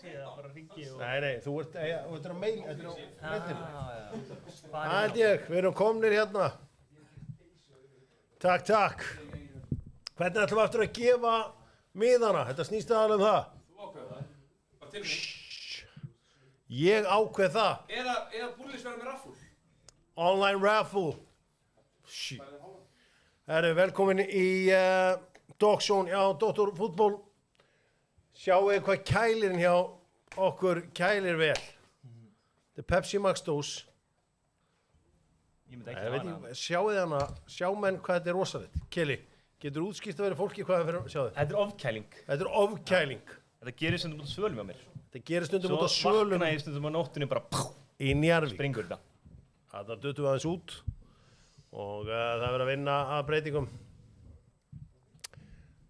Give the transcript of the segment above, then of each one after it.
sé það bara ringi og... Nei, þú ert á mail, þetta er á netinu. Það held ég, við erum komnir hérna. Takk. Hvernig ætlum við aftur að gefa miðana? Þetta snýst aðalega það. Þú ákveð það, bara til mig. Ég ákveð það. Eða búlis verða með raffle. Online raffle. Herru, velkomin í Dogsón, já, Dr. Fútból. Sjáu hvað kælirinn hjá okkur kælir vel. Þetta er Pepsi Max dós. Ég myndi ekki hafa hana. Sjáu þið hana, sjá menn hvað þetta er rosalegt. Keli, getur útskýrt að vera fólki hvað það fyrir að sjá þið? Þetta er ofkæling. Þetta er ofkæling. Þetta gerir stundum út á svölum á mér. Þetta gerir stundum út á svölum. Svo vakna ég stundum á nóttunni bara í Njarðvík. Springur þetta. Það duttum við aðeins út og það verður að vinna að breytingum.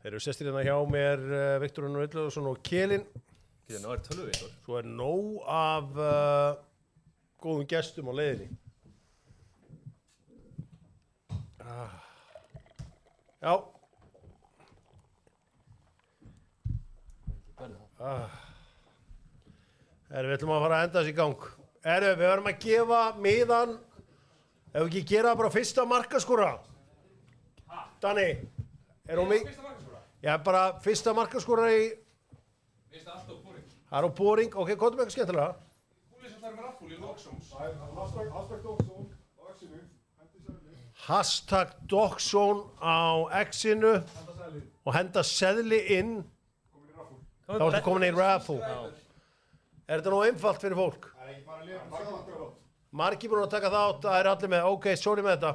Þeir eru sestir hérna hjá mér, Viktor Unnar Illugason og Kelin. Getur náður tölvuvitor. Svo er nóg af góðum gestum á leiðinni. Já. Við ætlum að fara að enda þessi í gang. Við verðum að gefa miðan, ef við ekki gera bara fyrsta markaskora. Danni, er hún mig? Fyrsta markaskora? Já, bara fyrsta markaskora í... Veist það alltaf boring. Það er á boring, ok, hvað er með eitthvað skemmtilega? Búlis að það er með raffle í Dogsons. Hashtag Dogsón á X-inu, hendi seðli. Hashtag Dogsón á X-inu og henda seðli inn. Komin í raffle. Þá ertu komin í raffle. Er þetta nóg einfalt fyrir fólk? Það er ekki bara liðan sjálf. Margir búin að taka þátt, það er allir með, ok, sorry með þetta.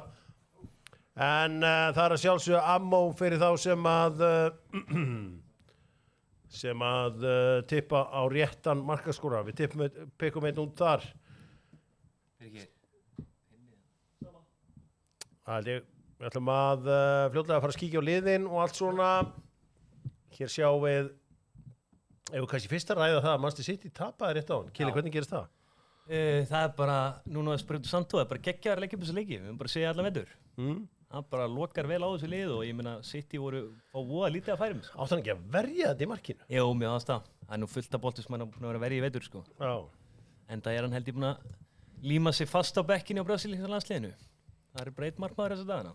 En það er að sjálfsögja ammó fyrir þá sem að tippa á réttan markaskora. Við pikkum einn út þar. Við ætlum að fljótlega fara að kíkja á liðin og allt svona. Hér sjáum við, ef við kannski fyrst að ræða það, Manchester City tapaði rétt á hann. Kili, hvernig gerist það? Það er bara, núna er Espírito Santo, það er bara geggjaðar leikjum þessu leiki. Við höfum bara segja allan vetur. Það bara lokar vel á þessu lið og ég meina City voru á voða lítið að færum. Átt hann ekki að verja þetta í markinu? Jú, mjög aðstæð. Það er nú fullt af boltum sem hann er búin að vera að verja í vetur, sko. Já. Enda er hann held ég búin að líma sig fast á bekkinu á brasilíska landsliðinu. Það er breytt markmaður þessa dagana.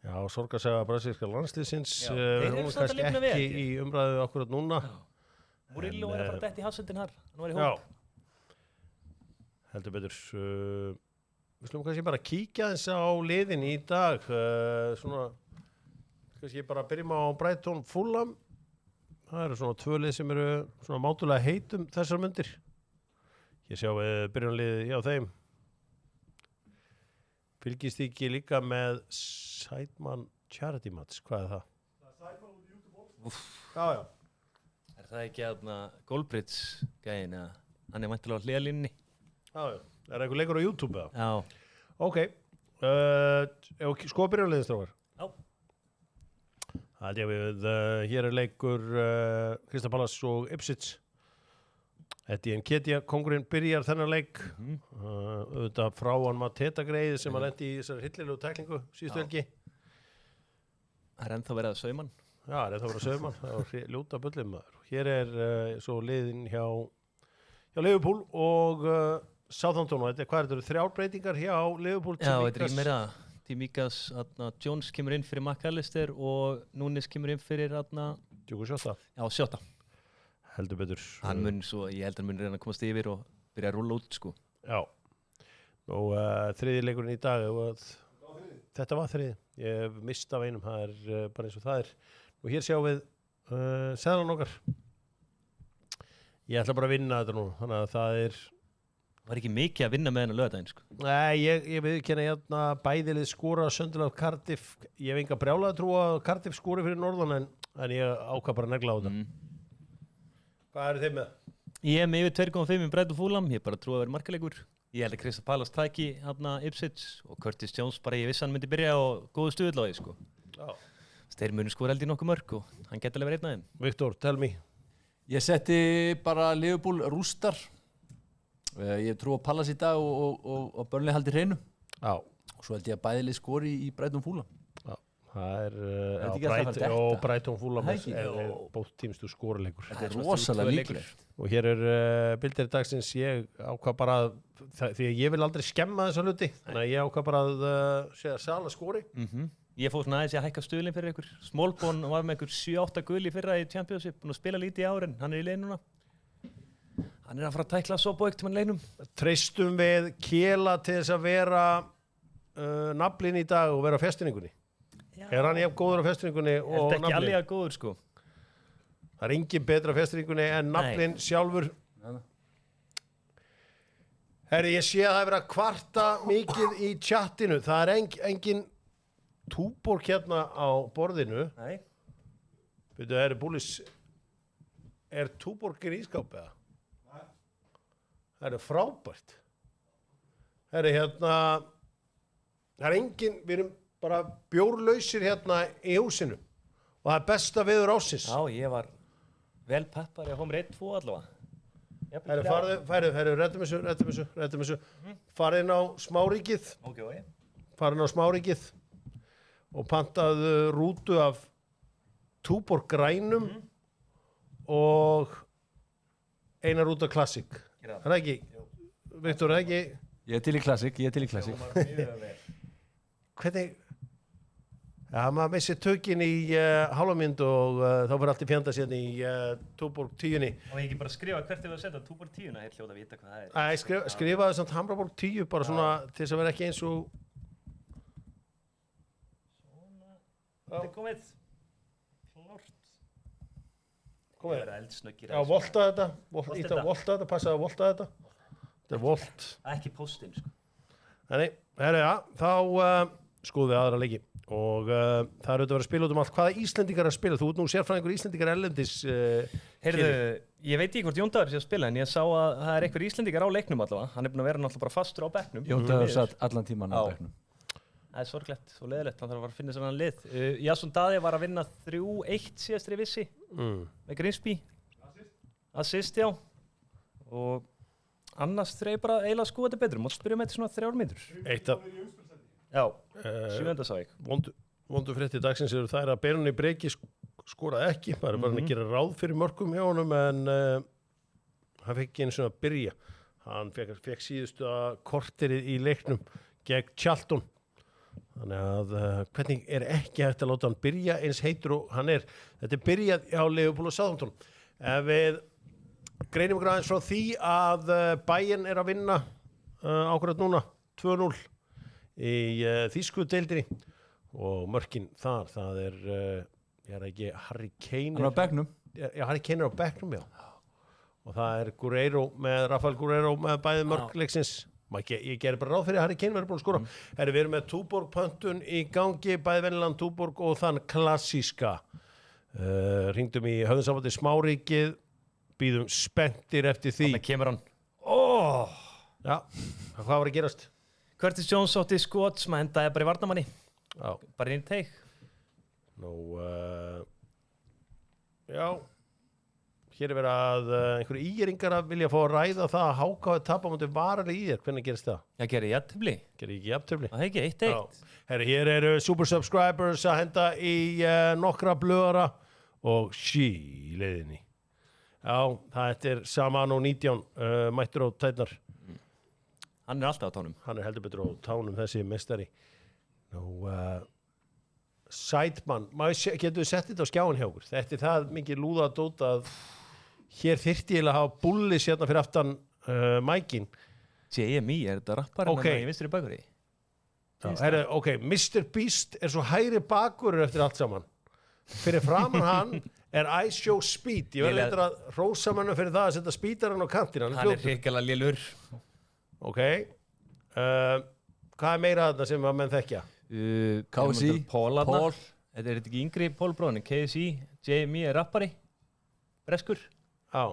Já, sorgarsaga brasilíska landsliðsins. Þeir eru Hún samt að kannski lifna vel, ekki ekki? í umræðu akkurat núna. Murillo er að fara dætt í hafsendin har. Hann var í Já. hóp. Heldur betur. Við slumum kannski bara kíkja þess á liðin í dag. Svona, kannski bara byrjum á Brighton Fulham. Það eru svona tvö lið sem eru svona mátulega heitum þessar mundir. Hér sjáum við byrjunliðið hjá þeim. Fylgist ekki líka með Sideman Charity Match. Hvað er það? Það er Sæman út í YouTube. Já. Er það ekki aðna Goldbridge gæin eða? Hann er mæntilega á hliðalínni. Já. Er einhver leikur á YouTube eða? Já. Ok. Sko byrjunliðið strákar. Já. Það held ég við, hér er leikur Crystal Palace og Ipswich. Etienne Nketiah, kongurinn byrjar þennan leik. Auðvitað frá hann Mateta greið sem hann lendi í þessari hillilegu tæklingu síðustu helgi. Það er ennþá verið að sauman. Já, það er það að vera sauman. Það var ljóta bullið maður. Hér er svo liðin hjá Liverpool og Southampton. Hvað er þetta? 3 breytingar hjá Liverpool. Já, þetta er í meira. Tímikas, Jones kemur inn fyrir McAllister og Núnes kemur inn fyrir Diogo Jota. Já, Jota. Heldur betur. Hann mun svo, ég held að hann mun reyna að komast yfir og byrja að rúlla út, sko. Já. Og þriði leikurinn í dag. Þetta var þriði. Ég hef mist af einum. Það er bara eins og það er. Og hér sjáum við seðlan okkar. Ég ætla bara að vinna þetta nú. Þannig að það er... Var ekki mikið að vinna með hennar laugardaginn, sko. Nei, ég viðurkenni hérna bæðilið skora Sunderland Cardiff. Ég hef enga brjála að trúa að Cardiff skori fyrir norðan en ég ákvað bara að negla á þetta. Hvað eru þið með? Ég er með yfir 2,5 í Brighton Fulham. Ég bara trúi að vera markalegur. Ég held að Crystal Palace tæki Ipswich og Curtis Jones bara ég vissi hann myndi byrja á góðu stuðullagi, sko. Já. Þeir munu skora held í nokkuð mörg og hann geti alveg verið einn af þeim. Viktor, tell me. Ég setti bara Liverpool rústar. Ég trú á Palace í dag og Burnley haldi hreinu. Já. Og svo held ég að bæðilið skori í Brighton Fulham. Já, Það er Þetta ekki alltaf að fara að detta? Brighton Fulham Það ekki? er bóttímstu skoraleikur. Þetta er rosalega líklegt. Og hér er bildir dagsins, ég ákvað bara því að ég vil aldrei skemma þessa hluti, þannig að ég ákvað bara að segja Sala skori. Ég fór svona aðeins að hækka stuðlinn fyrir ykkur. Smallbone var með ykkur 7-8 gul í fyrra í Championship og spila lítið í árin, hann er í leið núna. Hann er að fara að tækla svo bóikt til mann leinum. Treystum við Kjela til þess að vera naflinn í dag og vera á festinningunni? Já. Er hann jafn góður á festinningunni og Þetta er ekki naflinn? alveg að góður sko. Það er engin betra á festinningunni en naflinn sjálfur. Herri, ég sé að það er verið að kvarta mikið í chattinu. Það er engin túborg hérna á borðinu. Nei. Veitu, herri, Búlis, er túborgin í ískáp eða? Það er frábært. Herri, hérna, það er engin, við erum bara bjórlausir hérna í húsinu og það er besta veður ásins. Já, ég var vel peppar, ég kom reitt 2 allavega. Herri, rettum þessu. Farið inn á Smáríkið. Ok. Farið inn á Smáríkið og pantaðu rútu af túborg grænum og eina rúta klassik. Er það ekki? Viktor, er það ekki? Ég er til í klassik. Hvernig? Já, maður missir tökin í hálfamynd og þá fyrir allt í fjanda sérna í túborg 10-ni. Og ég ekki bara skrifa hvert ég var að setja túborg 10-na, ég hljóta að vita hvað það er. Æ, skrifaðu samt Hamraborg 10 bara svona til þess að vera ekki eins og... Þetta er komið. Klárt. Komið. Það er eldsnöggir. Já, volta þetta. Volta þetta, passaðu að volta þetta. Þetta er volt. Ekki postinn, sko. Nei, herru, já, þá skoðum við aðra leiki og það er auðvitað að vera að spila út um allt. Hvaða Íslendingar er að spila? Þú ert nú sérfræðingur Íslendingar erlendis. Heyrðu, ég veit ekki hvort Jón Dagur sé að spila en ég sá að það er einhver Íslendingar á leiknum allavega. Hann er búin að vera náttúrulega bara fastur á bekknum. Jón Dagur satt allan tíman á bekknum. Það er sorglegt og leðilegt, hann þarf að fara að finna sér hann lið. Jason Daði var að vinna 3-1 síðastri vissi með Grimsby. Assist, já. Og annars þeir bara eiginlega skoða þetta betur. Mátt spyrja með þetta svona 3 mínútur. Eitt af... Já, 7. sá ég. Vondu fréttir dagsins eru það að Benoni Breki skoraði ekki. Það er bara að gera ráð fyrir mörkum hjá honum en hann fekk ekki einu svona að byrja. Hann fekk síðustu korterið í leiknum gegn Charlton. Þannig að hvernig er ekki hægt að láta hann byrja eins heitur og hann er. Þetta er byrjað hjá Liverpool og Southampton. Ef við greinum okkur aðeins frá því að Bayern er að vinna ákveðat núna 2-0 í þýsku deildinni og mörkin þar, það er ekki Harry Kane. Hann er á bekknum. Já, Harry Kane er á bekknum, já. Og það er Rafael Guerreiro með bæði mörkleiksins. Ég gerir bara ráð fyrir að Harry Kane verður búin að skora. Við erum með Túborg pöntun í gangi, bæði venjulegan Túborg og þann klassíska. Hringdum í höfðinsambandi Smáríkið, býðum spenntir eftir því. Þannig kemur hann. Já, hvað var að gerast? Curtis Jones átti skot sem endaði bara í varnamanni. Já. Bara inn í teig. Já. Hér er verið að einhverju íringar að vilja fá að ræða það að Háká er tapa mútið varali í þér. Hvernig gerist það? Það gerir jafntefli. Gerir ekki jafntefli? Það er ekki 1-1. Herri, hér eru super subscribers að henda í nokkra blöðara og sí í leiðinni. Já, það er Samano 19 mættur á tætnar. Hann er alltaf á tánum. Hann er heldur betur á tánum þessi mestari. Sætmann, getur við sett þetta á skjáin hjá okkur? Þetta er það mikið lúða að dóta að hér þyrfti ég að hafa bullis hérna fyrir aftan mækin. JMI, er þetta rappar Ok. en í vinstri bakvörði? Ok, Mr. Beast er svo hægri bakvörður eftir allt saman. Fyrir framan hann er I Show Speed. Ég verði eitthvað að hrósa mannum fyrir það að setja spítarann á kantina. Hann er hrikalega lélur. Ok. Hvað er meira þarna sem að menn þekkja? KSI, Paul. Paul. Þetta er ekki yngri Paul bróðin. KSI, JMI er rappari. Breskur. Já.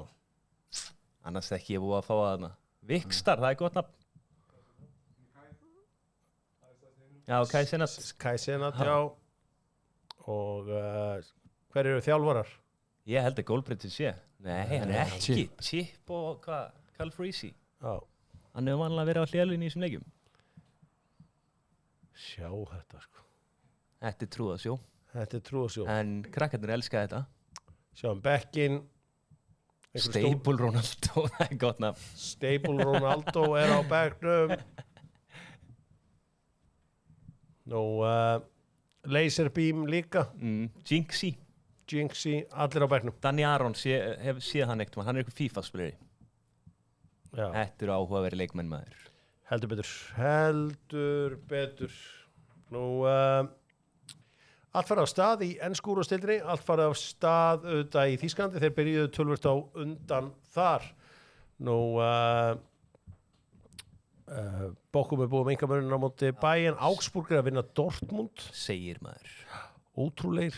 Annars þekki ég búið að fá að þarna. Vikstar, það er gott nafn. Já, Kai Senat. Kai Senat, já. Og hver eru þjálfarar? Ég held að Goldbridge sé. Nei, hann er ekki. Chip og hvað? Calfreezy. Já. Hann hefur vanlega verið á hljálunni í þessum leikjum. Sjá þetta, sko. Þetta er trúðasjó. Þetta er trúðasjó. En krakkarnir elska þetta. Sjáum bekkin. Staple Ronaldo, það er gott nafn. Staple Ronaldo á bekknum. Nú, Laserbeam líka. Jinxie. Jinxie, allir á bekknum. Danny Aron, hef séð hann eitthvað. Hann er eitthvað FIFA-spileri. Já. Þetta eru áhugaveri leikmenn maður. Heldur betur. Nú, allt farið á stað í ensku úrvalsdeildinni, allt farið á stað auðvitað í Þýskalandi, þeir byrjuðu tölvört á undan þar. Nú, Bochum er búið með einkamörnum á móti Bayern, Augsburg er að vinna Dortmund. Segir maður. Ótrúleir.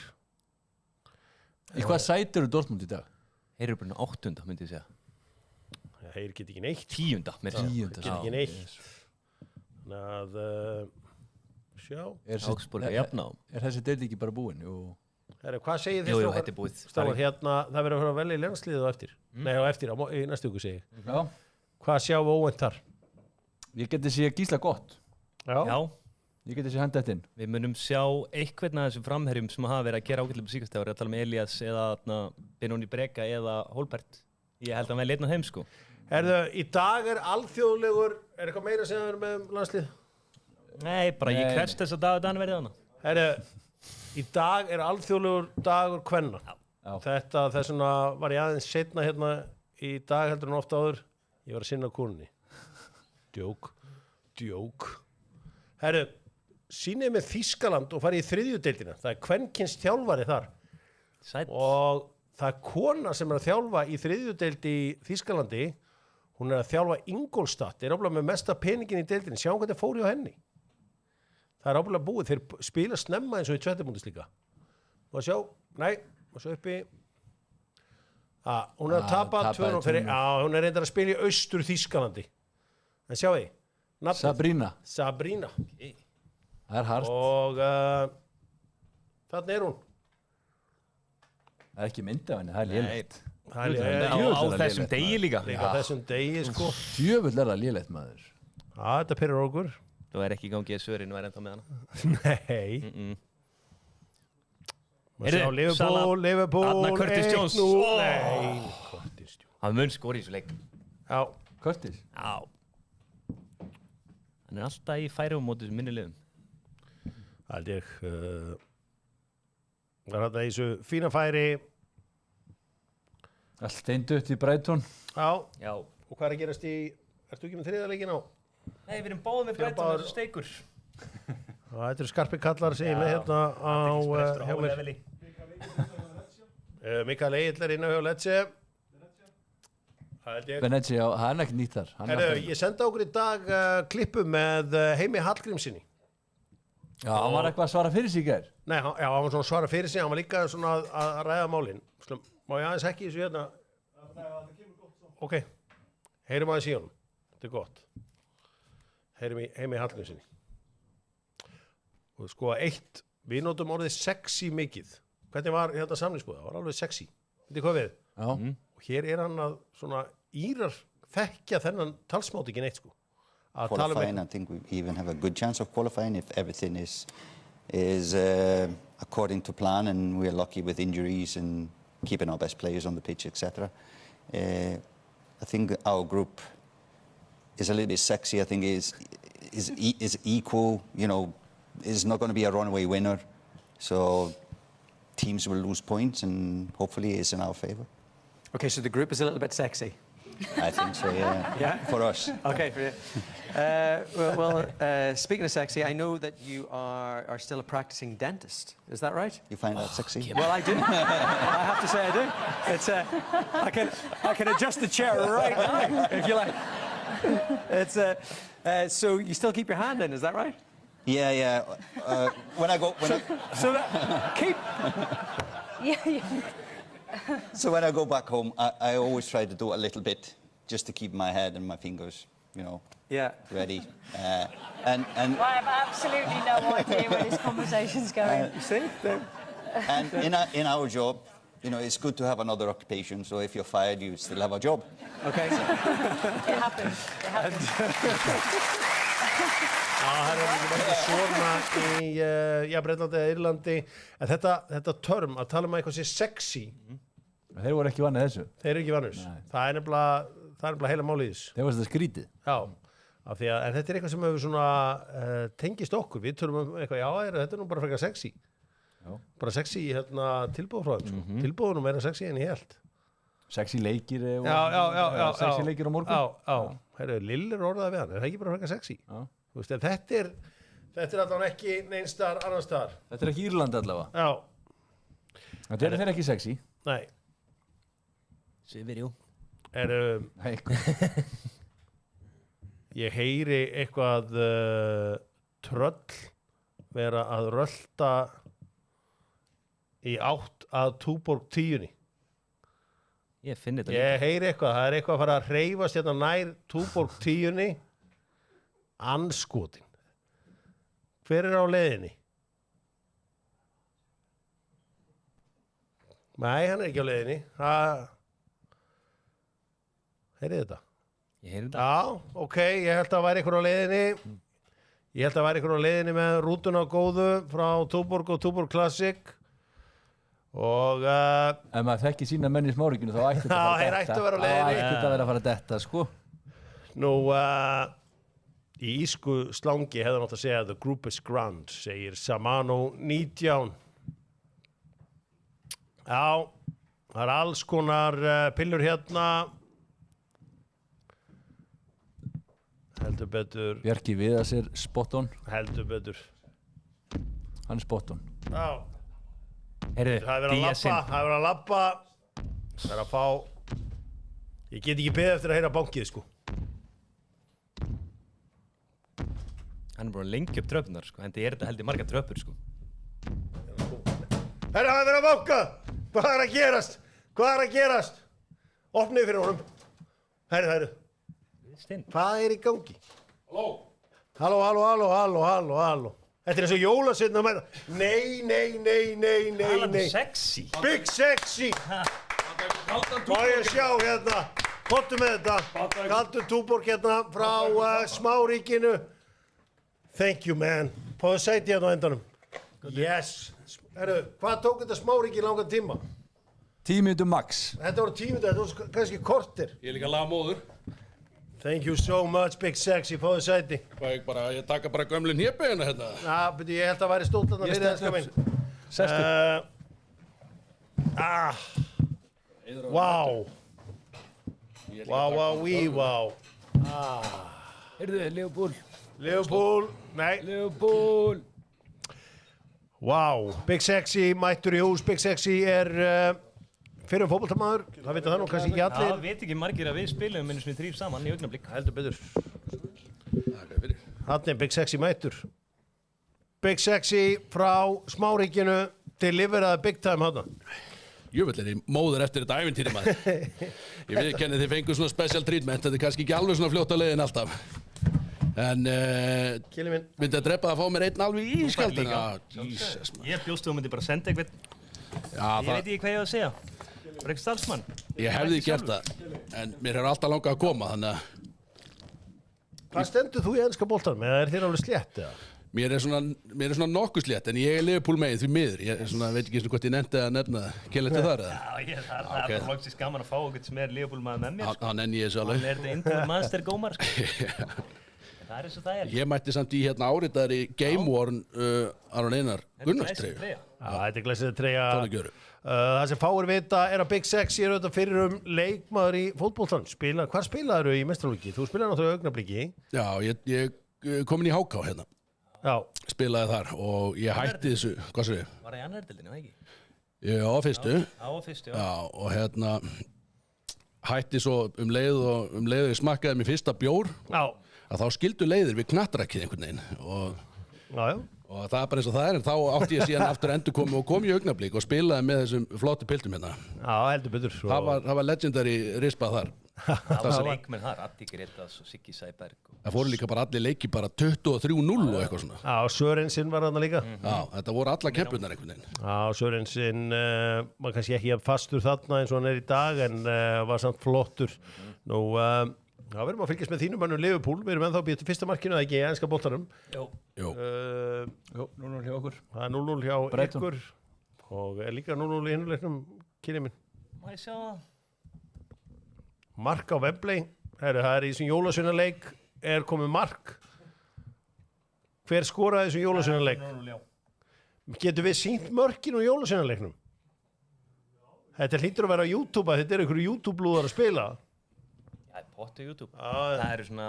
Í hvað sæti eru Dortmund í dag? Þeir eru bara 8. myndi ég segja. Þeir get ekki neitt. 10. meira að segja. Get ekki neitt. Þannig að, sjá. Augsburg er jafn á. Er þessi deild ekki bara búin? Herra, hvað segir þið? Jú, þetta er búið. Strákar, hérna, það verður að fara að velja í landsliðið á eftir. Nei, á eftir, í næstu viku segi ég. Já. Hvað sjáum við óvænt þar? Ég geti sé Gísla gott. Já. Ég geti sé hann þetta inn. Við munum sjá einhvern af þessum framherjum sem hafa verið að gera ágætlega på síkast ári. Að tala um Elias eða Benóni Breka eða Hólbert. Ég held að hann væri einn af þeim sko. Herðu, í dag er alþjóðlegur, er eitthvað meira sem það er með landslið? Nei, bara ég krefst þess að Dan verði hana. Herðu, í dag er alþjóðlegur dagur kvenna. Þess vegna var ég aðeins seinna hérna í dag heldur en ofta áður. Ég var að sinna konunni. Djók. Herru, sýnið með Þýskaland og farið í 3. deildina. Það er kvenkyns þjálfari þar. Sæll. Og það er kona sem er að þjálfa í 3. deild í Þýskalandi. Hún er að þjálfa Ingolstadt. Er ábúinlega með mesta peningin í deildinni. Sjáum hvað það fór hjá henni. Það er ábúinlega búið. Þeir spila snemma eins og í 2. búndeslíka. Má sjá. Nei, má sjá uppi. Hún er að tapa 2 fyrir. Hún er reyndar að spila í austur Þýskalandi. En sjáu þið. Sabrina. Það er hart. Og þarna er hún. Það er ekki mynd af henni, það er lélegt. Á þessum degi líka. Líka þessum degi, sko. Djöfull er það lélegt, maður. Þetta pyrrar okkur. Það er ekki í gangi að Sörinu væri ennþá með hana. Nei. Liverpool. Adna Curtis Jones. Nei, Curtis Jones. Hann mun skora í þessu leik. Já. Curtis? Já. Hann er alltaf í færum móti þessum minni liðum. Það held ég. Það er þetta í þessu fína færi. Allt steindutt í Brighton. Já. Og hvað er að gerast í... Ertu ekki með 3. leikinn á? Nei, við erum báðið með Brighton þessu steikur. Þetta eru skarpi kallar sem ég með hérna á hjá mér. Mikael Egil er inn á hjá Lecce. Venezia, það er ekki nýtt þar. Ég senda okkur í dag klippu með Heimi Hallgrímsinni. Já, hann var eitthvað að svara fyrir sig í gær. Nei, hann var svona að svara fyrir sig, hann var líka svona að ræða málin. Má ég aðeins ekki í þessu hérna? Ok, heyrum aðeins í honum. Þetta er gott. Heyrum í Heimi Hallgrímsinni. Og sko við notum orðið sexy mikið. Hvernig var þetta samningsbúið? Það var alveg sexy. Veitir hvað við? Já. Og hér er hann að svona Írar þekkja þennan talsmátt ekki neitt sko. Qualifying, I think we even have a good chance of qualifying if everything is according to plan and we are lucky with injuries and keeping our best players on the pitch, etc. I think our group is a little bit sexy. I think is equal. You know, is not going to be a runaway winner. So teams will lose points and hopefully it's in our favor. Okay, so the group is a little bit sexy. I think so, yeah. Yeah? For us. Okay, for you. Speaking of sexy, I know that you are still a practicing dentist. Is that right? You find that sexy? Well, I do. I have to say I do. It's I can adjust the chair right now if you like. It's so you still keep your hand in, is that right? Yeah. So that, keep. Yeah. So when I go back home, I always try to do a little bit, just to keep my head and my fingers, you know, ready. And Well, I have absolutely no idea where this conversation's going. You see? And in our job, you know, it's good to have another occupation. So if you're fired, you still have a job. Okay. It happens. það er ekki bara svona í Breitlandi eða Írlandi. En þetta term, að tala um eitthvað sé sexy, Þeir voru ekki vannið þessu. þeir eru ekki vannur. Það er nefnilega heila málið í þessu. Þeir var þetta skrítið. Já, en þetta er eitthvað sem hefur svona tengist okkur. Við tölum eitthvað, þetta er nú bara frekar sexy. Já. Bara sexy tilbúð frá þeim, sko. Tilbúðunum meira sexy en ég held. Sexy leikir. Já. Sexy leikir á morgun. Já. Herru, Lill er orðað við hann. Er það ekki bara frekar sexy? Já. Þú veist, en þetta er allavega ekki neins staðar annars staðar. Þetta er ekki Írland allavega. Já. Þetta er þeir ekki sexy. Nei. Sifir, jú. Nei. Ég heyri eitthvað tröll vera að rölta í átt að Túborg 10. Ég finn þetta Ég heyri eitthvað, það er eitthvað að fara að hreyfast hérna nær Túborg 10. Andskotin. Hver er á leiðinni? Nei, hann er ekki á leiðinni. Heyrið þetta? Ég heyri þetta. Já, ok, ég held að væri ykkur á leiðinni. Ég held að væri ykkur á leiðinni með rútuna góðu frá Túborg og Túborg Classic. Og Ef maður þekki sína menn í Smáríkinu þá ætti þetta Já, þeir ættu að vera á leiðinni. Það ætti þetta að vera að fara að detta, sko. nú, í ísku slangi hefði hann átt að segja the group is grand, segir Samano 19. Já, það er alls konar pillur hérna. Heldur betur, Bjarki Viðars er spot on. heldur betur. Hann er spot on. Já, Heyrðu, það er verið að Díazinn. labba, það er verið að labba. Það er að fá, ég get ekki beðið eftir að heyra bankið, sko. Hann er búin að lengja upp tröpunar, sko. En þetta er þetta heldur margar tröpur, sko. Herra, það er verið að banka. Hvað er að gerast? Hvað er að gerast? Opnið fyrir honum. Herru. Stinn. Hvað er í gangi? Halló? Halló. Þetta er eins og jólasveinn að mæta. Nei. Talandi sexy. Big sexy. Má ég sjá hérna. Kottu með þetta. Kaldu Túborg hérna frá Smáríkinu. Thank you, man. Páðu sæti hérna á endanum. Yes. Herru, hvað tók þetta Smáríki langan tíma? 10 mínútur max. Þetta voru 10 mínútur, þetta voru kannski kortir. Ég er líka lagamóður. Thank you so much, Big Sexy, fáðu sæti. Ég taka bara gömlu hnébegina hérna. Já, beti, ég held að væri stólt þarna fyrir þess minn. Sestu. Vá. Vá. Heyrðu, Leopold. Leopold, nei. Leopold. Vá, Big Sexy, mættur í hús. Big Sexy er fyrir fótboltamaður. Það vita það nú kannski ekki Já, allir. veit ekki margir að við spilum einu svona þrýr saman í augnablik. Heldur betur. Hann er Big Sexy mættur. Big Sexy frá Smáríkinu deliveraði big time hann. Jöfull er ég móður eftir þetta ævintýri maður. Ég viðurkenni þið fengur svona special treatment. Þetta er kannski ekki alveg svona fljótt á leiðin alltaf. En Kili minn. myndi að drepa að fá mér einn alveg ískaldan. líka. Jesus maður. Ég bjóst þú myndi bara senda eitthvað. Já, Ég veit ekki hvað ég á að segja. Bara eitthvað starfsmann. ég hefði gert það. En mér hefur alltaf langað að koma þannig að Hvað stendur þú í enska boltanum? Eða er þér alveg slétt eða? mér er svona nokkuð slétt en ég er Liverpool megin því miður. Ég er svona, veit ekki svona hvort ég nefndi að nefna kynleitu þar eða. Já, það er bara loksins gaman að fá okkur sem er Leopold maður með mér. Hann nenni ég þessu Hann alveg. er þetta internet master gómar, sko. Það er eins og það er. Ég mætti samt í hérna áritaðri Game Worn Aron Einar Gunnarstreyju. Já, þetta er glæsið treyja. Tónleikjöru. Það sem fáir vita er að Big Sexy er auðvitað fyrir leikmaður í fótboltan. Hvar spilaður í mestralúki? Þú spilaði náttúrulega Augnabliki. Já, ég kom inn í HK hérna. Já. Spilaði þar og ég hætti þessu, hvað sér ég? Var það í annar deildinni, var ekki? Ég á fyrstu. Á fyrstu, já. Já, og hérna hætti svo um leið og ég smakkaði mér fyrsta bjór Já. að þá skildu leiðir við knattrakið einhvern veginn Já. og það er bara eins og það er en þá átti ég síðan aftur endur komi og kom í Augnablík og spilaði með þessum flottu piltum hérna. Já, heldur betur. Það var legendary rispað þar. Það var leikmenn þar, Addi Gretas og Siggi Sæberg. Það fóru líka bara allir leiki bara 23-0 og eitthvað svona. Já, Sörensinn var þarna líka. Já, þetta voru alla kempunar einhvern veginn. Já, Sörensinn var kannski ekki fastur þarna eins og hann er í dag en var samt flottur. Nú, Já, við erum að fylgjast með þínum mönnum Liverpool, við erum ennþá býtt til fyrsta markinu, eða ekki, í enska boltanum. Jú. Jú, 0-0 hjá okkur. Það 0-0 hjá Brighton. ykkur og er líka 0-0 í hinnuleiknum, kynni minn. Má ég sjá það? Mark á Wembley, það er í þessum jólasveinaleik, er komið mark. Hver skoraði þessum jólasveinaleik? 0-0, já. Getur við sýnt mörkin úr jólasveinaleiknum? Þetta hlýtur að vera á YouTube, þetta er einhverju YouTube-lúðar að spila. Það er pottu YouTube. Já, Það eru svona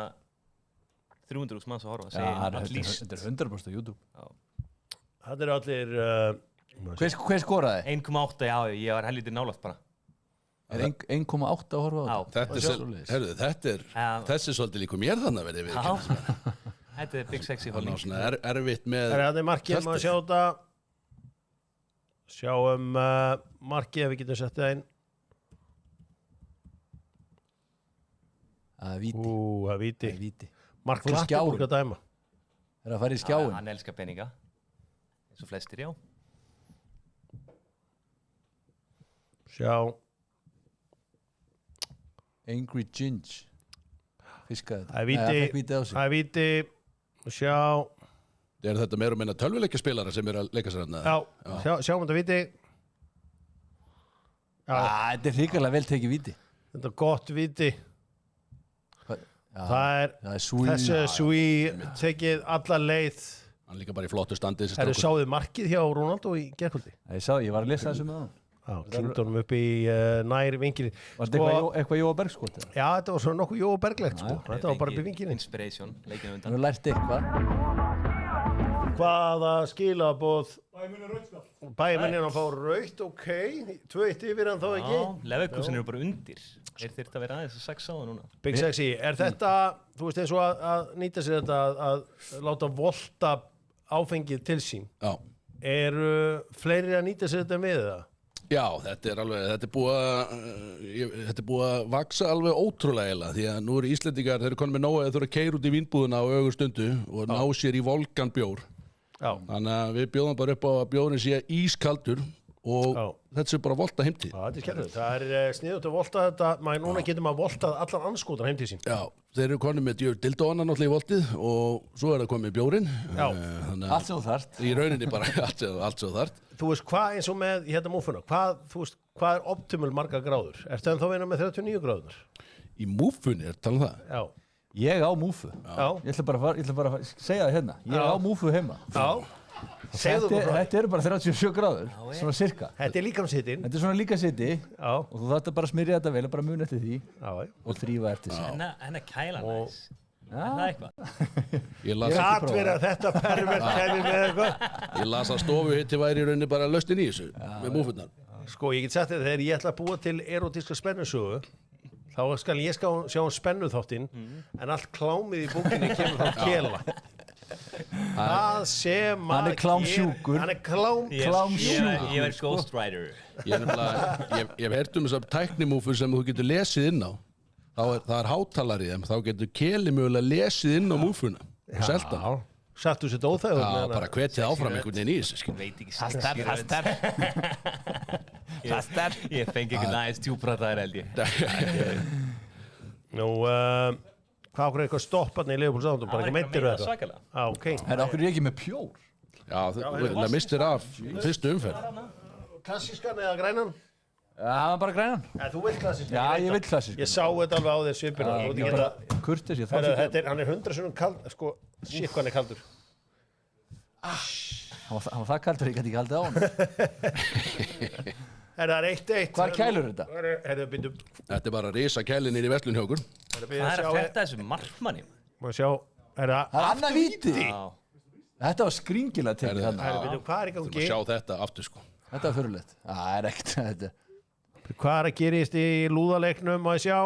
300 manns að horfa. Já, At least. þetta er 100% á YouTube. Það eru allir... Hver skoraði? 1,8, já, ég var helviti nálægt bara. Er 1,8 að horfa á þetta? Þetta er svolítið líka mér þannig að verði við. Já, þetta er Big Sexy Þannig holding. svona erfitt með... Það er markið, maður sjá þetta. Sjáum markið ef við getum sett það inn. Það er víti. Það er víti. Það er víti. Mark Fór í Klattenburg skjáinn. að dæma. Er það að fara í skjáin? Hann elskar peninga. Eins og flestir, já. Sjá. Angry Ginge. Fiskaði þetta. Það er víti. Nei, það fekk víti á sig. Það er víti. Sjá. Er þetta meira og minna tölvuleikjaspilara sem eru að leika sér hérna? Já. Sjáum þetta víti. Já. Þetta er hrikalega vel tekið víti. Þetta er gott víti. Já, Það er þessu Sui tekið alla leið. Hann líka bara í flottu standi. Það eru sáðið markið hjá Ronaldo í gerkvöldi. Ég var að lesa þessu með hann. Já, klingdónum upp í nær vingilin. Var þetta eitthvað Jóa Berg skot? Já, þetta var svona nokkuð Jóa Berglegt sko. Þetta var bara upp í vingilin. Inspiration, leikinu Þú undan. hefur lært eitthvað. Hvaða skilaboð? Bæmennin að fá rautt, ok. 2-1 yfir hann þá ekki. Já, Leverkusen eru bara undir. Þeir þyrfti að vera aðeins að 6 á það núna. Big Sexy, er þetta, þú veist eins og að nýta sér þetta að láta volta áfengið til sín? Já. Eru fleiri að nýta sér þetta með það? Já, þetta er búið að vaksa alveg ótrúlega eiginlega því að nú eru Íslendingar, þeir eru konum með nóg að þurfa að keyra út í vínbúðuna á ögur stundu og ná sér í volgan bjór. Já. Þannig að við bjóðum bara upp á að bjórin sé ískaldur og þetta sé bara volta heimtíð. Já, þetta er skemmtilegt. Það er sniðugt að volta þetta, núna getur maður voltað allan anskotan heim til sín. Já, þeir eru konum með dildóana náttúrulega í voltið og svo er það komið bjórin. Já. Allt sem þú þarft. Í rauninni bara allt sem þú þarft. Þú veist hvað eins og með hérna múfuna, hvað er optimal marga gráður? Ertu ennþá að vinna með 39 gráðunar? Í múfunni er talað það? Já. Ég á múfu. Já. Ég ætla bara að segja það hérna. Ég á múfu heima. Já. Þetta eru bara 37 gráður, svona cirka. Þetta er líkamshitinn. Þetta er svona líka siti Já. og þú þarft bara að smyrja þetta vel og bara muna eftir því og þrýfa eftir sig. Hennar kæla næs. Er það eitthvað? Ég las Gat verið að þetta pervert kemur með eitthvað. Ég las að stofuhitti væri í rauninni bara lausnin í þessu með múfunnar. Sko, ég get sagt þetta, þegar ég ætla að búa til erotíska spennusögu, þá skal ég sjá spennuþáttinn, en allt klámið í bókinni kemur frá Kela. Það sem Hann er klámsjúkur. Hann er klámsjúkur. Ég er Ghost Rider. Ég hef heyrt um þessar tæknimúfur sem þú getur lesið inn á. Það er hátalari í þeim, þá getur Keli mögulega lesið inn á múfuna og selta hann. Sattu sér óþægur. Já, bara hvetið áfram einhvern veginn í þessu, skil. Veit ekki Hastar. Ég fengi ekki næst tjúbrataðir held ég. Nú, hvað okkur er eitthvað stopparni í Liverpool sándum? Bara ekki meittir þetta? Svakalega. Já, ok. En okkur er ég ekki með pjór. Já, það mistir af fyrstu umferð. Klassískan eða grænan? Já, það var bara grænan. Ja, þú vilt klassískan. Já, ég vil klassískan. Ég sá þetta alveg á þér svipina. Kurtis, ég Hann þarf er 100 sinnum kald, sko, shit hvað hann er kaldur. Hann var það kaldur, ég gæti ekki haldið á hann. Það er 1-1. Hvað er kælur þetta? Þetta er bara risa kælin í verslun hjá okkur. Það er að fætta þessu markmanni. Má sjá, Það er annað víti. Já. Þetta var skringilega tekið þarna. Hvað er í Þú gangi? maður sjá þetta aftur, sko. Þetta var fyrirlegt. Það er ekkert þetta. Hvað er að gerist í lúðaleiknum? Má ég sjá,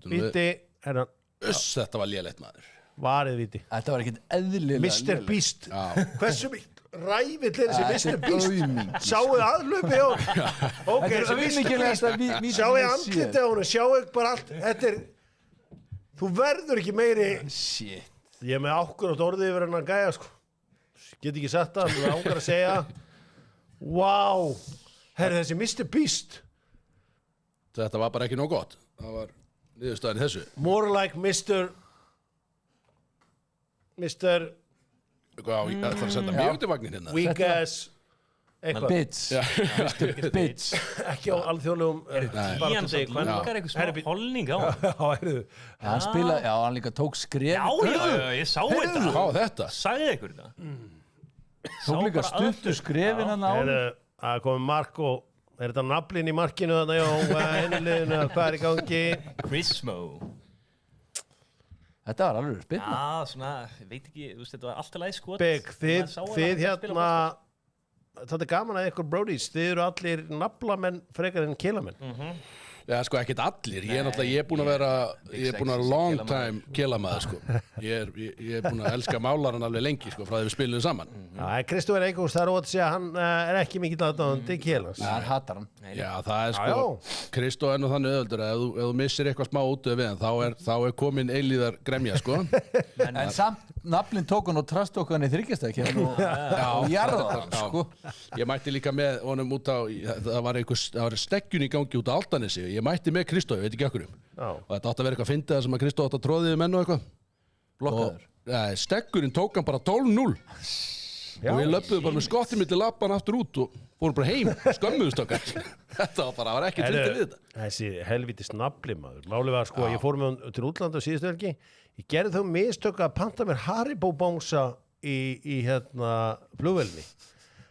víti, Þetta var lélegt, maður. varið víti. Þetta var ekkert eðlilega. Mr. Beast. Já. Hversu rævill er þessi Mr. Þetta er Beast? auðming. Sjáuð aðlöpi á hún. Ok, Þetta er þessi Mr. auðmingilegasta Beast. víti Sjáuð sem ég andliti séð. á hún. Sjáuð bara allt. Þetta er, þú verður ekki meiri. Shit. Ég er með ákvörðat orðið yfir hennar gæja, sko. Get ekki sagt það, þú ángar að segja. Vá. Herri, þessi Mr. Beast. Þetta var bara ekki nóg gott. Það var niðurstaðan í þessu. More like Mr. Hvað, ég ætla að senda mig út í vagnin hérna. Weak ass eitthvað. Bits. Mr. Bits. Ekki á alþjóðlegum Ían sem langar eitthvað smá holning á hann. Já, heyrðu. Hann spilaði, já, hann líka tók skref. Já, ég sá þetta. Hvað var þetta? Sagði ykkur þetta. Tók líka stuttu skrefin hann á hann. Heyrðu, það komið mark og er þetta naflinn í markinu þarna, já, hennileginu, hvað er í gangi? Chrismo. Þetta var alveg spilna. Já, svona, ég veit ekki, þú veist, þetta var alltaf læg skot. Big, þið hérna, þetta er gaman að ykkur Brodies, þið eru allir naflamenn frekar en kilamenn. Já, sko, ekkert allir. Ég er búinn að vera, long time kilamaður, sko. Ég er búinn að elska málaran alveg lengi, sko, frá því við spilum saman. Já, Kristófer Eikóks, það er ótt að segja að hann er ekki mikill aðdáðandi kilans. Já, hann hatar hann. Já, það er sko, Kristó er nú þannig auðvöldur að ef þú missir eitthvað smá út við hann, þá er komin eilíðar gremja, sko. En samt naflinn tók hann og trast okkur hann í þryggjastæk og jarðar hann, sko. Ég mætti líka með honum út á, það var steggjun í gangi út á Altanesi. Ég mætti með Kristó, ég veit ekki okkur og þetta átti að vera eitthvað fyndið sem að Kristó átti að tróðið við menn og eitthvað. Blokkaður. Steggurinn tók hann bara 12-0 og við löpðum bara með skottið milli lappan aftur út og fórum bara heim, skömmuðust okkar. Þetta var bara ekki fyndið við þetta. Þessi helvítis nafli maður. Málið var sko, ég fór með hann til útlanda síðustu helgi. Ég gerði þau mistök að panta mér Haribo bánsa í hérna flugvélni.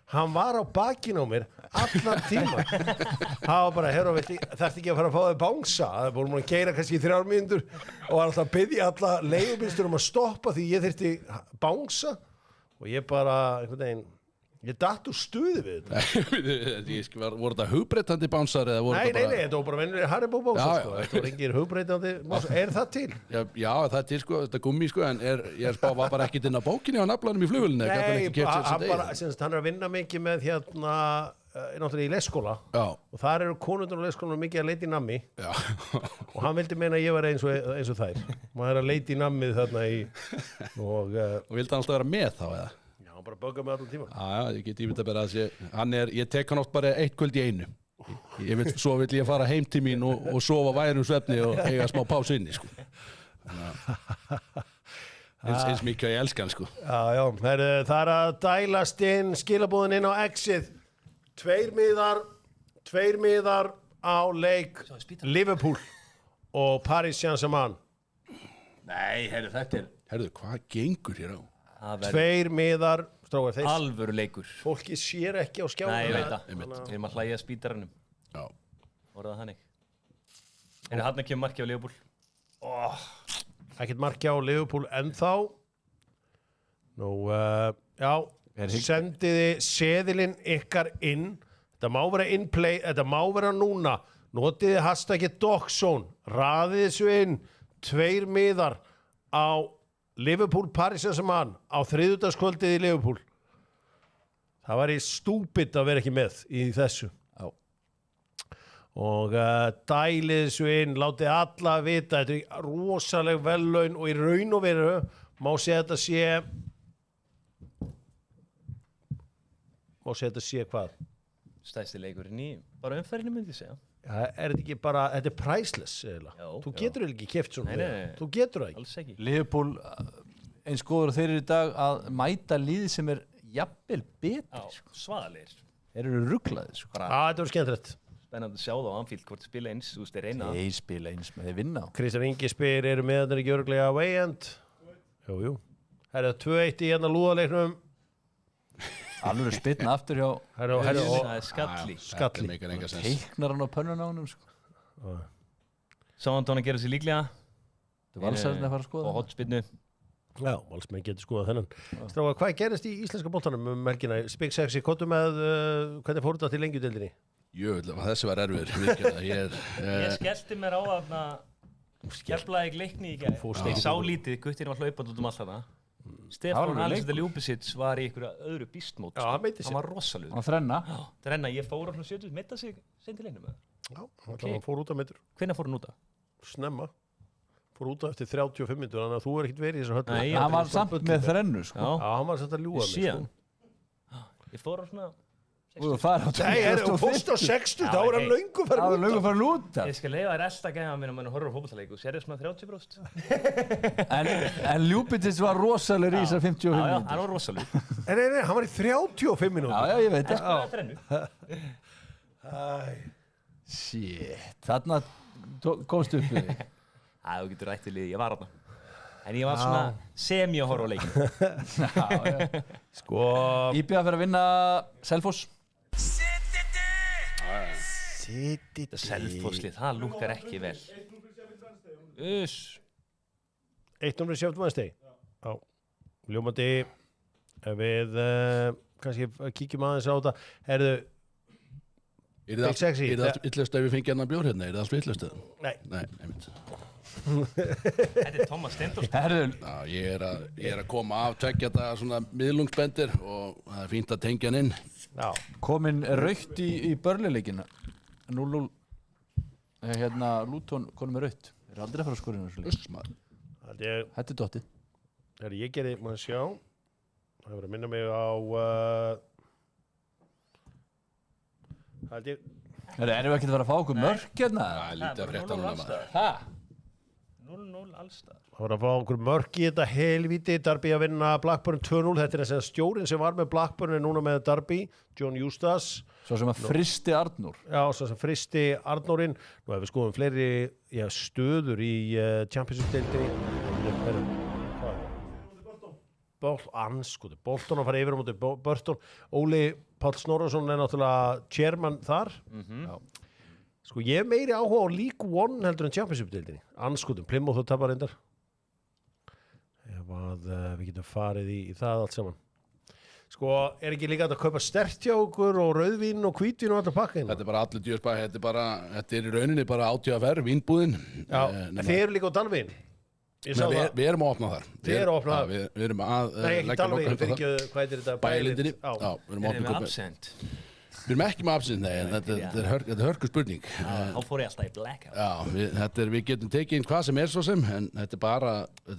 Hann var á bakinu á mér allan tíma. Það var bara, herra, þarfti ekki að fara að fá þau bánsa. Það voru múin að keyra kannski í 3 mínútur og var alltaf að biðja alla leigubilstur að stoppa því ég þyrfti bánsa og ég bara, einhvern veginn, ég datt úr stuði við þetta. Voru þetta hugbreytandi bánsar eða voru Nei, þetta bara... nei, þetta var bara vennilega Haribo bánsa, sko. Þetta var engin hugbreytandi bánsa. Er það til? Já, það er til, sko, þetta gummi, sko, en ég spá, var bara ekkert inn á bókinni á naflanum í flugvélinu. Nei, hann er að vinna mikið með hérna, náttúrulega í leikskóla og þar eru konundur á leikskólanum mikið að leita í nammi og hann vildi meina að ég var eins og þær. Maður er að leita í nammið þarna og vildi hann alltaf vera með þá, eða? Hann bara böggar með allan tíma. Já, ég get ímyndað bara að ég tek hann oft bara eitt kvöld í einu. Svo vill ég fara heim til mín og sofa værum svefni og eiga smá pásu inni, sko. Eins mikið að ég elska hann, sko. Já, það er að dælast inn skilabúðin inn á Exit. 2 miðar á leik Liverpool og Paris Saint-Germain. Nei, heyrðu, þetta er... Heyrðu, hvað gengur hér á? 2 miðar, strákar, þeir Alvöru leikur. fólki sér ekki á skjáinu. Nei, ég veit það. Við erum að hlæja spítarannum. Já. Voru það þannig. Er það hann ekki marki á Liverpool? Ekkert marki á Liverpool ennþá. Nú, já, sendiði seðilinn ykkar inn. Þetta má vera in play, þetta má vera núna. Notiði hashtagið Doxzone. Raðið þessu inn. 2 miðar á Liverpool Paris Saint-Germain á þriðjudagskvöldið í Liverpool. Það væri stúpid að vera ekki með í þessu. Já. Og dælið þessu inn, látið alla vita, þetta er rosaleg vellaun og í raun og veru má segja þetta sé hvað? Stæsti leikurinn í bara umferðinu myndi ég segja. Ja, er þetta ekki bara, þetta er priceless eða? Þú getur ekki keft svona. Nei. Þú getur það ekki. Alls ekki. Liverpool, eins góður þeir eru í dag að mæta liði sem er jafnvel betri. Já, svaðalegir. Þeir eru rugglaðir, sko. Já, þetta var skemmtilegt. Spennandi að sjá það á Anfield, hvort spila eins, þú veist, þeir reyna. Þeir spila eins með þeir vinna. Kristján Ingi spyr, eru meðan ekki örglega away end? Jú. Það er 2-1 í hérna lúðaleiknum. Alveg spilna aftur hjá... Það er skalli. Skalli. Teiknar hann á pönnun á honum, sko. Sá hann tóna að gera sér líklega. Þú valsarinn að fara að skoða. Og hotspinnu. Já, valsmenn getur skoðað þennan. Stráka, hvað gerist í íslenska boltanum helgina? Big Sexy, kottu með, hvernig fór þetta til lengjudeildinni? Jöfull, þessi var erfiður. Ég skellti mér á þarna, skellplaði ekki leikni í gæði. Ég sá lítið, guttin var hlaupand út allt þarna. Stefán Alexander Ljúbisits var í einhverju öðru býstmót. Já, hann meiddi sig. Hann var rosalugur. Hann þrenna. Þrenna, ég fór á 70, meidda sig sent í leiknum með það. Já, hann fór út af metur. Hvenær fór hann út af? Snemma. Fór út af eftir 35 minnur, þannig að þú er ekkert verið í þessu höllu. Nei, hann var samt með þrennu, sko. Já, hann var samt að ljúga mig, sko. Ég fór á svona Þú fara á Nei, þú fórst á 60, þá er hann löngu Það var fyrir löngu farin út af. Ég skal leiða þér elda gæða minn að horfa á fótballtaleik og sérðu svona 30%. En Ljúbitis var rosalegur í þessar 55 Já, mínútur. hann var rosalega. Nei, hann var í 35 mínútur. Já, ég veit það. Það er þrennu. Shit, þarna komst upp við þig. Þú getur rætt við liði, ég var þarna. En ég var svona semi að horfa á leikinu. Sko, Íbjöða fyrir að vinna Selfoss. Selfosslið, það lúkkar ekki vel. Uss. 1-0 Sheffield Wednesday. Já, ljómandi. Við kannski kíkjum aðeins á þetta. Herðu, Big Sexy. Er það illast ef við fengið hann að bjór hérna? Er það allt villast eða? Nei. Nei, einmitt. Þetta er Thomas Steindors. Herðu, Já, ég er að koma af tveggja daga svona miðlungsbendir og það er fínt að tengja hann inn. Já, komin rautt í börlileikinu. 0-0. Hérna, Luton konum með rautt. Þeir eru aldrei að fara að skora inn á þessu leik. Uss, maður. Þetta er dottið. ég gerði, maður sjá. Það var að minna mig á... Erum við ekki að fara að fá okkur mörk hérna? Það er lítið að frétta núna maður. Hæ? 0-0 allstað. Það var að fá okkur mörk í þetta helvíti. Derby að vinna Blackburn 2-0. Þetta er þess að stjórinn sem var með Blackburn er núna með Derby, John Eustace. Svo sem að fristi Arnór. Já, svo sem fristi Arnórin. Nú ef við skoðum fleiri stöður í Championship-deildinni. Bolton að fara yfir á móti Burton. Óli Páll Snorrason er náttúrulega chairman þar. Sko ég hef meiri áhuga á League One heldur en Championship-deildinni. Anskotum, Plymouth og tapar reyndar. Ef að við getum farið í það allt saman. Sko, er ekki líka að kaupa sterkt hjá okkur og rauðvín og hvítvín og alltaf pakka inn? Þetta er bara allir djörsbæk, þetta er í rauninni bara ÁTFR, vínbúðin. Já, þið eru líka á Dalvín. Við erum að opna þar. Þið eru að opna þar? Við erum að Nei, ekki Dalvín, fyrir ekki, hvað er þetta? Bælindinni. Já, við erum að Erum við opna absent? Við erum ekki með absint, nei, en þetta er hörku spurning. Þá fór ég alltaf í blackout. Já, við getum tekið inn hvað sem er svo sem, en þetta er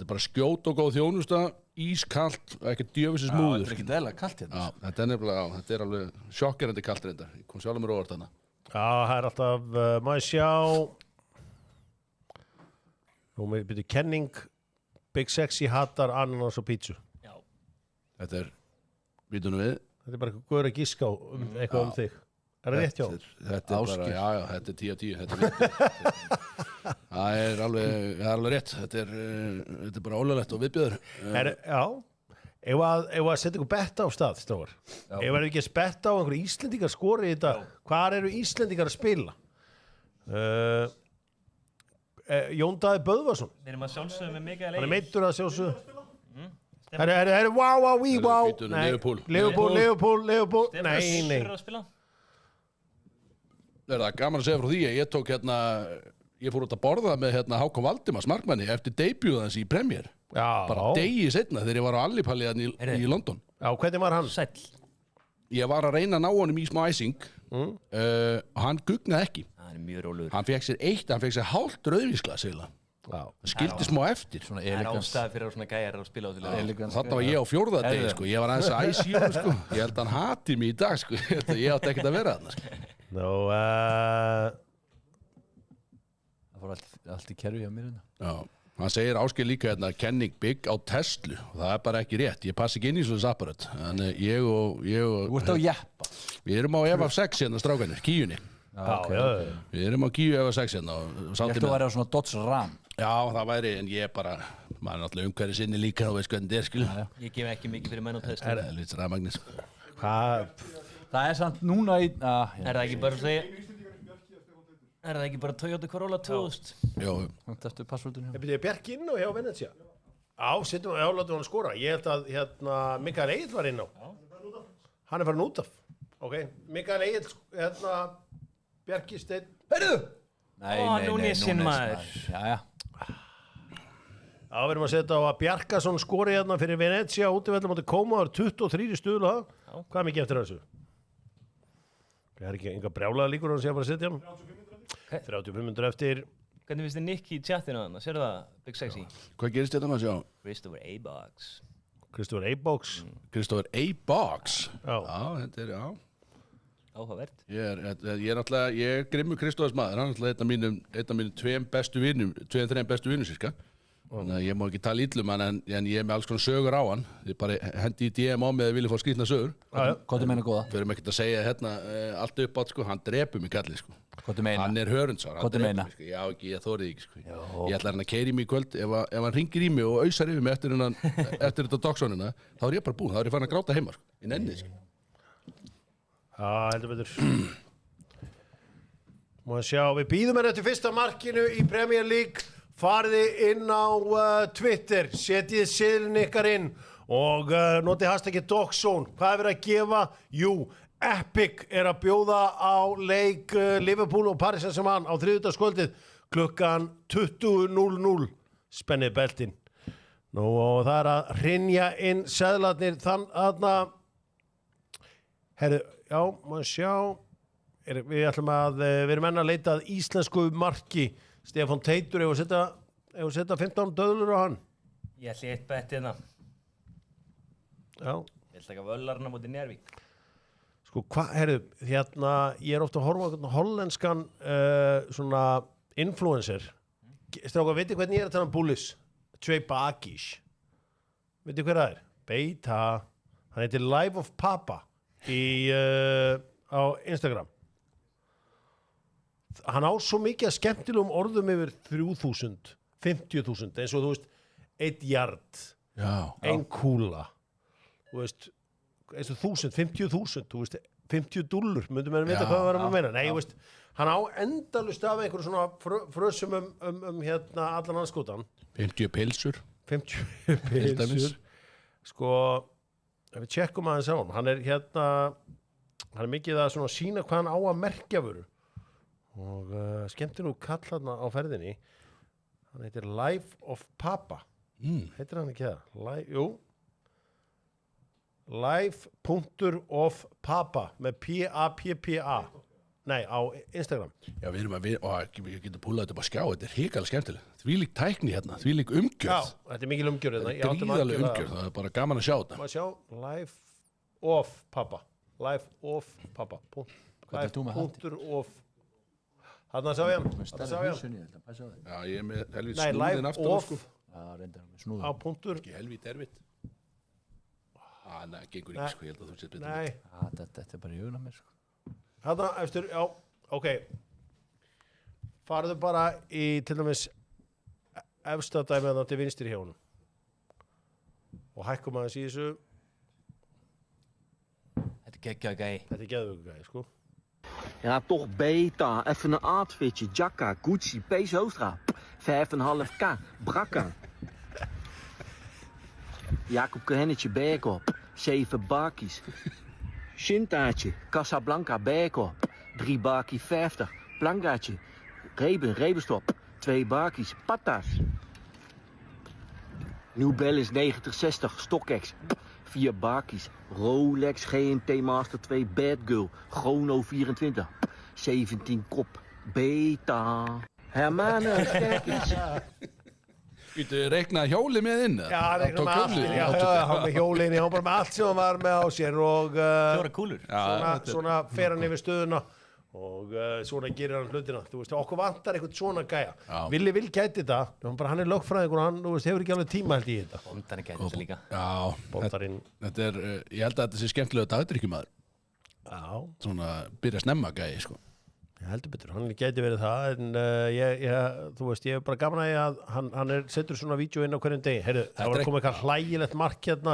bara skjót og góð þjónusta, ískalt, ekki djöfisins múður. Þetta er ekki dæla kalt hérna. Já, þetta er nefnilega, þetta er alveg sjokkerandi kalt reyndar. Ég kom sjálfur mér óvart hana. Já, það er alltaf, maður sjá. Nú með byrju kenning, Big Sexy hatar ananas og pítsu. Já. Þetta er, vítunum við. Þetta er bara eitthvað að gíska á eitthvað þig. Er það rétt hjá? Þetta er bara, já, þetta er 10 af 10. Þetta er rétt. Það er alveg rétt. Þetta er bara ólulegt og viðbjöður. Já. Ef að setja ykkur betta á stað, strákar. Ef að ekki að betta á einhverju Íslendingar skori í þetta, hvar eru Íslendingar að spila? Jón Daði Böðvarsson. Við erum að sjálfsögum með Mikael Hann er Egil. meiddur að sjálfsögðu. Herru, wow. Liverpool. Liverpool. Stefán Nei. er að spila. Það er gaman að segja frá því að ég tók ég fór út að borða með Hákon Valdimars markmanni eftir debutið hans í Premier. Já. Bara degi setna þegar ég var á Allipalli í London. Já, hvernig var hann? Sæll. Ég var að reyna að ná honum í smá æsing og hann gugnaði ekki. Það er mjög rólegur. Hann fekk sér hálft rauðvínsglas eiginlega. Það skildi smá eftir. Svona Það er elegans. ástæði fyrir að svona gæjar að spila á til að Elegans. Þarna var ég á 4. degi, sko. Ég var aðeins að æsi honum, sko. Ég held að hann hati mig í dag, sko. Ég átti ekkert að vera þarna, sko. Nú, Það fór allt í kerfi hjá mér hérna. Já, hann segir Ásgeir líka kenning bygg á Tesla og það er bara ekki rétt. Ég passi ekki inn í svona apparat. Þannig ég og Þú ert á jeppa. við erum á FF6 hérna strákanir, Kíunni. já. Við erum á Kíu FF6 hérna og Ég sátum ætti að vera á svona Dodge Ram. Já, það væri, en ég bara, maður er náttúrulega umhverfið sinni líka og veist hvernig þetta er, skil. Ég gef ekki mikið fyrir menn og test. Það er lítið ræðmagnis. Hvað? Það er samt núna í... Er það ekki bara að segja... Er það ekki bara Toyota Corolla 2000? Jó, Þangt eftir passvöldunum. Ég byrjaði Bjarki inn og hjá Venezia. Látum hann skora. Ég held að Mikael Egil var inn á. Hann er farin út af. Ok, Mikael Egil, Bjarki Steinn. Heyrðu! Núnesinn maður. Jæja. Já, við erum að setja á að Bjarkason skori hérna fyrir Venezia útivellum átti koma, það er 23 stuðla. Hvað er mikið eftir þessu? Það er ekki enga brjálaða líkur að hann sé að fara að setja hann. 35 eftir. Hvernig finnst þið Nick í chatinu þannig? Sérðu það, Big Sexy? hvað gerist þetta maður sjá? Christopher A-Box. Christopher A-Box. Kristoffer A-Box. Já. Já, þetta er, já. áhugavert. Ég er náttúrulega, ég er Grimmur Kristóðs maður, hann er náttúrulega einn af mínum tveim bestu vinum, sirka. Þannig að ég má ekki tala illum hann, en ég er með alls konar sögur á hann. Ég bara hendi í DM á mig að vilja fá skrýtna sögur. Hvað meina góða? Við erum ekkert að segja hérna allt upp átt, sko, hann drepur mig kallið, sko. Hvað meina? Hann er hörundsár, hann drepur mig, sko. Já, ekki, ég þórið ekki, sko. Ég ætla hann að keyra í mig í kvöld, ef hann ringir í mig og ausar yfir mig eftir þetta dogsonina, þá er ég bara búinn, þá er ég farin að gráta heima, sko. Í nennið, sko. Já, heldur betur. Má sjá, við býðum eftir fyrsta markinu í Premier League. Farið inn á Twitter, setjið seðlinn ykkar inn og notið hashtagið Dogzone. Hvað er verið að gefa? Jú, Epic er að bjóða á leik Liverpool og Paris Saint-Germain á þriðjudagskvöldið klukkan 20:00. Spennið beltin. Nú og það er að hrynja inn seðlarnir þarna. Herru, já, maður sjá. Við ætlum að við erum enn að leita að íslensku marki. Stefán Teitur, hefur setja 15 döðlur á hann? Ég ætli eitt bett hérna. Já. Ég ætla ekki að völlarna mútið Njarðvík. Sko, herru, hérna, ég er ofta að horfa á hollenskan svona influencer. Strákar, veitir hvernig ég er að tala um Bullis? Tvei Bakís. Veitir hver það er? Beita. Hann heitir Life of Papa á Instagram. Hann á svo mikið að skemmtilegum orðum yfir 3.000, 50.000, eins og þú veist, 1 yard, 1 kúla, þú veist, eins og 1.000, 50.000, þú veist, 50 $, myndum við að vita hvað við varum að meina. Nei, þú veist, hann á endalust af einhverju svona frösum hérna allan anskotan. 50 pilsur. 50 pilsur. Sko, ef við tjekkum aðeins á hann er hérna, hann er mikið að svona sína hvað hann á að merkja vöru. Og skemmtir nú kall hérna á ferðinni. Hann heitir Life of Papa. Heitir hann ekki það? Jú. Life.of.papa með P-A-P-P-A. Nei, á Instagram. Já, við getum púlað þetta bara skjá, þetta er hrikalega skemmtileg. Þvílík tækni hérna, þvílík umgjörð. Já, þetta er mikil umgjörð hérna. Þetta er gríðarlega umgjörð, það er bara gaman að sjá þetta. Má sjá, Life of Papa. Life of Papa. Hvað er þú með Life.of. Þarna sá ég hann. Já, ég er með helvít Nei, snúðin Life aftur, of sko. Já, reyndar með snúðum. á punktur. Ekki helvít erfitt. Nei, gengur ekki, sko, ég held að þú sétt betur. Nei. Þetta er bara í augun á mér, sko. Þarna eftir, já, ok. Farðu bara í til dæmis efsta dæmið þarna til vinstri hjá honum. Og hækkum aðeins í þessu. Þetta er geggjað gæi. Þetta er geðvöku sko. Ja, toch beta. Even een outfitje. Jacka, Gucci, P. Hoofstra. 5,5K. Brakka. Jacob Krennetje, Berkop. 7 bakkies. Shintaatje, Casablanca, Berkop. 3 bakkie 50. Plankaatje. Rebenstop. 2 bakkies. Patas. New Balance 9060. StockX. 4 bakkies. Rolex GMT Master 2 Bad Girl. Chrono 24. 17 kop. Beta. Hermanus, kijk eens. Þú reiknaði hjólið með inn? Já, reiknaði með allt. Já, hann með hjólið, hann bara með allt sem hann var með á sér og 4 kúlur. Svona fer hann yfir stöðuna og svona gerir hann hlutina. Þú veist, okkur vantar eitthvað svona gæja. Villi vil gæti þetta, hann er lögfræðingur og hann hefur ekki alveg tíma held í þetta. Bóndarinn gæti þetta líka. Já, Bóndarinn. Þetta er, ég held að þetta sé skemmtilega dagdrykkjumaður. Já. Svona byrja snemma gæi, sko. Ég heldur betur, hann gæti verið það, en þú veist, ég er bara gaman að hann setur svona vídeo inn á hverjum degi. Heyrðu, það var komið eitthvað hlægilegt mark hérna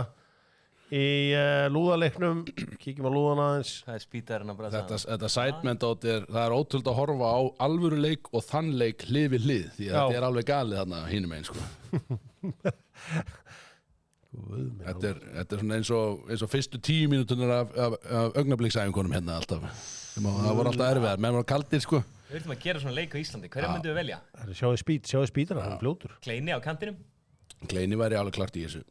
í lúðaleiknum, kíkjum á lúðana aðeins. Það er spýtarinn að brasa. Þetta sideman-dót það er ótrúld að horfa á alvöru leik og þann leik hlið við hlið, því að þetta er alveg galið þarna hinum einn, sko. Þetta er svona eins og fyrstu 10 mínúturnar af augnabliksæfingunum hérna alltaf. Það voru alltaf erfiðar, menn voru kaldir, sko. Við viljum að gera svona leik á Íslandi, hverja myndum við velja? Sjáðu spýtana, hann er fljótur. Kleini á kantinum? Kleini væri alveg klart í þessu.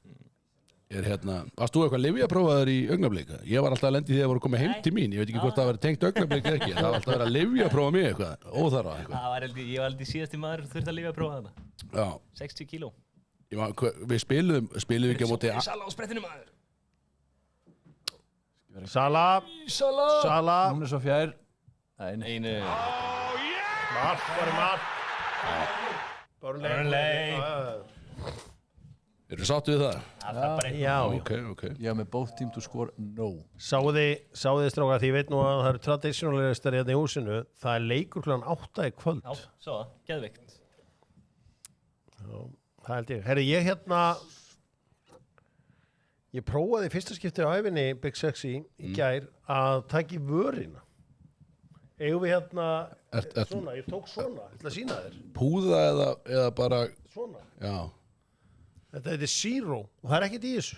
Varst þú eitthvað lyfjaprófaður í augnablika? Ég var alltaf að lendi því að ég voru komið heim til mín. Ég veit ekki hvort það var tengt augnablika eða ekki. Það var alltaf að vera að lyfjaprófa mig eitthvað, óþarfa eitthvað. Ég var aldrei síðasti maður þurfti að lyfjaprófa þetta. Já. 60 kíló. Við spiluðum ekki á móti... Sala á sprettinu maður. Salah. Núna svo fjær. Nei. Mark, bara mark. Burnley. Eru sáttu við það? Já. Ok. Ég hef með both team to score no. Sáðu þið strákar, því ég veit nú að það eru traditionalistar hérna í húsinu. Það er leikur klukkan 8 í kvöld. Já, svo það, geðvikt. Það held ég. Herri, ég prófaði fyrsta skipti á æfinni Big Sexy í gær að taka í vörina. Eigum við svona, ég tók svona, ég ætla að sýna þér. Púða eða bara... Svona. Já. Þetta er Zero og það er ekkert í þessu.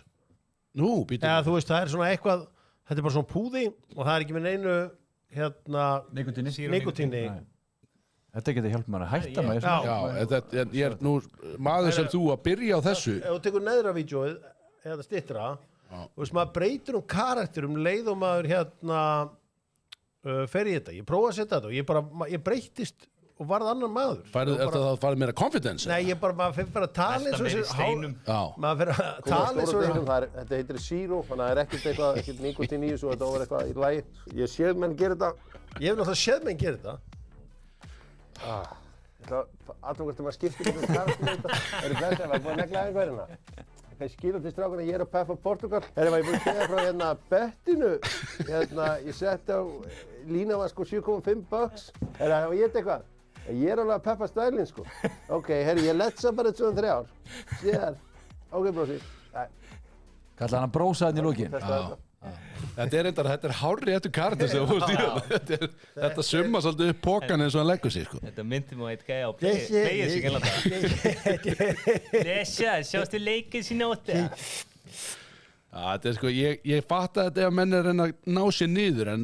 Nú, býtum. Eða þú veist, það er svona eitthvað, þetta er bara svona púði og það er ekki með neinu, nikotíni. Þetta getur hjálpað mér að hætta mig. Já, ég er nú maður sem þú að byrja á þessu. Ef þú tekur neðra vídeóið, eða stittra, þú veist, maður breytir karakterum leið og maður fer í þetta. Ég prófaði að setja þetta og ég breytist og varð annar maður. Það farið meira confidence? Nei, maður fyrir bara að tala eins og þessi maður fyrir að tala eins og þessi. Þetta heitir Zero, þannig að það er ekkert nikotín í þessu og þetta var eitthvað í lagi. Ég séð menn gera þetta. Ég hef náttúrulega séð menn gera þetta. Alltaf hvort maður skiptir um karakter þetta. Það eru blessið, það var búin að negla einhverjina. Það skilur til strákuna, ég er að peppa Portugal. Var ég búin að segja frá bettinu. Ég setti á lína var sko $7.5. Og ég eitthvað. Ég er alveg að peppa stælinn sko. Ok, ég letsa bara 2-3 ár. Sér. Ok, brósi. Kallar hann að brósa hann í lókin. Þetta er hárri eftir karakter sem þú fórst í það. Þetta summa svolítið upp pókan eins og hann leggur sig sko. Þetta myndi mig eitt gæja á players í gælanda. Lesa, sjástu leikið sína ótti. Þetta er sko, ég fatt að þetta ef menn er að ná sér niður en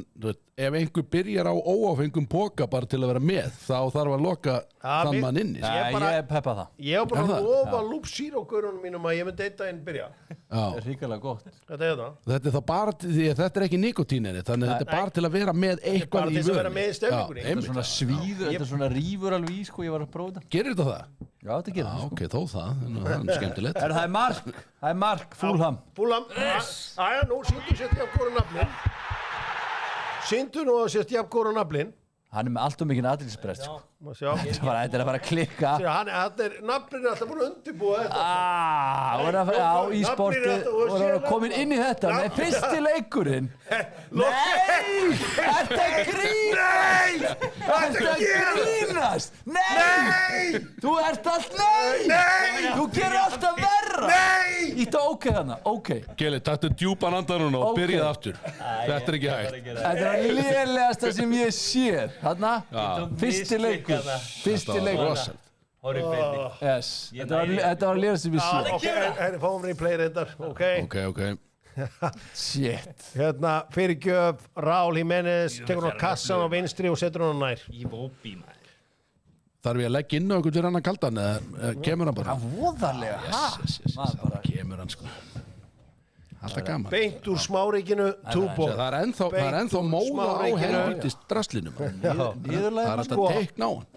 ef einhver byrjar á óáfengum póka bara til að vera með þá þarf að loka þann mann inni. Ég peppa það. Ég hef bara lofa Loop Zero-gaurunum mínum að ég myndi eitt daginn byrja. Það er ríkilega gott. Þetta er það. Þetta er þá bara því að þetta er ekki nikotíninni þannig að þetta er bara til að vera með eitthvað í vörun. Bara til að vera með í stemningunni. Þetta er svona svíður, þetta er svona rífur alveg í sko, ég var að prófa þetta. Gerir þetta það? Já, þetta gerir það. Ok, þó það er skemmtilegt. Það er mark, Fulham. Æja, nú sýndu sér jafnkóra naflin. Sýndu nú að sér jafnkóra naflin. Hann er með allt og mikinn aðeinsbrest sko. Þetta er að fara að klikka. Naflin er alltaf búin að undirbúa þetta. Voru að fara á ísportið, voru að koma inn í þetta. Nei, fyrsti leikurinn. Nei! Þetta grínast! Nei! Þú ert allt Þú gerir alltaf verra! Ítta ok þarna, ok. Geli, taktu djúpan andan núna og byrjaði aftur. Þetta er ekki hægt. Þetta er að lélegasta sem ég séð. Þarna, fyrsti leikur. Yes, þetta var að lélegasta sem ég séð. Ok, fáum við í play reyndar, ok. Ok. Shit. Fyrir gjöf, Raúl Jiménez, tekur hún á kassan á vinstri og setur hún á nær. Í vópi, maður. Þarf ég að leggja inn á einhvern fyrir hann að kalda hann eða kemur hann bara? Það voðalega, Kemur hann sko. Alltaf gaman. Beint úr smáríkinu, túbó. Það er ennþá móða á helvítist draslinum. Það er alltaf teikn á hann.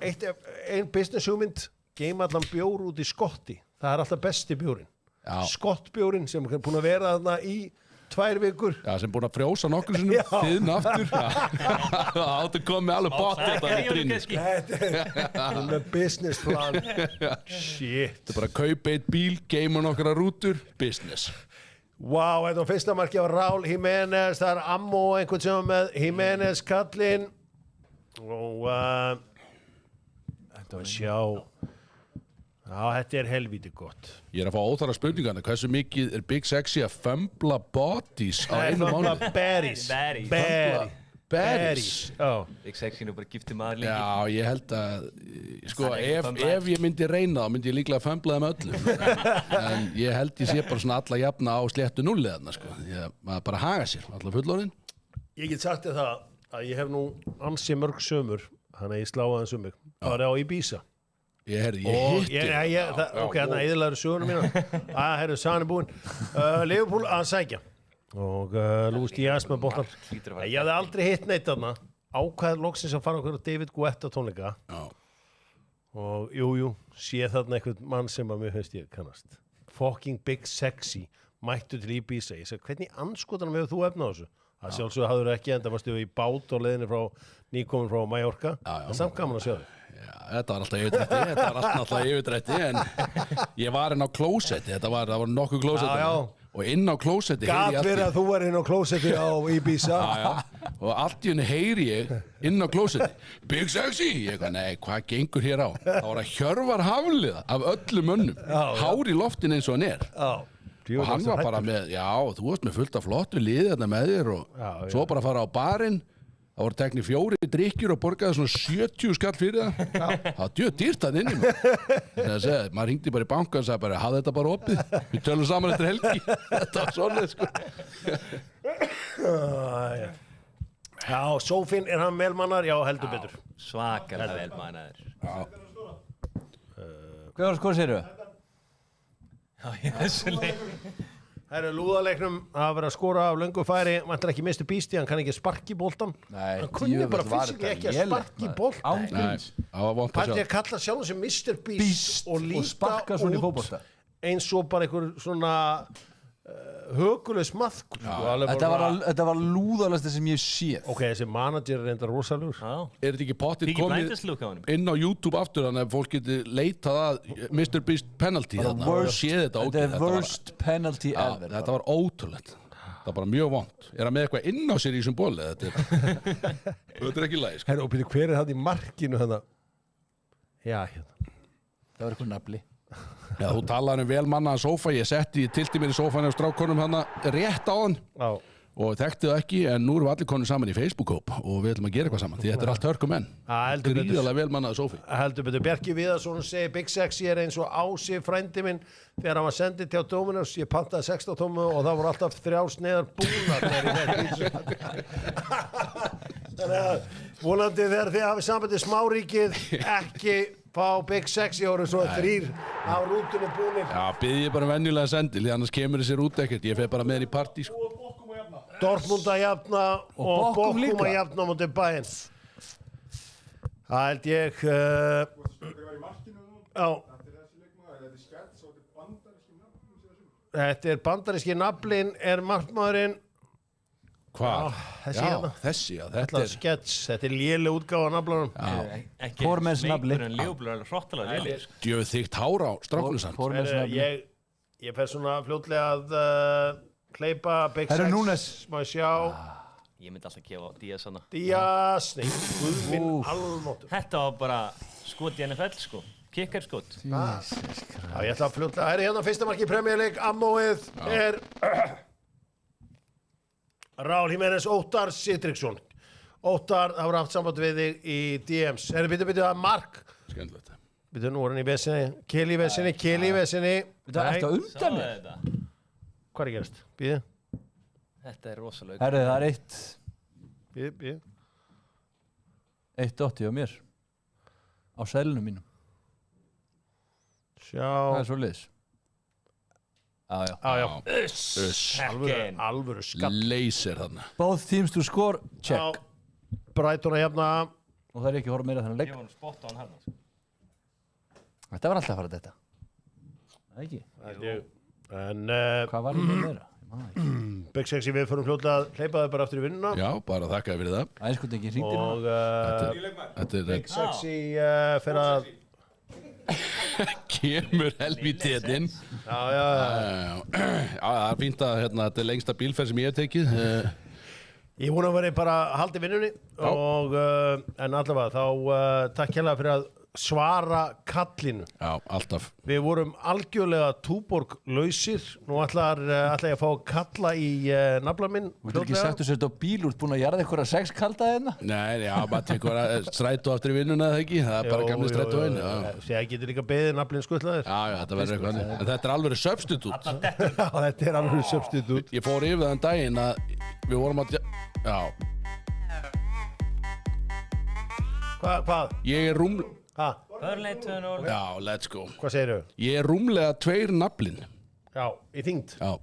Ein business hugmynd, geima allan bjór út í skotti. Það er alltaf besti bjórin. Skottbjórin sem er búin að vera þarna í 2 vikur. Já, sem búin að frjósa nokkur sinnum, þiðn aftur. Það áttu komið alveg bótt þetta í brinni. Þetta er með business plan. Shit. Þetta er bara að kaupa eitt bíl, geima nokkra rútur, business. Vá, þetta var fyrsta marki á Raúl Jiménez. Það er Ammo einhvern sem var með Jiménez kallinn. Og sjá. Já, þetta er helvíti gott. Ég er að fá óþara spurningana. Hversu mikið er Big Sexy að fömbla bodies á einu mánu? Fömbla berries. Big Sexy nú bara giftið maður líka. Já, ég held að sko, ef ég myndi reyna þá myndi ég líklega fömbla þeim öllum. En ég held ég sé bara svona alla jafna á sléttu núlliðarna sko. Maður bara haga sér, alla fullorðin. Ég get sagt þér það að ég hef nú ansi mörg sömur, þannig að ég slá aðeins mig. Bara á Ibiza. Ég hitti. Ok, þannig að eðlaður söguna mína. Herru, sagan er búinn. Liverpool að sækja. Og Luis Díaz með boltan. Ég hafði aldrei hitt neitt þarna. Ákvað loksins að fara okkur á David Guetta tónleika. Og jú, sé þarna einhvern mann sem að mér finnst ég kannast. Fucking Big Sexy. Mættu til Ibiza. Ég sagði, hvernig anskotanum hefur þú efna á þessu? Það sjálfsögðu hafður ekki, en það varstu í bát og leiðinni nýkomin frá Mallorca. Það er samt gaman að sjá þig. Já, þetta var alltaf yfirdrætti, en ég var inn á klósetti, það var nokkuð klósetti. Já. Og inn á klósetti Gat verið að þú var inn á klósetti á Ibiza. Já. Og allt í henni heyri ég inn á klósetti. Big Sexy! Ég eitthvað, nei, hvað gengur hér á? Það var að Hjörvar Hafliða af öllum mönnum. Hár í loftin eins og hann er. Já. Og hann var bara með, þú varst með fullt af flottu liði þarna með þér og svo bara fara á barinn. Það voru teknir 4 drykkjur og borgaði svona 70 skall fyrir það. Það var djöð dýrt það inni. Maður hringdi bara í banka og sagði bara, hafði þetta bara opið. Við tölum saman eftir helgi. Þetta var svona, sko. Já, Sófinn, er hann velmannar? Já, heldur betur. Svakalega velmannaður. Hvað var að skora sér þau? Já, í þessu leik. Herru, lúðaleiknum að vera að skora af löngu færi, vantar ekki Mr. Beastie, hann kann ekki sparki boltan. Nei, hann kunni bara fysikli ekki að sparki boltan. Nei, það var vont að Pætti sjá. að kalla sjálf sem Mr. Beast og líta sparka svona í út fótbolta. eins og bara einhver svona högulegs maðkur. Þetta var lúðalegsta sem ég séð. Ok, þessi manager er enda rosalegur. Er þetta ekki pottitt Peaky komið Blinders look á honum. inn á YouTube aftur þannig að fólk geti leitað að Mr. Beast penalty þarna og séð þetta Þetta er worst penalty ever. Þetta var ótrúlegt. Það var bara mjög vont. Er hann með eitthvað inn á sér í þessum bóli? Þetta er ekki lægi, sko. Herru, og byrju, hver er það í markinu þannig? Já, hérna. Það var eitthvað nafli. Já, þú talaði um velmannaðan sófa. Ég tilti mér í sófanum á strákkonum hana rétt á hann. Já. Og þekkti það ekki, en nú erum við allir konum saman í Facebook-hóp og við ætlum að gera eitthvað saman. Því þetta er allt hörkumenn. Gríðarlega velmannaða sófi. Heldur betur. Bjarki Viðarsson segir Big Sexy er eins og Ási frændi minn þegar hann var sendið til Dominos. Ég pantaði 16 tómu og það voru alltaf 3 sneiðar búnar þegar ég verði pítsu. Þannig að vonandi þegar þið hafið sambandið smáríkið ekki fá Big Sexy og eru svo 3 á rútunum búnir. Já, byrði ég bara venjulega sendil, því annars kemur þessir út ekkert. Ég fer bara með henni í partí, sko. Dortmund að jafna og Bokkum að jafna á móti Bayern. Það held ég já. Þetta er bandaríski naflinn, er markmaðurinn. Hvað? Þessi hérna. Þessi, já. Þetta er skets, þetta er léleg útgáfa af naflanum. Ekki smeykur en ljóblur er hrottalega léleg. Djöfuð þykkt hár á strákunum samt. Ég fer svona fljótlega að hleypa Big Sex, má ég sjá. Ég myndi alltaf gefa Díaz hana. Díaz, nei, guðminn almáttur. Þetta var bara skot í NFL, sko. Kikkar skot. Já, ég ætla að fljótlega. Það er hérna fyrsta marki í Premier League. Ammóið er Raúl Jiménez Óttar Sidriksson. Óttar, það voru haft samband við þig í DMs. Byrju, það er mark. Skemmtilegt. Byrju, nú er hann í vesinni. Keli í vesinni. Þetta er eftir undan mér. Hvað er gerast? Byrju. Þetta er rosalega. Herru, það er 1. Byrju. 1.80 á mér. Á sælunum mínum. Sjá. Það er svo liðs. Já. Alvöru skall. Laser þarna. Both teams to score, check. Brighton að jafna. Og það er ekki að horfa meira þennan leik. Ég var spott á hann hérna. Þetta var alltaf að fara þetta. Það ekki. En hvað var þetta meira? Big Sexy, við förum fljótlega að hleypa þau bara aftur í vinnuna. Já, bara þakkaði fyrir það. Æskutekkin hringdi Og Big Sexy fyrir að kemur helvítið inn. Já, það er fínt að þetta er lengsta bílferð sem ég hef tekið. Ég vona að vera bara haldið vinnunni og en allavega þá takk hérlega fyrir að svara kallinu. Já, alltaf. Við vorum algjörlega túborg lausir. Nú ætlar ég að fá að kalla í nafla minn. Þú ert ekki sagt að setja á bíl úr búin að jarða eitthvað 6 kalda hérna? Nei, já, maður tekur strætó aftur í vinnuna eða ekki. Það er bara gamli strætó einn. Það getur líka beðið naflinn skuttlaðir. Já, þetta verður eitthvað annir. En þetta er alveg substitút. Já, þetta er alveg substitút. Ég fór yfir þann daginn að við vorum að... Já. Hvað? Ég er Burnley 2-0. Já, let's go. Hvað segirðu? Ég er rúmlega 2 naflinn. Já, í þyngd. Já.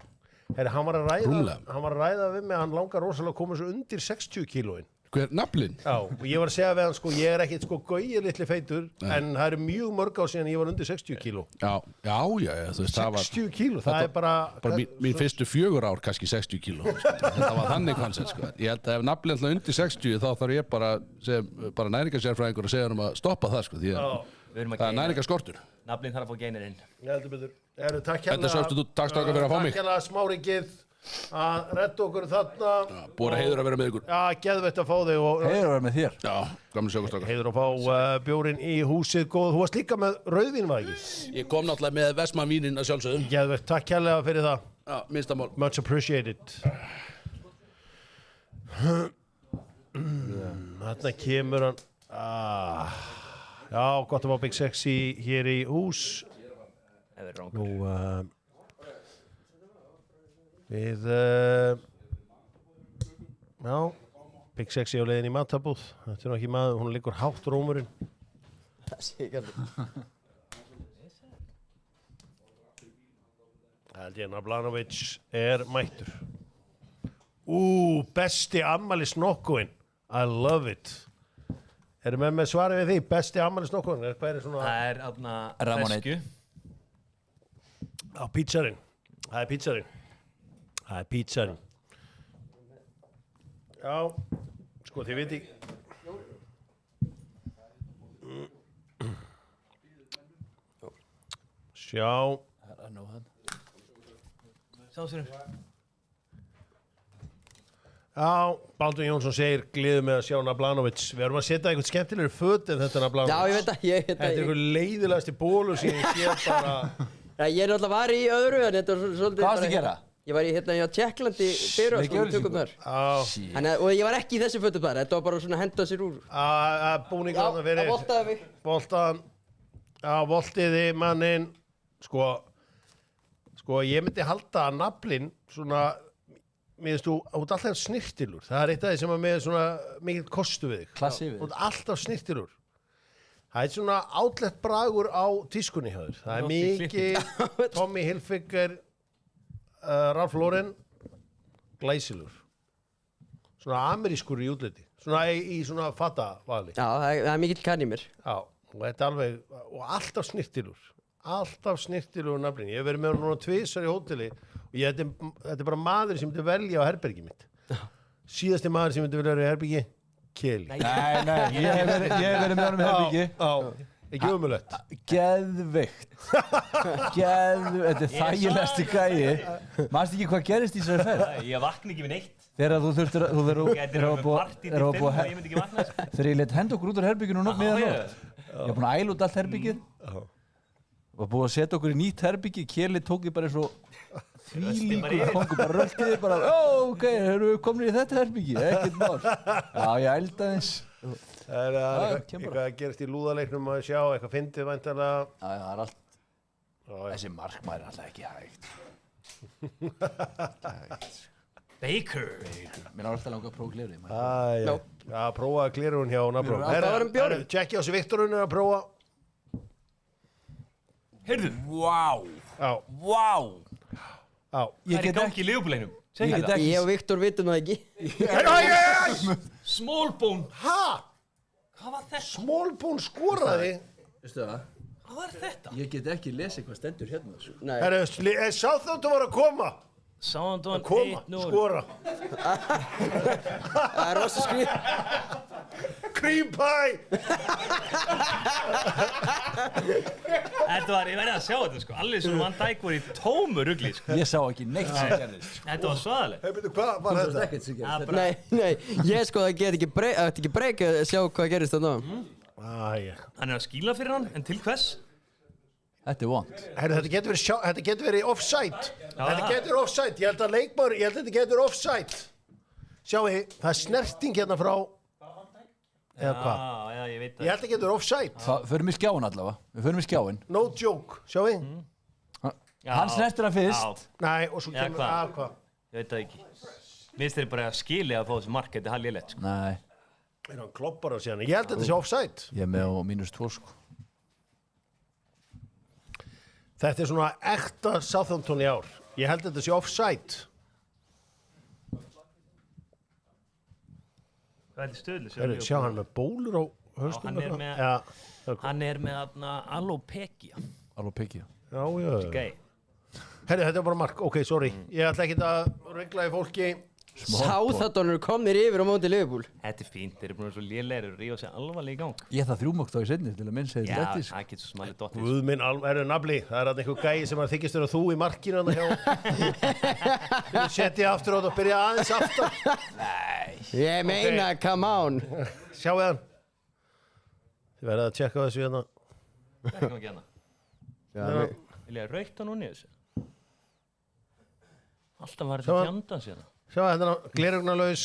Hann var að ræða við mig að hann langar rosalega að koma svo undir 60 kílóin. Hver, naflinn? Já, og ég var að segja við hann sko, ég ekkit sko gauði litli feitur, en það eru mjög mörg á síðan ég var undir 60 kíló. Já, þú veist, það var 60 kíló, það bara mín fyrstu 4 ár kannski 60 kíló, sko. Þetta var þannig koncept, sko. Ég held að ef naflinn alltaf undir 60 þá þarf ég bara næringarsérfræðingur að segja um að stoppa það, sko, því að það er næringarskortur. Naflinn þarf að fá geinirinn. Ég heldur betur. Takk Takk strákar fyrir að fá mig. hérna Smárikið að redda okkur þarna. Búið að heiður að vera með ykkur. Já, geðveitt að fá þig. Heiður að vera með þér. Já, gamli sögustrákar. Heiður að fá bjórinn í húsið góð. Þú varst líka með rauðvín, var ekki? Ég kom náttúrulega með Vestmann-vínin að sjálfsögðu. Geðveitt, takk kærlega fyrir það. Já, minnsta mál. Much appreciated. Þarna kemur hann. Já, gott að fá Big Sexy hér í hús. Nú, við, já, Big Sexy á leiðin í matabúð. Þetta nú ekki maður, hún liggur hátt rómurinn. Það sé ekki alveg. Eldjana Blanovic mættur. Besti afmælisnokkuinn. I love it. Erum við með svarið við því? Besti afmælisnokkuinn? Hvað svona? Það aðna fesku. Á pítsarinn. Það er pítsarinn. Já, sko þið viti. Sjá. Sjá sér. Já, Baldur Jónsson segir gleður með að sjá Nablanovic. Við erum að setja eitthvað skemmtilegur föt en þetta Nablanovic. Já, ég veit það. Þetta er eitthvað leiðilegasti bólur sem ég sé bara... Já, ég náttúrulega var í öðru en þetta var svolítið... Hvað varstu að gera? Ég var í Tjekklandi byrjað sko, við tökum þar. Og ég var ekki í þessu fötum þar, þetta var bara svona að henda sér úr. Búningur þarna fyrir. Já, það voltaði mig. Voltaðan. Já, voltiði mannin. Sko, ég myndi halda að naflinn svona, mér veist þú ert alltaf snirtilur. Það er eitt af því sem að með svona mikið kostu við þig. Klassi við. Þú ert alltaf snirtilur. Það er svona átlegt bragur á tískunni hjá þér. Það er mikið Tommy Hilfiger, Ralph Lauren, glæsilur. Svona amerískur í útliti. Svona í svona fatavali. Já, það er mikill kann í mér. Já, og þetta er alveg, og alltaf snirtilur. Alltaf snirtilur naflinn. Ég hef verið með hann núna tvisvar í hóteli og þetta er bara maður sem myndi velja á herbergi mitt. Síðasti maður sem myndi velja á herbergi, Keli. Nei, ég hef verið með honum í herbyggi. Já, ekki ömulegt. Geðveikt. Þetta er þægilegasti gæi. Manstu ekki hvað gerist í þessari ferð? Ég vakna ekki við neitt. Þegar þú þurftir að... Þetta er með partí til 5 og ég myndi ekki vakna. Þegar ég let henda okkur út úr herbygginu miðan nótt. Ég var búinn að æla út allt herbyggið. Var búinn að setja okkur í nýtt herbyggi. Keli tók þið bara eins og þvílíkur kongur. Bara röltiði bara, ok, erum við komin í þetta herbyggi? Ekkert mál. Já, ég ældi aðeins. Það er eitthvað að gerast í lúðaleiknum að sjá, eitthvað fyndið væntanlega. Já, það er allt. Þessi markmaður er alltaf ekki hægt. Baker. Mér er alltaf langað að prófa glerið. Já, prófa glerun hjá Nabró. Það var bjórn. Tjekki á sig Viktorun að prófa. Heyrðu. Já. Já. Það er í gangi í Liverpool-leiknum. Ég og Viktor vitum það ekki. Smallbone. Hvað var þetta? Smallbone skoraði. Veistu það? Hvað var þetta? Ég get ekki lesið hvað stendur hérna. Nei. Herru, Southampton var að koma. Southampton 1-0. Skora. Það er rosa skrið. Cream pie. Þetta var, ég verði að sjá þetta sko. Allir sem Van Dijk voru í tómu rugli sko. Ég sá ekki neitt sem gerðist. Þetta var svaðalegt. Hey, hvað var þetta? Ekkert sem gerðist. Nei, ég sko það get ekki breyk að sjá hvað gerist þarna. Hann er að skýla fyrir hann, en til hvers? Þetta er vond. Herru, þetta getur verið offside. Þetta getur verið offside. Ég held að þetta getur verið offside. Sjáu þið, það er snerting hérna frá... Eða hvað? Já, ég veit það. Ég held að þetta getur verið offside. Förum í skjáin allavega. Við förum í skjáin. No joke. Sjáu þið? Hann snertir hann fyrst. Nei, og svo kemur hvað? Ég veit það ekki. Minnst þeir bara að skilja að fá þessi mark, þetta er halvélegt sko. Nei. Hann kloppar á síðan. Ég held að þetta sé offside. Ég er með á -2 sko. Þetta er svona ekta Southampton í ár. Ég held að þetta sé offside. Hvað er stöðlu? Sjá hann með bólur á höstum. hann er með- Já, Hann er með þarna alopecia. Alopecia. já. Gæi. Herri, þetta er bara mark. Ok, sorry. Ég ætla ekki að regla í fólki. Southampton eru komnir yfir á móti Liverpool. Þetta er fínt, þeir eru búin að vera svo lélegir og rífa sig alvarlega í gang. Ég það 3 mörk þá í seinni til að minn segja Já, þetta sko. það getur svo smalið dottir. Guð minn, nafli. Það er einhver gæi sem þykist vera þú í markinu hann hjá. Setja aftur á þetta og byrja aðeins aftur. Ég meina, come on. Sjáu hann. Þið verða að tjekka þessu hérna. Það er ekki hana. Já, Vil ég raukt hann úr þessu? Alltaf var Sjá þetta hann. fjandans hérna. Sjáu hérna, glerugnalaus.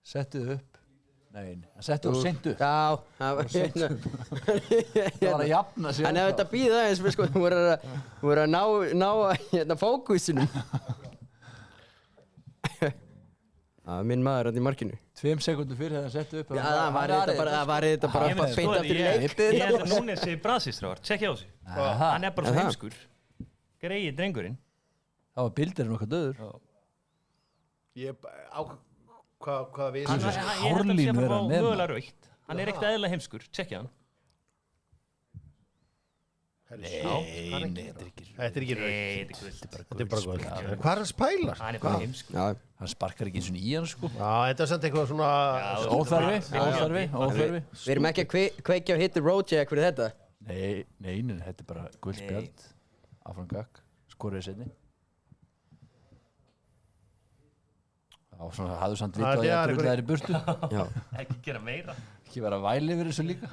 Settu upp. Nei, hann settu og sendu upp. Já, það var Það var að jafna sig. Hann hefði þetta býð aðeins, sko, þú voru að ná fókusinu. Það minn maður hann í markinu. 2 sekúndur fyrir þegar hann settu upp. Já, það var þetta bara beint aftur í leik. Ég held að núna sé brasistrávar. Tjekkja á sig. Hann er bara svo heimskur. Greið drengurinn. Það var bildirinn okkar döður. Hvað við Ég held að sé Hárlínu að er fá hann með, mögulega raukt. Hann er ekkert eðlilega heimskur. Tjekkja hann. Þetta er ekki raukt. Nei, þetta er gult. Þetta er bara gott. Hvað er að spæla? Hann er bara heimskur. Já, Hann sparkar ekki eins og í hann sko. Já, þetta er samt eitthvað svona... Óþarfi. við erum ekki að kveikja og hitta road check fyrir þetta. Nei, þetta er bara guldspjald. Áfram gakk. Skorið seinni. Já, svona hafðu samt vita að ég drulla þær í burtu. Já. Ekki gera meira. Ekki vera að væli yfir þessu líka.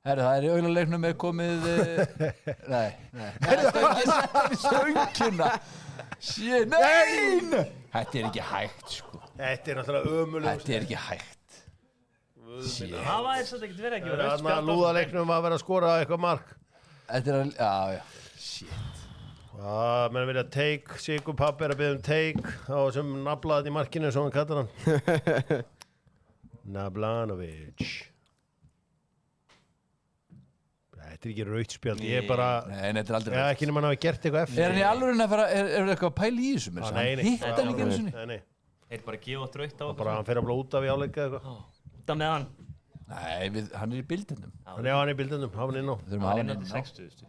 Herru, það er í auglaleiknum með komið... Nei. Stöngina. Nein! Þetta er ekki hægt, sko. Þetta er náttúrulega ömulegt. Þetta er ekki hægt. Það var eins og þetta getur verið ekki verið Þannig að lúðaleiknum að vera að skora eitthvað mark. Þetta er að... Já. Shit. Menn vilja take, Sigur Pappi er að biðja take á þessum naflaðin í markinu sem hann kallar hann. Nablanovic. Þetta er ekki rautspjald, ég er bara... Nei, þetta er aldrei Já, ekki nema hann hafi gert eitthvað eftir. Er hann í alvörinni að fara... Er eitthvað að pæla í þessu með þess? Nei. Hitt hann ekki einu sinni? Nei. Þeir bara gefa átt raukt á okkur. Bara hann fer að blóta við áleika eitthvað. Það með hann. Nei, hann er í bildinum. Hann er í bildinum, hafa hann inn á. Við þurfum að hafa Hann hann er inn á. 60.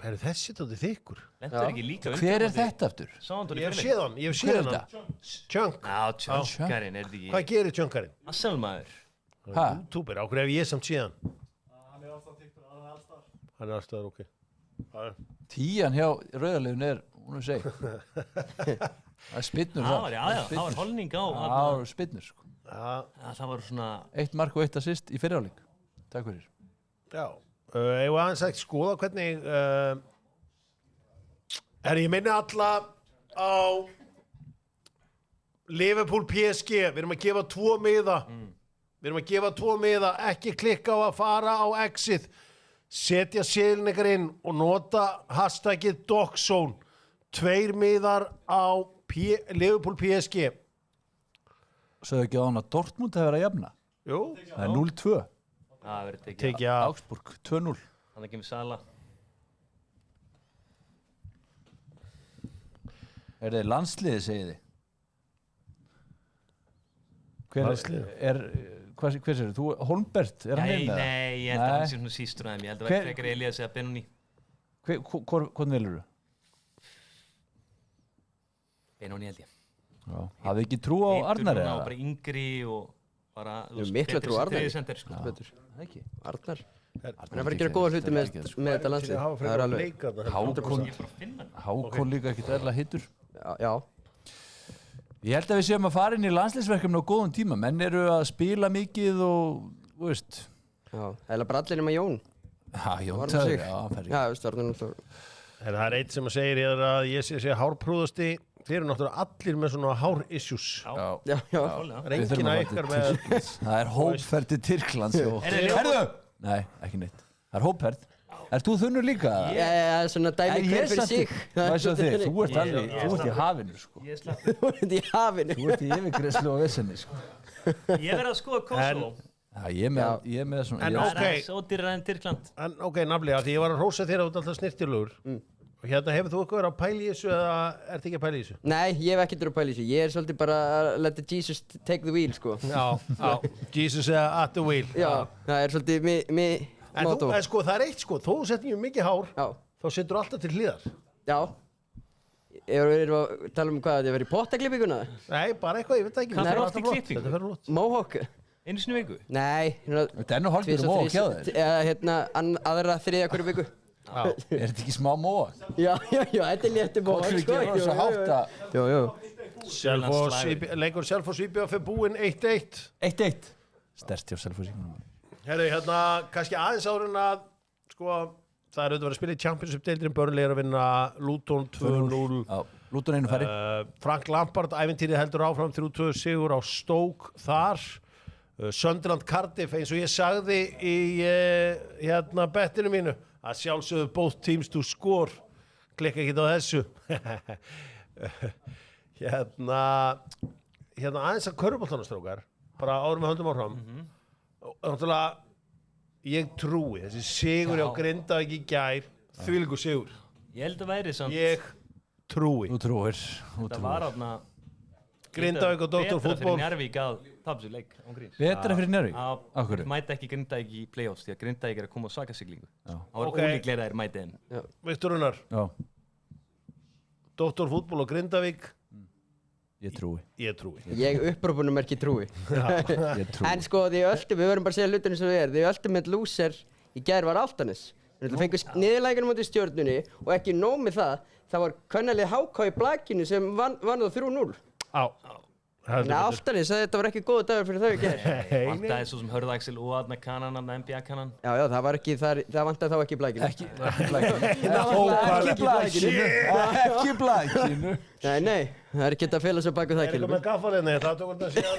Herru, þessi tóti þykkur. Lentur ekki líka undir. Hver er þetta aftur? Ég hef séð hann, Hver er þetta? Chunk. Já, tjönkarinn er þetta ekki. Hvað gerir Chunkarinn? Asselmaður. Ha? YouTuber, á hverju hef ég samt séð hann? Hann er alltaf, ok. Tían hjá rauðarlegin er, hún er seg. Það er spinnur Það var holning á. Það var spinnur, sko. Það var svona... 1 mark og 1 assist í fyrirháleik. Takk fyrir. Já. Ég var aðeins að skoða hvernig ég minni alla á Liverpool PSG. Við erum að gefa 2 miða. Við erum að gefa 2 miða. Ekki klikka á að fara á exit. Setja seðilinn ykkar inn og nota hashtagið DOGZONE. 2 miðar á Liverpool PSG. Sögðu ekki á hann að Dortmund hefur verið að jafna? Jú. Það er 0-2. Það verður tekið. Tekja Augsburg 2-0. Hann ekki með Sala. Er þið landsliðið, segið þið? Hver sér þú? Holmbert, er hann inn með það? Nei, ég held að hann sé svona sístur aðeim. Ég held að það verður frekar Elias eða Benoni. Hvernig velur þú? Benoni held ég. Hafið ekki trú á Arnar eða? eða? Bara yngri og bara... Mikla trú á Arnar. Arnar. Hann er að gera góða hluti með þetta landslið. Það er alveg. Hákon líka ekkert eðla hittur. Já. Ég held að við séum að fara inn í landsliðsverkefni á góðum tíma. Menn eru að spila mikið og, þú veist. Já, eða bara allir nema Jón. Já, Jón Töður, já, hann fer ekki. Já, stjórnum alltaf. Það er eitt sem að segir að ég sé hárprúðasti. Þeir eru náttúrulega allir með svona hár-issues. Já. Rengina ykkar með... Það er hópferð til Tyrklands. Herðu! Nei, ekki neitt. Það er hópferð. Ert þú þunnur líka? Já, svona dæmi hver fyrir sig. Þú ert í hafinu, sko. Þú ert í hafinu. Þú ert í yfirgreiðslu og vissinni, sko. Ég verði að skoða Kosovo. Já, ég er með svona... En ok. Það er svo dýrara en Tyrkland. En ok, nafnilega, því ég var að hrósa þér að þú ert alltaf snirtilegur. Og hérna, hefur þú eitthvað verið að pæla í þessu eða ert ekki að pæla í þessu? Nei, ég hef ekki verið að pæla í þessu. Ég svolítið bara að let the Jesus take the wheel, sko. Já. Jesus at the wheel. Já, það svolítið En motto. þú, sko, það eitt, sko, þó þú settir mjög mikið hár, þá setur alltaf til hliðar. Já. Erum við að tala hvað, þetta verið í pottaklippinguna? Nei, bara eitthvað, ég veit ekki. Hvað fer oft í klippingu? Þetta fer flott. Mohawk. Einu sinni í viku? Nei. Þetta nú hálfgerður Mohawk hjá þér. Hérna, aðra þriðja hverju viku. Já. Er þetta ekki smá Mohawk? Já, þetta létti Mohawk, Fólk sko. gerir svo hátt að... Jú. Leikur Selfoss IBF er búinn 1-1. 1-1. Sterkt hjá Selfoss. Herru, hérna, kannski aðeins áður en að, sko, það er auðvitað að spila í Championship-deildinni, Burnley er að vinna Luton 2-0. Já, Luton einu færri. Frank Lampard, ævintýrið heldur áfram 3-2 sigur á Stoke þar. Sunderland Cardiff, eins og ég sagði í hérna bettinu mínu, að sjálfsögðu both teams to score. Klikka ekki á þessu. Hérna aðeins að körfuboltanastrákar, bara árum við höndum áfram. Náttúrulega, ég trúi, þessi sigur á Grindavík í gær, þvílíkur sigur. Ég held að væri samt. Ég trúi. Þú trúir. Það var þarna Grindavík og Dr. Fútból. Betra fyrir Njarðvík að tapa sér leik án gríns. Betra fyrir Njarðvík? Af hverju? Mæta ekki Grindavík í play-offs því að Grindavík er að koma á svakasiglingu. Já. Það var ólíklega að þeir mæti þeim. Viktor Unnar. Já. Dr. Fútból og Grindavík. Ég trúi. Ég trúi. Ég upprópunumerki trúi. Ég trúi. En sko, við verðum bara að segja hlutunum sem við erum. The ultimate loser í gær var Álftanes. Við fengum niðurlækjum á móti Stjörnunni og ekki nóg með það, það var kvennalið HK í blakinu sem vann það 3-0. Á. Nei, Álftanes, þetta var ekki góð dagur fyrir þau í gær. Vantaði svo sem Hörðaxel og Adna Kanan, NBA Kanan. Já, það var ekki, það vantaði þá ekki í blakinu. Ekki blakinu. Ekki blakinu. Nei, það er ekki að fela svo baku það, Kilvi. Er eitthvað með gaffalinni? Það tók hann að segja.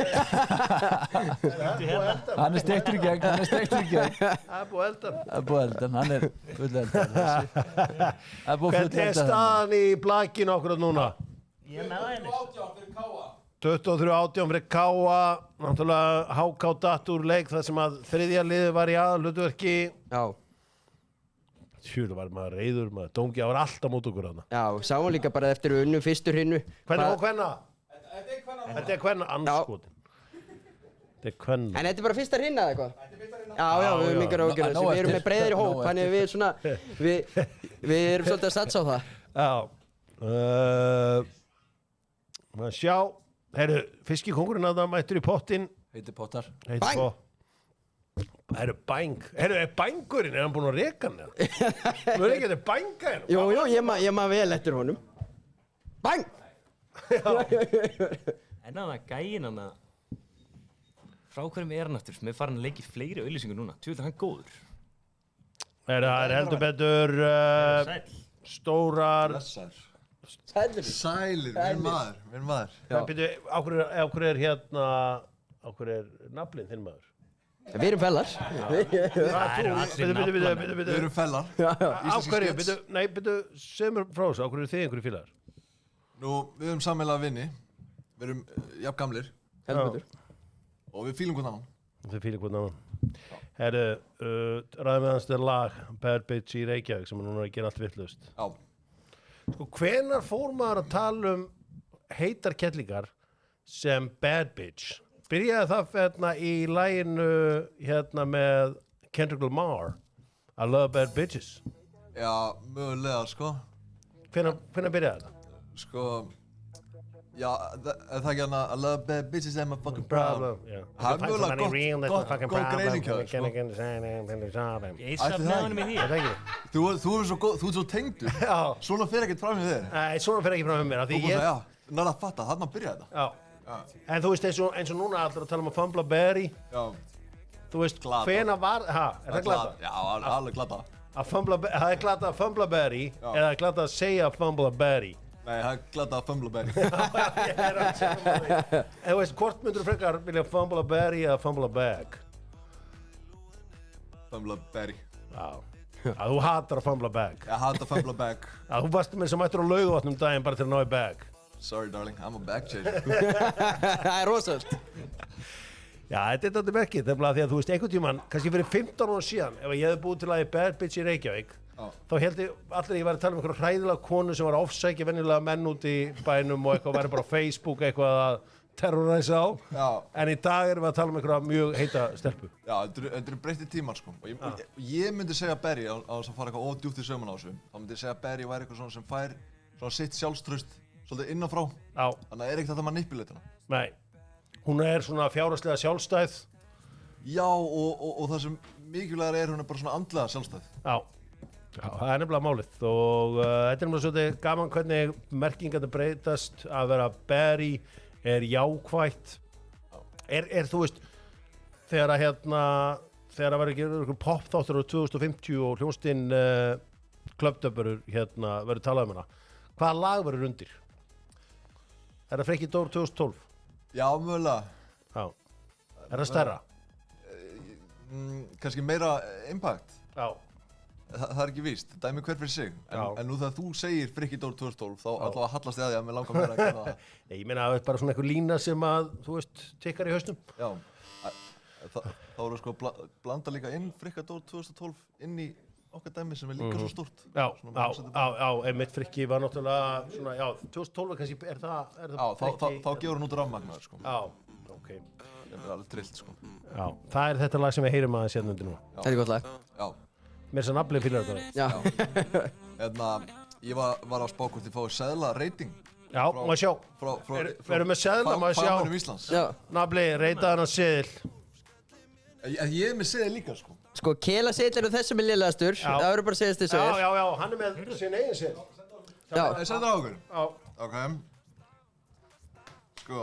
Hann er steiktur í gegn, Það er búið eldan. Það er búið eldan, hann er full eldan. Hvernig er staðan í blakinu okkur núna? Ég er með það henni. 23-18 fyrir Káa, náttúrulega HK datt úr leik þar sem að þriðja liðið var í aðalhlutverki. Já. Tjúlega var maður reyður, maður Dóngi, það var alltaf mót okkur þarna. Já, sáum líka bara eftir unnum fyrstur hinnu. Hvernig og hvenna? Þetta er hvenna, anskotin. Þetta er hvenna. En þetta er bara fyrstar hinna eða eitthvað? Já, við erum ykkur ágjörð þessu, við erum með breiðri hóp, þannig við svona, við erum svolítið að satsa á það. Já. Maður sjá. Herru, fiskikongurinn að það mættur í pottin. Heitir pottar. Bang! Herru, bang. Herru, er bangurinn? Er hann búinn að reka hann? Þú er ekki að þetta banga hérna? Jú, ég maður vel eftir honum. Bang! En að það gæin hann að frá hverjum er hann aftur? Mér farin að leiki fleiri auðlýsingur núna. Tjóðlega hann góður. Það er heldur betur stórar... Sælir, minn maður. Áhverju er hérna, áhverju er naflinn þinn maður? Við erum fellar. Við erum fellar. Áhverju, segð mér frá þessu, áhverju eru þið einhverju félagar? Nú, við erum sammeila vinni. Við erum jafn gamlir. Heldur betur. Og við fílum hvern annan. Þið fílum hvern annan. Herru, ræðum við hans til lag Bad Bitch í Reykjavík sem núna er að gera allt vitlaust. Já. Sko, hvenær fór maður að tala heitar kettlingar sem Bad Bitch? Byrjaði það hérna í laginu hérna með Kendrick Lamar, I Love Bad Bitches? Já, mögulega, sko. Hvenær byrjaði það? Sko, já, það ekki hana I Love Bad Bitches and my fucking problem. Það er mögulega góð greining hjá þér, sko. Ég satt með honum í því. Þú ert svo tengdur. Já. Svona fer ekkert fram í þér. Nei, svona fer ekki fram með mér. Þú búið að já, náða að fatta, þarna byrjaði þetta. Já. En þú veist eins og núna allir að tala að fumbla berry. Já. Þú veist, hvena var, er það glata? Já, alveg glata. Það er glata að fumbla berry eða er glata að segja fumbla berry? Nei, það er glata að fumbla berry. Ég er að segja það. En þú veist, hvort myndur þú frekar vilja fumbla berry eða fumbla bag? Fumbla berry. Já. Þú hatar að fumbla bag. Ég hata fumbla bag. Þú varst með sem mættur á Laugavatnum daginn bara til að ná í bag. Sorry darling, I'm a bag chaser. Það er rosalt. Já, þetta er þetta merkið, það er bara því að þú veist einhvern tímann, kannski fyrir 15 ára síðan, ef ég hefði búið til að í Bad Bitch í Reykjavík, þá held ég allir ég væri að tala um einhverju hræðilega konu sem var að ofsækja venjulega menn út í bænum og eitthvað væri bara á Facebook eitthvað að terroræsa á. Já. En í dag erum við að tala um einhverja mjög heita stelpu. Já, þetta eru breytti tímar sko. Og ég myndi segja Barry á þess að fara eitthvað ódjúpt í sauman á þessu. Þá myndi ég segja Barry væri eitthvað svona sem fær svona sitt sjálfstraust svolítið innanfrá. Já. Þannig að það ekkert þetta manipulate hana. Nei. Hún svona fjárhagslega sjálfstæð. Já, og það sem mikilvægara hún bara svona andlega sjálfstæð. Já. Já, það nefnilega málið og þetta nefnilega svolítið gaman hvernig merkingarnir breytast að vera Barry jákvætt þú veist þegar að þegar að vera ekki popþáttur á 2050 og hljónstinn Klöppdöpurur verður talað hana hvaða lag verður undir? Það Frikki Dór 2012? Já, mögulega. Já. Það stærra? Kannski meira impact. Já. Það ekki víst, dæmi hver fyrir sig en nú þegar þú segir Frikki Dór 2012 þá allavega hallast ég að því að mér langar meira að gera það. Ég meina að það bara svona einhver lína sem að þú veist, tikkar í hausnum. Já, þá eru sko blanda líka inn Frikki Dór 2012 inn í okkar dæmi sem líka svo stórt. Já, einmitt Frikki var náttúrulega svona, já, 2012 kannski Já, þá gefur hún út rafmagnaður sko. Já, ok. Það alveg trillt sko. Já, það þetta lag sem við heyrum aðeins hérna undir nú. Þetta gott lag. Já. Mér sem nafnlega fylgir þetta. Já. Ég var að spá hvort ég fái seðla rating. Já, maður sjá. Erum við seðla, maður sjá. Fagmönnum Íslands. Nafnli, reyta hann seðil. Ég með seðil líka sko. Sko, Kela seðil þessu með liðlegastur. Það verður bara að segja þessu. Já, hann með sín eigin seðil. Já. Sendur á okkur? Já. Ok. Sko.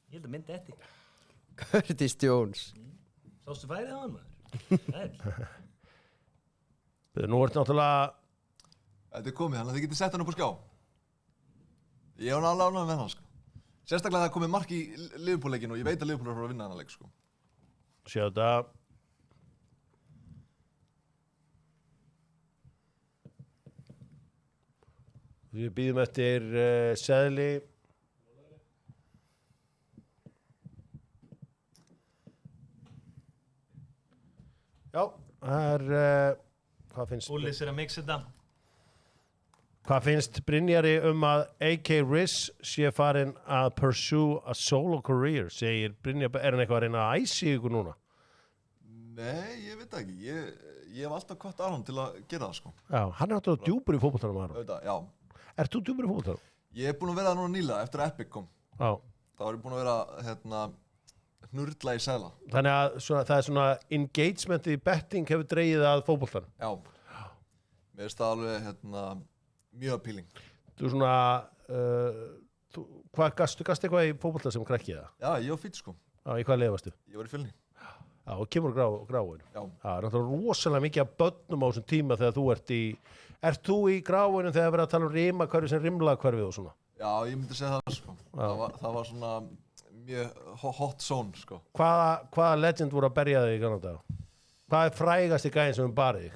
Ég held að myndi eftir. Curtis Jones. Sástu færið á hann maður? Nú náttúrulega Þetta komið, þannig að þið getið sett hann upp á skjá. Ég alveg ánægður með hann sko. Sérstaklega það komið mark í Liverpool-leikinn og ég veit að Liverpool að vinna þennan leik sko. Sjá þetta. Við býðum eftir seðli. Já, það hvað finnst Úllis að mixa þetta. Hvað finnst Brynjari að AK Riz sé farin að pursue a solo career? Segir Brynjar, hann eitthvað að reyna að æsi ykkur núna? Nei, ég veit ekki. Ég hef alltaf hvart Aron til að gera það sko. Já, hann náttúrulega djúpur í fótboltanum Aron. Auðvitað, já. Ert þú djúpur í fótboltanum? Ég búinn að vera það núna nýlega eftir að Epic kom. Já. Þá ég búinn að vera hnurla í seðla. Þannig að það svona engagementið í betting hefur dregið að fótboltan. Já. Mér finnst það alveg mjög appealing. Þú svona hvað gastu eitthvað í fótbolta sem krakki það? Já, ég var fýtt sko. Já, í hvað leið varstu? Ég var í Fjölni. Já, og kemur Gráinu. Já. Það er náttúrulega rosalega mikið af börnum á þessum tíma þegar þú ert þú í Gráinu þegar verið að tala um rimahverfi sem rimlahverfið og svona? Já, ég myndi segja það sko. Það var svona mjög hot zone sko. Hvaða legend voru að berja þig í gamla daga? Hvað frægast í gæðin sem barið þig?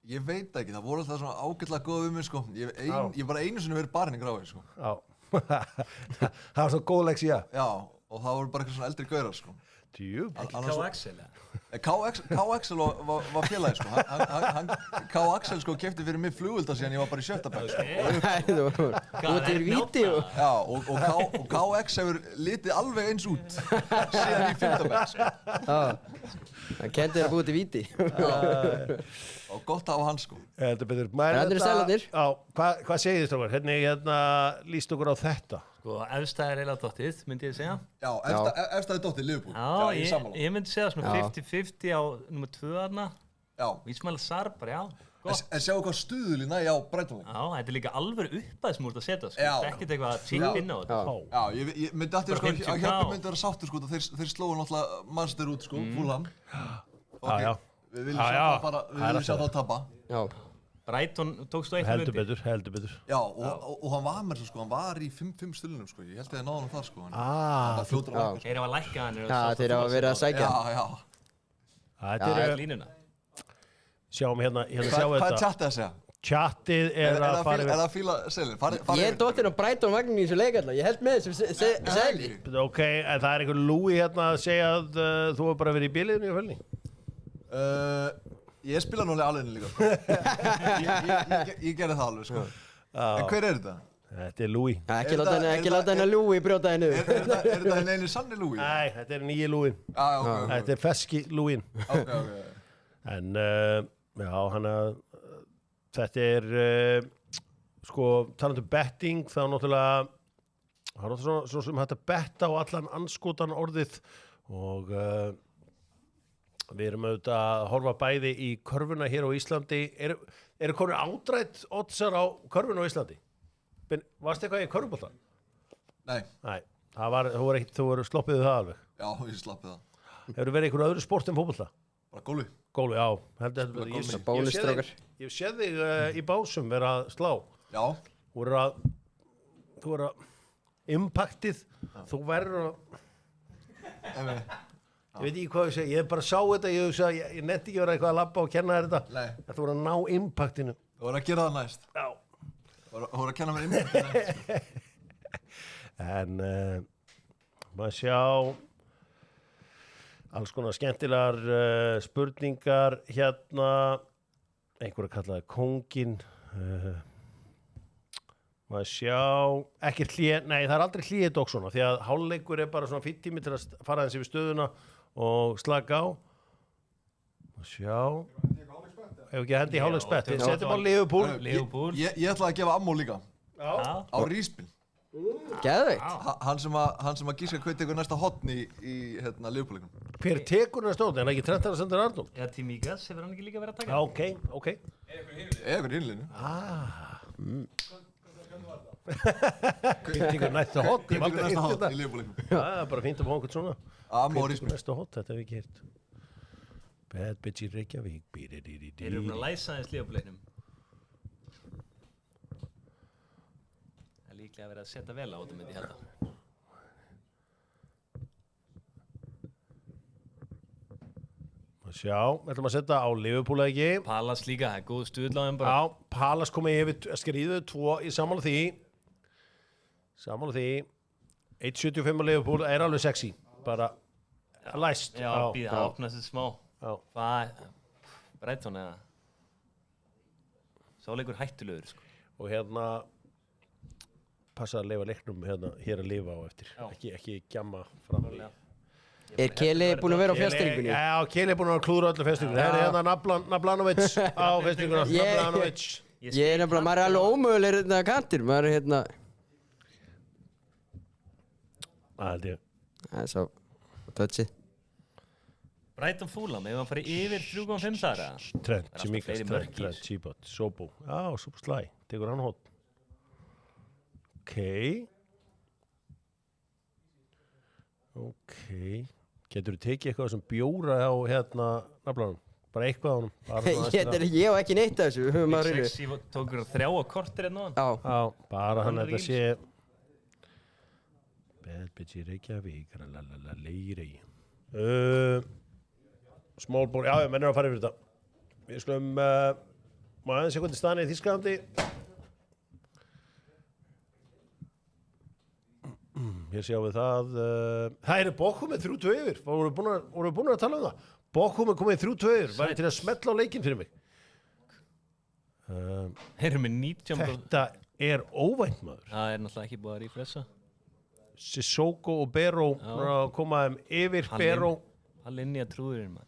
Ég veit ekki, það voru alltaf svona ágætlega góð um mig sko. Ég bara einu sinni verið barinn í Gráinu sko. Já. Það var svona góð leksía. Já, og það voru bara eitthvað svona eldri gaurar sko. Djú. K-Axel, K-Axel var félagi sko. K-Axel sko kefti fyrir mig flugvelda síðan ég var bara í 7. bekk sko. Þú til vídeo. Já, og K-X hefur litið alveg eins út síðan í 5. bekk sko. Hann kendi þér að búið til víti. Og gott að hafa hann sko. Þetta er betur. Það eru seðlarnir. Já, hvað segir þið strákar? Hvernig líst okkur á þetta? Sko, efsta er eiginlega dottið, myndi ég segja. Já, efsta er dottið Liverpool. Já, ég myndi segja svona 50-50 á nummer 2 þarna. Já. Ismail Sarr, bara já. En sjáu hvað stuðulín næja á Brighton. Já, þetta er líka alvöru uppæð sem þú ert að setja, sko. Þetta er ekkert eitthvað að chip inn á þetta. Já, ég myndi alltaf sko að Hjörtur myndi vera sáttur sko, þeir slóðu náttúrulega Manchester út sko, Fulham. Já. Við viljum sjá það tappa. Já. Brighton tókst þú heldur betur. Já, og hann var með sko, hann var í 5 stulunum sko, ég held að ég náði hann þar sko. Hann var fljótur á lækka. Þeir hafa lækkað hann. Já, þeir hafa verið að sækja. Já. Þetta er línuna. Sjáum hérna sjá þetta. Hvað er tjattið að segja? Tjattið er að fara yfir. Er það að fíla selin? Ég er dóttir á Brighton vagnin í þessu leik alltaf, ég held með þessum segli. Ok, en það einhver Louis hérna að segja að þú hefur bara verið í bíliðinu í Fjölni? Ég spila núlega alveg líka, sko. Ég gerði það alveg, sko. En hver þetta? Þetta Louis. Ekki láta henni Louis brjóta henni. Er þetta einu sanni Louis? Nei, þetta nýji Louis. Ok. Þetta feski Louis. Ok. En, já, þetta sko, talandi betting, þá náttúrulega, það er svo sem hægt að betta á allan anskotan orðið og við erum auðvitað að horfa bæði í körfuna hér á Íslandi. Eru konur ádrætt oddsar á körfuna á Íslandi? Varst eitthvað í körfubolta? Nei. Þú voru sloppið það alveg? Já, ég slappið það. Hefur verið einhverju öðru sport en fótbolta? Bara gólu. Gólu, já. Ég sé þig í básum vera að slá. Já. Þú verður að impactið, þú verður að ég veit ekki hvað ég segi, ég bara sá þetta, ég nefndi ekki vera eitthvað að labba og kenna þér þetta. Nei. Þú verður að ná impactinu. Þú verður að gera það næst. Já. Þú verður að kenna mér impactinu næst. En maður sjá alls konar skemmtilegar spurningar hérna, einhverja kallaði kóngin, maður sjá, ekkert hlé, nei það er aldrei hlé Dogsona því að hálfleikur er bara svona fínn tími til að fara eins yfir stöðuna og slaka á. Maður sjá, ef ekki hendi í hálfleiksbett, við setjum á Liverpool. Ég ætlaði að gefa ammó líka. Já. Á ríspil. Geðveikt. Hann sem að gíska hver tekur næsta hotn í Liverpool-leikunum. Hver tekur næsta hotn? Er ekki Trent Alexander-Arnold? Eða Tímíkas, hefur hann ekki líka verið að taka? Já, ok. Eða hinlinu. Hver tekur næsta hotn? Hver tekur næsta hotn í Liverpool-leikunum? Það er bara fínt að fá einhvern svona. Ammó á ríspil. Næsta hotn, þetta hef ég ekki heyrt. Bad bitch í Reykjavík. Þeir eru að læsa aðeins Liverpool-leiknum. Líklega að vera að setja vel á þetta myndi ég halda. Sjá, við ætlum að setja á Liverpool ekki. Palace líka, það er góð stuðl á þeim bara. Já, Palace komið yfir skriðu 2 í sammála því. 1.75 á Liverpool er alveg sexy. Bara læst. Já, býða að opna þessi smá. Hvað, Brighton eða? Sáleikur hættulegur, sko. Og hérna passa að leifa leiknum hér að lifa á eftir. Ekki gjamma fram í. Er Keli búinn að vera á fjastringunni? Já, Keli er búinn að klúra öllu fjastringunni. Það er hérna Nablanovic á fjastringuna. Nablanovic. Ég er nefnilega, maður er alveg ómögulegir hérna kantir. Maður er hérna... Það held ég. Það er svo touchið. Brighton Fulham, ef hann farið yfir 3.5 þar eða? Trent, Tsimikas, Trent, Chibot, Sobo. Já, Sobo slæ. Tekur hann hot. Ok. Getur þú tekið eitthvað sem bjóra á hérna nafnlanum? Bara eitthvað á honum? Ég á ekki neitt af þessu, við höfum að reyna. Sexy tókur 3 kortir hérna á hann. Já, bara hann þetta sé Bad bitch í Reykjavík Leirey Small ball, já, menn er að fara yfir þetta. Við skulum má aðeins sé hvernig staðan í Þýskalandi. Hér sjáum við það. Það er Bochum með 3-2 yfir. Voru við búin að tala um það? Bochum er komið 3-2 yfir. Væri til að smetla á leikinn fyrir mig. Þeir eru með 19. Þetta er óvænt, maður. Það er náttúrulega ekki búið að refressa. Sissoko og Beró koma þeim yfir. Beró. Palinja trúðurinn, maður.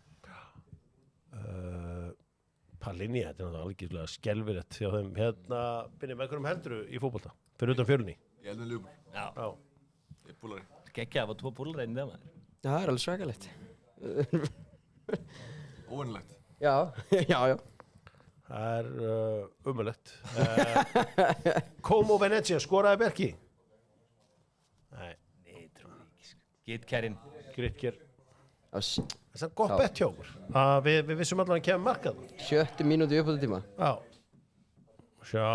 Palinja, þetta er náttúrulega algjörlega skelfilegt hjá þeim. Hérna, byrjum með einhverjum helduru í fótbolta. Fyrir utan fjörunni. Ég held með Liverpool. Já. Ég er búlari. Gekkja, það var 2 búlari inn í það, maður. Já, það er alveg svakalegt. Óvinnilegt. Já. Það er umulett. Como Venezia, skoraði Berki? Nei, trúi ekki. Gitkerinn. Gritker. Það er gott bett hjá okkur. Við vissum allavega að kemja markað. 70 mínúti upp á þetta tíma. Já. Sjá,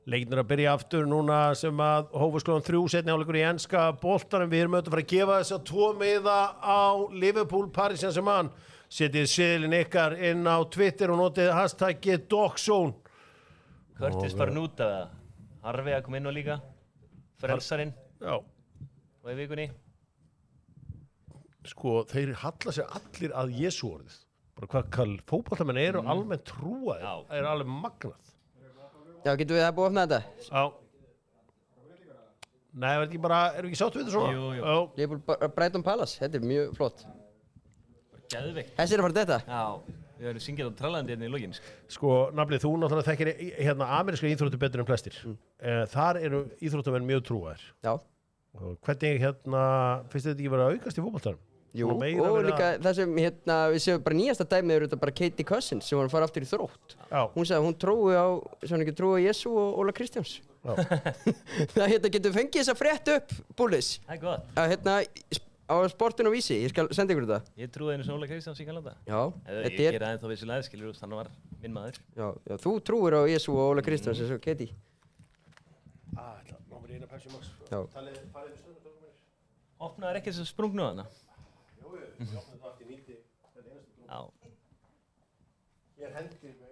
leiknir að byrja aftur núna sem að hófust klukkan 3 seinni hálfleikur í enska boltanum. Við erum auðvitað að fara að gefa þessa 2 miða á Liverpool Paris Saint-Germain. Setið seðilinn ykkar inn á Twitter og notið hashtagið Dogzone. Curtis Farnúta það. Harfi að koma inn og líka. Frelsarinn. Já. Og í vikunni. Sko, þeir halla sér allir að Jesú orðið. bara hvað fótboltamenn eru almennt trúaðir, það er alveg magnað. Já, getum við það búið að opna þetta? Já. Nei, erum við ekki sátt við þetta svona? Jú. Liverpool Brighton Palace, þetta er mjög flott. Geðveikt. Þessi er að fara þetta? Já, við erum syngjað og trallandi hérna í login. Sko, Nafli, þú náttúrulega þekkir hérna ameríska íþróttu betur en flestir. Þar eru íþróttamenn mjög trúaðir. Já. Og hvernig hérna, finnst þetta ekki verið að aukast í fótboltanum? Jú, og líka það sem hérna, við séum bara nýjasta dæmið eru þetta bara Katie Cousins sem var að fara aftur í Þrótt. Já. Hún sagði að hún trúi á Jesú og Óla Kristjáns. Það hérna getur fengið þessa frétt upp, Búlis. Það er gott. Að hérna á Sportinu á Vísi, ég skal senda ykkur þetta. Ég trúi einu sem Óla Kristjáns í Kanada. Já. Ég ger aðeins þá vissulega, skilur, þannig var minn maður. Já, þú trúir á Jesú og Óla Kristjáns eins og Katie. Ná mér eina Pepsi Max. Já. Opnaður ekki þess að sprungnu hana? Já.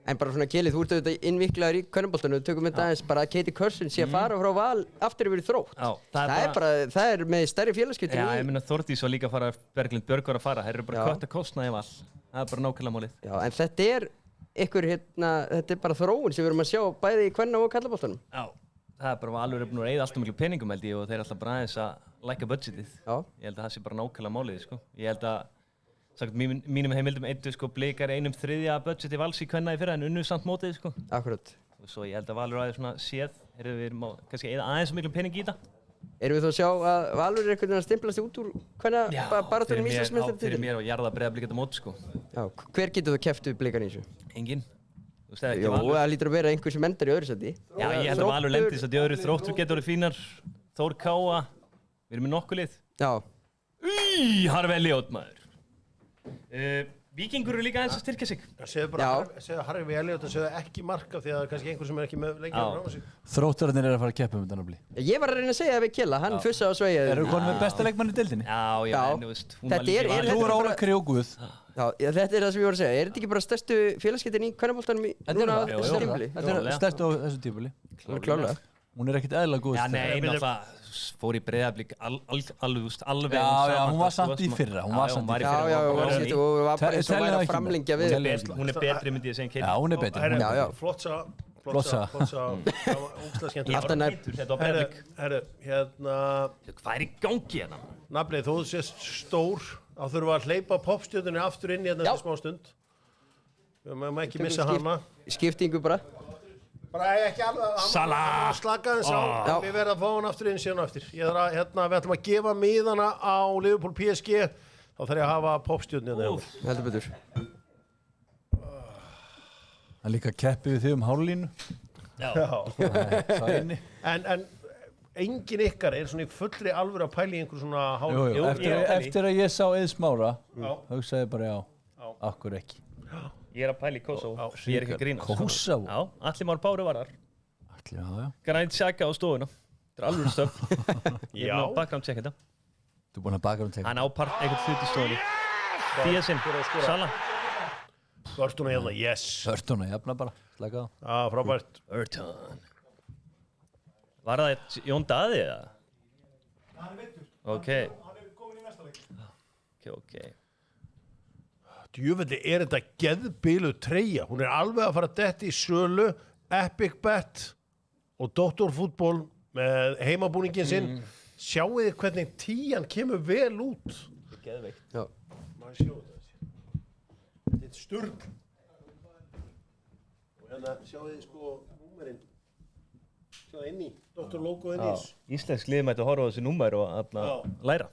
En bara svona Keli, þú ert auðvitað innviklaður í körfuboltanum, við tökum þetta aðeins bara að Katie Cousins sé að fara frá Val aftur yfir í Þrótt. Já, það er með stærri félagskipti. Já, ég meina Þórdís var líka að fara, Berglind Björg var að fara, þeir eru bara kött að kostna í Val. Það er bara nákvæmlega málið. Já, en þetta er þetta er bara þróun sem við erum að sjá bæði í kvenna og karlaboltanum. Já, það er bara alveg búin að eyða alltaf miklu peningum held ég og þeir er alltaf bara aðeins að lækka budgetið. Já. Ég held að það sé bara nákvæmlega málið, sko. Ég held að sagt mínum heimildum eittu sko Blikar 1/3 budgeti Vals í kvenna í fyrra en unnu samt mótið sko. Akkurat. Og svo ég held að Valur aðeins svona séð, við erum kannski eyða aðeins svo miklu pening í þetta. Erum við þá að sjá að Valur er einhvern veginn að stimplast út úr hvenna baráttunum Íslandsmeistaratitil? Fyrir mér og jarða Breiðablik þetta mót sko. Já, hver getur þú keppt við Blikan í þessu? Enginn. Jú, það lítur að vera einhver sem endar í öðru sæti. Já, ég held að Valur lendir þess að öðru Þróttur getur orðið fínar, Þór Káa, við erum með nokkuð lið. Já. Harfi Elliot maður. Víkingur eru líka aðeins að styrkja sig. Segðu bara Harfi Elliot að segja ekki marka því að kannski einhver sem er ekki með lengi að ráma sig. Þróttararnir er að fara að keppa um þetta nafli. Ég var að reyna að segja það við Kjella, hann fussa á sveiði. Eru konum með besta leikmann í deildinni? Já, þú veist. Þú er Óla Krjóguð. Já, þetta er það sem ég voru að segja. Er þetta ekki bara stærstu félagskiptin í kvennaboltanum núna á þessu tímabili? Þetta er stærstu á þessu tímabili. Klárlega. Hún er ekkert eðlilega góð. Já, nei, náttúrulega fór í Breiðablik alveg Já, hún var samt í fyrra. Hún var samt í fyrra. Já, hún var bara eins og væri að framlengja við. Hún er betri myndi ég segja en Katie. Já, hún er betri. Flottsa. Ógeðslega skemmtileg. Alltaf nær. Þetta var Breiðablik. Herru, hérna... Hvað er í gangi hérna? Naflið, þú sést stór, þá þurfum við að hleypa poppstjörnunni aftur inn hérna eftir smá stund. Við mögum ekki missa hana. Skiptingu bara. Bara ekki alveg... Salah! Slaka þess á. Við verðum að fá hann aftur inn síðan aftur. Við ætlum að gefa miðana á Liverpool PSG. Þá þarf ég að hafa poppstjörnunni. Heldur betur. Það er líka keppið við þig hálínu. Já. En engin ykkar er svona í fullri alvöru að pæla í einhver svona hálínu. Jú, eftir að ég sá Eið Smára, hugsaði bara já, akkur ekki. Ég er að pæla í Kosovo. Ég er ekki að grínast. Kosovo? Já, Atli Már Báru var þar. Atli, já. Grænt Xhaka á stofuna. Þetta er alveg stöf. Ég er búinn að background checka þetta. Þú er búinn að background checka? Hann á eitthvað hlut í stofunni. Díazinn, Salah. Örtuna hérna, yes. Örtuna, jafna bara, slaka á. Já, frábært. Örtun. Var það Jón Daði eða? Hann er veittur. Ok. Hann er komin í næsta leik. Ok. Djúveldi er þetta geðbiluð treyja. Hún er alveg að fara að detti í sölu, Epic Bet og Doktorfútból með heimabúningin sinn. Sjáu þið hvernig tían kemur vel út. Þetta er geðveikt. Já. Maður sjáu þetta. Þetta er sturg. Og hérna sjáu þið sko númerinn. Sjáu það inn í. Doktorlogo inn í. Íslensk lið mætti að horfa á þessi númer og læra.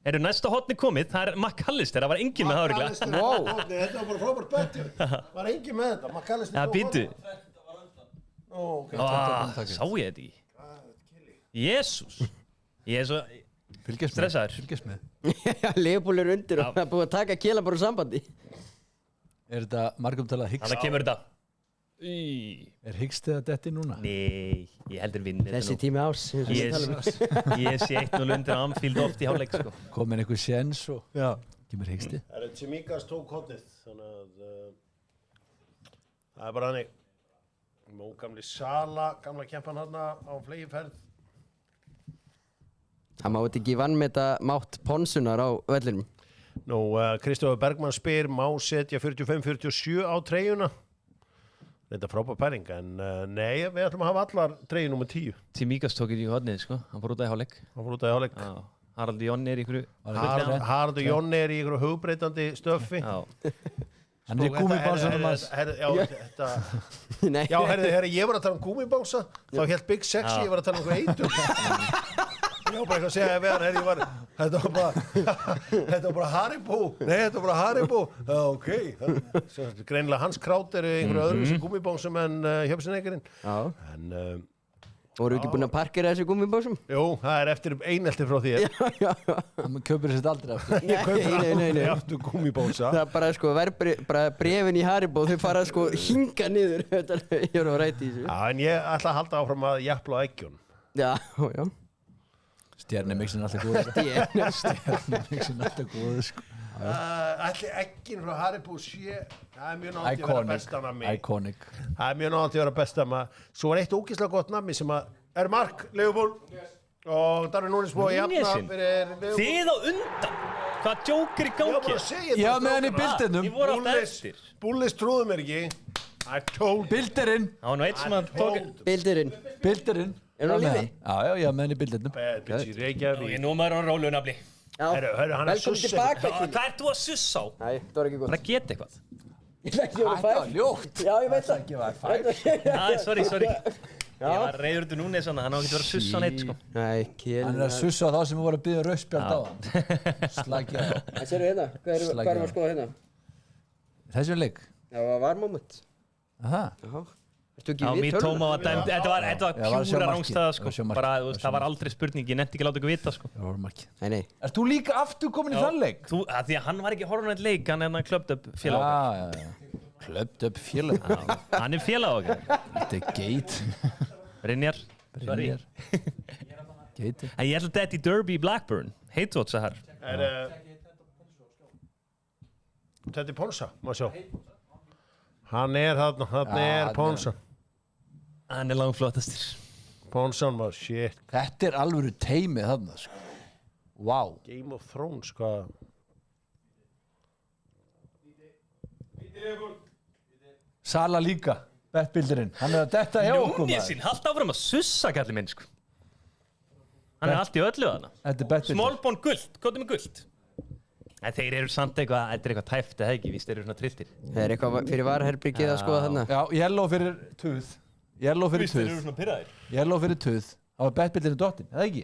Eru næsta hotni komið, það er McAllister, það var enginn með það örugglega. Wow. Þetta var bara frábært bet. Var enginn með þetta. McAllister. Já, býtu. Okay. Sá ég þetta í? Jésús. Ég er svo stressaður. Fylgjast með. Leopold er undir og það er búið að taka Kjela bara úr sambandi. Er þetta margumtalað Higgs? Þannig kemur þetta. Er Higgs þegar detti núna? Nei, ég heldur vinn. Þessi tími ás. Ég sé 1-0 undir Anfield oft í hálfleik sko. Komin einhver séns og kemur Higgs til. Það er Tsimikas tók hotnið, þannig að það er bara hannig. Gamli Sala, gamla kempan hérna á flegiferð. Það má þetta ekki vannmeta mátt Ponsunar á vellinum. Nú, Kristofur Bergmann spyr, má setja 45-47 á treyjuna? Þetta frábær pæling, en nei, við ætlum að hafa allar treyju nummer 10. Tímíkas tók í hodnið, sko. Hann fór út af hálfleik. Haraldur Jonni í ykkur... Haraldur Jonni í ykkur hugbreytandi stöffi. Hann í gúmmibánsanum hans. Já, herri, ég var að tala gúmmibánsa, þá hélt Big Sexy, ég var að tala eitur. Ég var bara eitthvað að segja við hann, herri, þetta var bara Haribo. Nei, þetta var bara Haribo. Ok. Greinilega hans krát einhverju öðru sem gúmmibánsum en Hjöpsineikarinn. En... Voru ekki búin að parkera þessu gúmmibásum? Jú, það eftir einelti frá þér. Já. Það kaupir þessi aldrei aftur. Ég kaupir aldrei aftur gúmmibánsa. Það bara bara brefin í Haribo, þau fara hinga niður. Ég var að ræti í þessu. Já, en ég ætla að halda áfram að japla á eggjun. Já. Stjörnumixin alltaf góður. Stjörnumixin alltaf góður, sko. Ætli eggin frá Haribo sé, það er mjög náttúrulega að vera besta nammi. Iconic. Það er mjög náttúrulega að vera besta nammi. Svo var eitt ógeðslega gott nammi sem er Mark Leopold og Darvin Núnes búið að jafna fyrir Leopold. Þið á undan? Hvað djókir í gangi? Já, með hann í bildinum. Þið voru alltaf eftir. Bullis trúðu mér ekki. I told. Bildirinn. Það var nú eitt sem að tók... Bildirinn. Er hann á lífi? Já, með hann í bildinum. Bad bitch í Reykjavík. Nú maður á rólu nafli. Velkomin tilbaka. Hvað ert þú að sussa á? Nei, það var ekki gott. Það geta eitthvað. Ég ætla ekki að vera fæl. Það var ljótt. Já, ég veit það. Sorry. Ég var reyður til núna svona, hann á ekki að vera að sussa hann eitt, sko. Nei, hann er að sussa á þá sem voru að byggja rauðspjald á hann. Slagja á. Það séru hérna. Hvað erum að skoða hérna? Þessu leik? Það var moment. Aha. Já, mér tóma var dæmt, þetta var pjúra rángstæða, sko. Bara, það var aldrei spurning, ég nefndi ekki að láta ykkur vita, sko. Það var markið. Nei. Ert þú líka aftur komin í þann leik? Því að hann var ekki horfður á eitt leik, hann er Clubbed Up félag okkar. Já. Clubbed Up félag. Hann er félag okkar. Þetta er geit. Brynjar. Geit. En ég ætla þetta í Derby Blackburn. Heitvots það her. Þetta er Ponsa, má sjá. Hann er þarna, er Ponsa. Hann er langflottastur. Ponsan var shit. Þetta er alvöru teimið þarna, sko. Wow. Game of Thrones, hvað? Sala líka, bettbildirinn. Hann er að detta hjá okkur, maður. Núnesinn, haldt áfram að sussa, kallið minn, sko. Hann er allt í öllu þarna. Þetta er bettbildir. Smallbone guld, hvað er með guld? En þeir eru samt eitthvað, þetta er eitthvað tæft, eða ekki, víst, þeir eru svona trilltir. Það er eitthvað fyrir varherbyggið að skoða þarna. Já, yellow fyrir tuð. Yellow fyrir tuð. Víst, þeir eru svona pirraðir. Yellow fyrir tuð. Það var bettbildirinn dottinn, eða ekki?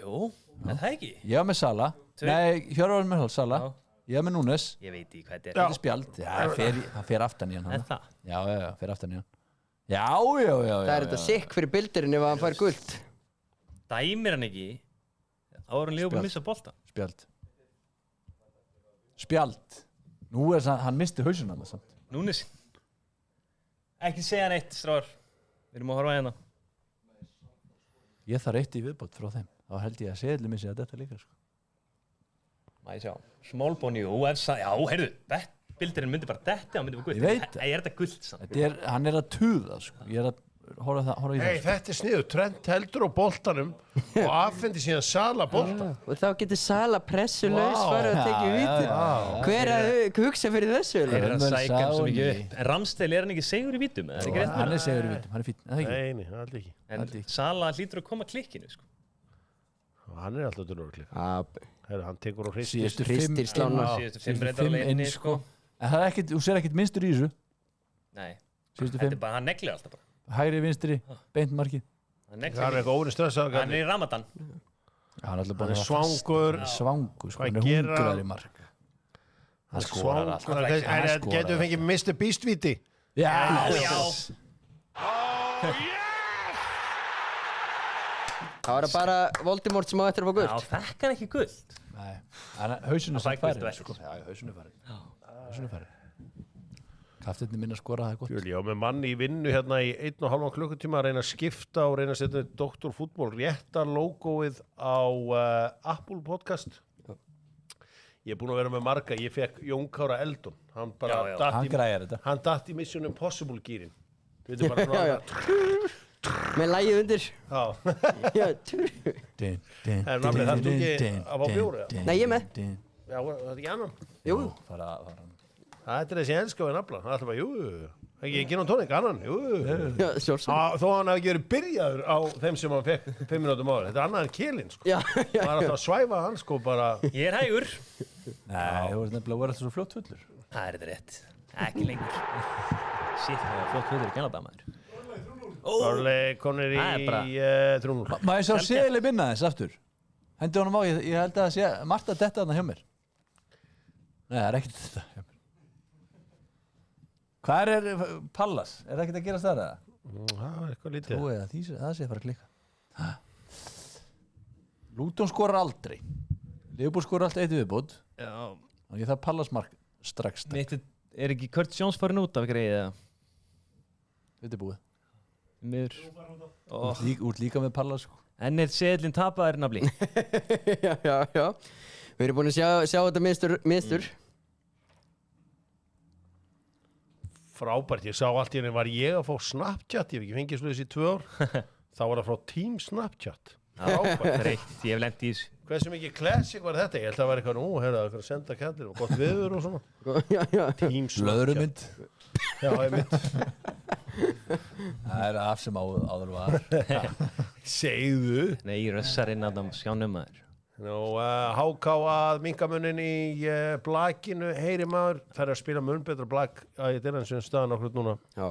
Jú, en það ekki. Ég var með Sala. Nei, Hjörvar með Sala. Ég var með Núnes. Ég veit ekki hvað þetta er. Þetta er spjald. Já, það fer aftan í hann. En það? Já, fer aftan í hann. Já. Það er þetta sikk fyrir bildirinn ef hann fær guld. Dæmir hann ekki? Þá er hann líka búin að missa bolta. Spjald. Nú er hann misti hausinn hann samt. Núnesinn. Ekki segja neitt, stráður. Við erum að horfa hérna. Ég þarf eitt í viðbót frá þeim. Þá held ég að seðli missi að þetta líka, sko. Má ég sjá. Smallbone, jú, já, heyrðu, bettbildirinn myndi bara detti, hann myndi bara guld. Ég veit það. Er þetta guld samt? Hann er að tuða, sko. Ég er að horfa í það. Hey, þetta er sniður. Trent heldur á boltanum og affendi síðan Sala boltan. Og þá getur Sala pressulaus farið að tekja víti. Hver að hugsa fyrir þessu? Er hann sækja hann svo mikið upp? En Ramsdale, er hann ekki segur í vítum? Hann er segur í vítum, hann er fínn. Nei, aldrei ekki. En Sala hlýtur að koma klikkinu, sko. Hann er alltaf dörður klikk. Hann tekur og hristir. Hristir slána. Síðustu 5 breytar alveg inni, sko. En það er ekkert, þú ser ekkert minnstur í þessu. Nei. Síðustu 5. Þetta er bara, hann neglir alltaf bara. Hægri, vinstri, beint markið. Það er eitthvað óvinni stressað. Hann er í Ramadan. Hann er svangur. Svangur, sko. Hann er hungraður í mark. Hann skorar alltaf. Getur við fengið Mr. Beast-víti? Já. Það var bara Voldemort sem á eftir að fá guld. Já, þekka hann ekki guld. Nei. Hausun er samt farin, sko. Já, hausun er farin. Hausun er farin. Kaftinni minna skora, það er gott. Júli, já, með manni í vinnu hérna í 1,5 klukkutíma að reyna að skipta og reyna að setja Dr. Fútból rétta logoið á Apple Podcast. Ég er búinn að vera með marga, ég fekk Jón Kára Eldon. Hann græjar þetta. Hann datt í Mission Impossible gýrin. Þú veitir bara svona með lagið undir. Já. En nafnið, það er þú ekki að fá bjóri? Nei, ég með. Já, þetta ekki annan. Jú. Það er þessi elska við nafla. Það er alltaf bara, jú, ekki gera tónik, annan, jú. Já, sjálfsagt. Þó hann hafi ekki verið byrjaður á þeim sem hann fekk 5 minútum áður. Þetta er annað en Kjelin, sko. Já. Það er alltaf að svæfa hann, sko, bara. Ég er hægur. Nei, þú ert nefnilega að vera alltaf svo fljótt fullur. Það er þetta rétt. Ekki lengur. Shit, það er flott fullur í Kanadamaður. Bárley konir í 3-0. Má ég sjá Seðli minna þess aftur? Hendi honum á, ég held að það sé margt að detta þarna hjá mér. Nei, það er ekkert þetta hjá mér. Hvað er Pallas? Er það ekkert að gerast þar eða? Það er eitthvað lítið. Trúið að það sé að fara að klika. Luton skorar aldrei. Liverpool skorar allt 1 viðbót. Já. Og ég þarf Pallas mark strax. Mitt er ekki Curtis Jones farin út af greið eða? Þetta er búið. Miður. Út líka með Pallas, sko. En er seðlinn tapaður nafli? Já. Við erum búin að sjá þetta minnstur. Frábært, ég sá allt í henni, var ég að fá Snapchat, ég hef ekki fengið sluðis í 2 ár. Þá var það frá Team Snapchat. Frábært, reitt, ég hef lent í þessu. Hversu mikið classic var þetta? Ég held að það var eitthvað, það var að senda kallir og gott viður og svona. Já. Team Snapchat. Löðrumynd. Já, ég mynd. Það er af sem áður var. Segðu. Nei, rössarinn að það skjánum maður. Nú, HK að minkamunnin í blakinu, heyri maður, það er að spila mun betra blak að ég er eins og staðan okkur núna. Já.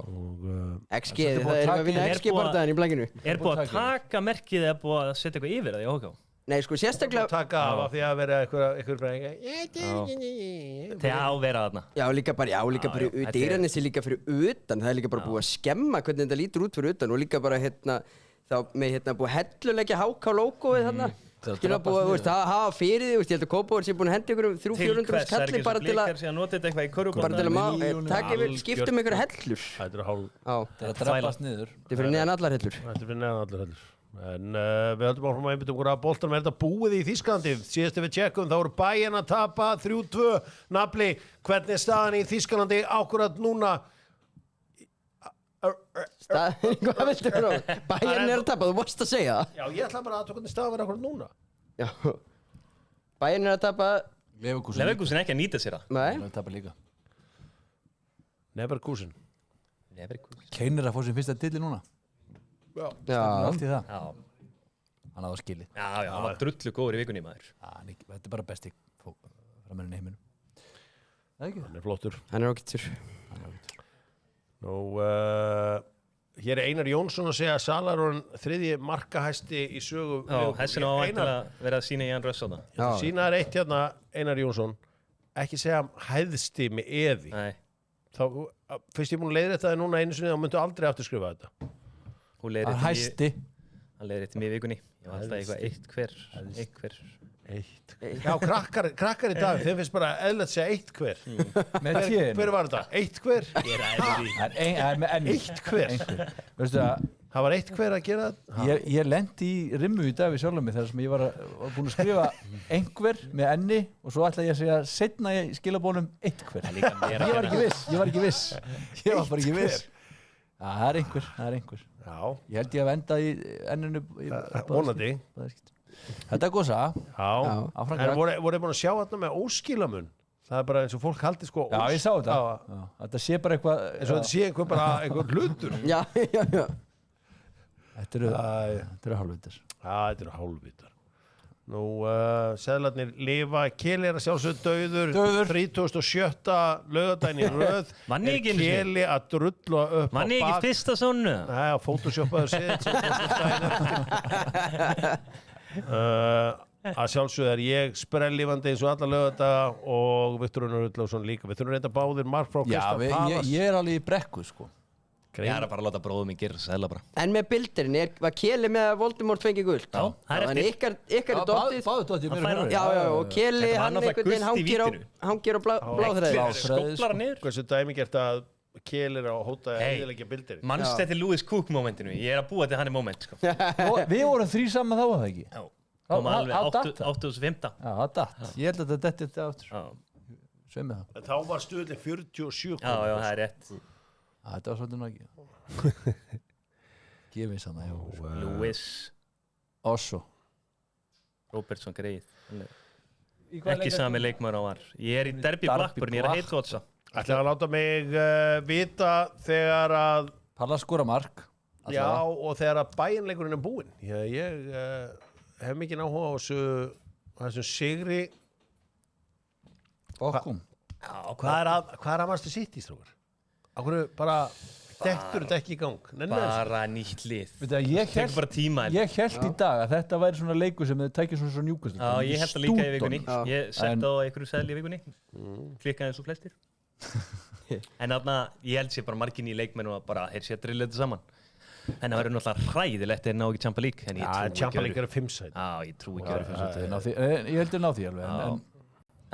XG, það er að vinna XG-bardaðin í blakinu. Er búið að taka merkið eða búið að setja eitthvað yfir það í HK? Nei, sko, sérstaklega... Taka af því að vera eitthvað bara Þegar á vera þarna. Já, líka bara Digranessi líka fyrir utan. Það er líka bara búið að skemma hvernig þetta lítur út fyrir utan og líka bara þá með búið að helluleggja HK-logoið þarna. Skilja búið að hafa fyrir því, ég held að Kópavór sé búin að henda ykkur 300-400 kalli bara til að taka yfir, skiptum ykkur hellur. Þetta er hálf... Það er að drabbast niður. Þetta er fyrir neðan allar hellur. Þetta er fyrir neðan allar hellur. En við höldum áfram að einbytta okkur að boltanum er þetta búið í Þýskalandi. Síðast við tjekkum, þá eru Bayern að tapa 3-2. Nafli, hvernig er staðan í Þýskalandi ákvörðat núna? Hvað viltu fyrir á? Bayern er að tapa, þú varst að segja það. Já, ég ætla bara að hvernig staðan verður ákvörðat núna. Já. Bayern er að tapa... Leverkusen ekki að nýta sér það. Nei. Það tapar líka. Leverkusen. Kane er að fá sin fyrsta dilli núna. Já. Allt í það. Já. Hann hafa skilið. Já, hann var drullu góður í vikunni maður. Þetta er bara besti framherinn í heiminum. Það er ekki það. Hann er flottur. Hann er ágættur. Nú, hér er Einar Jónsson að segja að Salah er þriðji markahæsti í sögu. Já, hessinu á væntanlega verið að sína Jan Röss á það. Sína er eitt hérna, Einar Jónsson, ekki segja hæðsti með eði. Nei. Þá, fyrst ég búin að leiðrétta það núna einu sinni, þá myndu aldrei aftur skrifa þetta. Hann hæsti. Hann leiðrétti mig í vikunni. Ég var alltaf eitthvað Já, krakkar í dag, þeim finnst bara eðlilegt að segja eitt hver. Með tíðin. Hver var þetta? Eitt hver? Ég er eðlur í. Það er með enni. Eitt hver? Veistu það? Það var eitt hver að gera þetta? Ég lendi í rimmu í dag við sjálfum mig þar sem ég var búin að skrifa einhver með enni og svo ætla ég að segja setna í skilabónum einhver. Ég var ekki viss. Ég var bara ekki viss. Það er einhver. Já. Ég held ég að enda í enninu. Vonandi. Þetta er góð saga. Já. En voru búin að sjá þetta með óskilamun? Það er bara eins og fólk haldi sko... Já, ég sá þetta. Þetta sé bara eitthvað... Eins og þetta sé eitthvað hlutur. Já. Þetta eru hálfvitar. Já, þetta eru hálfvitar. Nú, seðlarnir lifa, Keli er að sjálfsögðu dauður. 37. laugardaginn í röð. Er Keli að drulla upp á bak. Manni ekki fyrsta sonu? Nei, að photoshoppaðu séð sem að sjálfsögðu er ég sprellifandi eins og alla laugardaga og Viktor Unnar Ullásson líka. Við þurfum reynda báðir mark frá Kristján Pavars. Ég er alveg í brekku sko. Ég er bara að láta bróðum í gera sæla bara. En með bildirinn, var Keli með að Voldemort fengi guld? Já, það er eftir. Þannig ykkar er dottið. Báðu dottið mér fyrir. Já, og Keli, hann einhvern veginn hangir á bláþræði. Skóplar niður. Hversu dæmigert að Keli er að hóta að eðilegja bildirinn. Manst þetta Lewis Cook momentinu. Ég er að búa til hann í moment sko. Við vorum 3 saman þá, var það ekki? Já. Kom alveg 8.500. Já, það datt. Ég held að þetta detti þetta aftur. Sveimið það. En þá var stuðlinn 47. Já, það er rétt. Þetta var svolítið náttúrulega. Gefið sann Lewis Osso Robertson greið. Ekki sami leikmaður á var. Ég í Derby Blackburn, ég heitwatcha. Ætlaðu að láta mig vita þegar að Pallas skora mark. Já, og þegar að bæinleikurinn búinn. Ég hef mikið áhuga á þessum sigri. Bokkum. Hvað er að Manchester City, strókar? Akkur bara dettur þetta ekki í gang? Bara nýtt lið. Ég held í dag að þetta væri svona leikur sem þið tækir svona Newcastle. Já, ég held það líka í vikunni. Ég sett á einhverju seðli í vikunni. Klikkaði eins og flestir. En þarna, ég held sér bara margir nýja leikmenn og bara, sé að drilla þetta saman. En það verður náttúrulega hræðilegt ná ekki Champions League. Já, Champions League eru 5 sæti. Já, ég trú ekki að vera 5 sæti. Ég held að ná því alveg.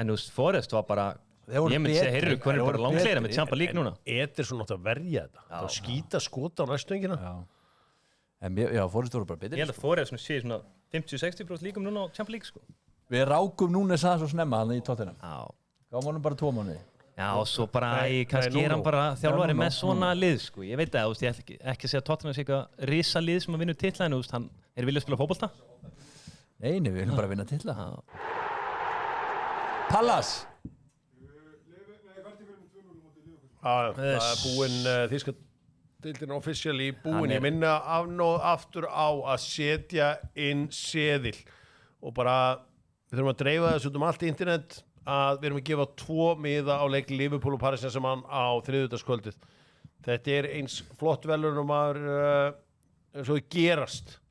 En þú veist, Forrest var bara, ég myndi segja, heyrðu, hvernig er bara langleira með Champions League núna? Ederson átt að verja þetta. Það var skýta skota á næstöngina. Já, Forrest voru bara betri. Ég held að Forrest sé svona 50-60% líkum núna á Champions League, sko. Við rákum núna þess að snemma hann í Tottenham. Gáum honum bara 2 mánuði. Já, og svo bara, kannski hann bara þjálfari með svona lið, sko. Ég veit það, ég ætla ekki að segja að Tottenham sé eitthvað risa lið sem að vinna titla, en hann vilja spila fótbolta? Nei, við viljum bara vinna titla. Pallas! Það er búinn þýska deildin officially búinn. Ég minna aftur á að setja inn seðil og bara, við þurfum að dreifa þessu út allt internet að við erum að gefa 2 miða á leik Liverpool og Paris Saint-Germain á þriðjudagskvöldið. Þetta er eins flott velun eins og gerast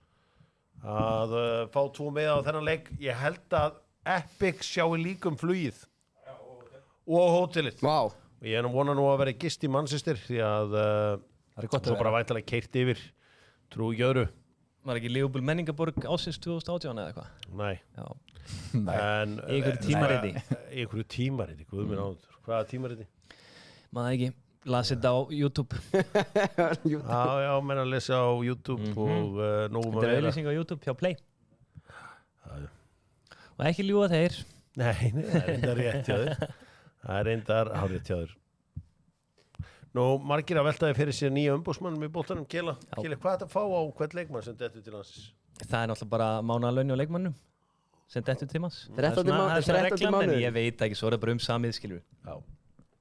að fá 2 miða á þennan leik. Ég held að Epic sjáu líka flugið og hótelið. Wow. Og ég vona nú að vera gist í Manchester því að svo bara væntanlega keyrt yfir trú ekki öðru. Var ekki Liverpool menningaborg ásins 2018 eða eitthvað? Nei. Já. En, í einhverju tímariti. Í einhverju tímariti, guð minn áður. Hvaða tímariti? Maður ekki, las þetta á YouTube. Já, menn að lesa á YouTube og nógum að vera. Þetta er auðlýsing á YouTube hjá Play. Og ekki ljúga þeir. Nei, það er reyndar rétt hjá þér. Það er reyndar hárrétt hjá þér. Nú, margir að veltaði fyrir sér nýja umbósmannum í boltanum. Kela, hvað er þetta að fá á hvern leikmann sem dettur til hans? Það er náttúrulega bara mánaðarlaun á leikmannum sem dettur til hans. 13 mánuði. En ég veit ekki, svo er það bara samið, skilur. Já.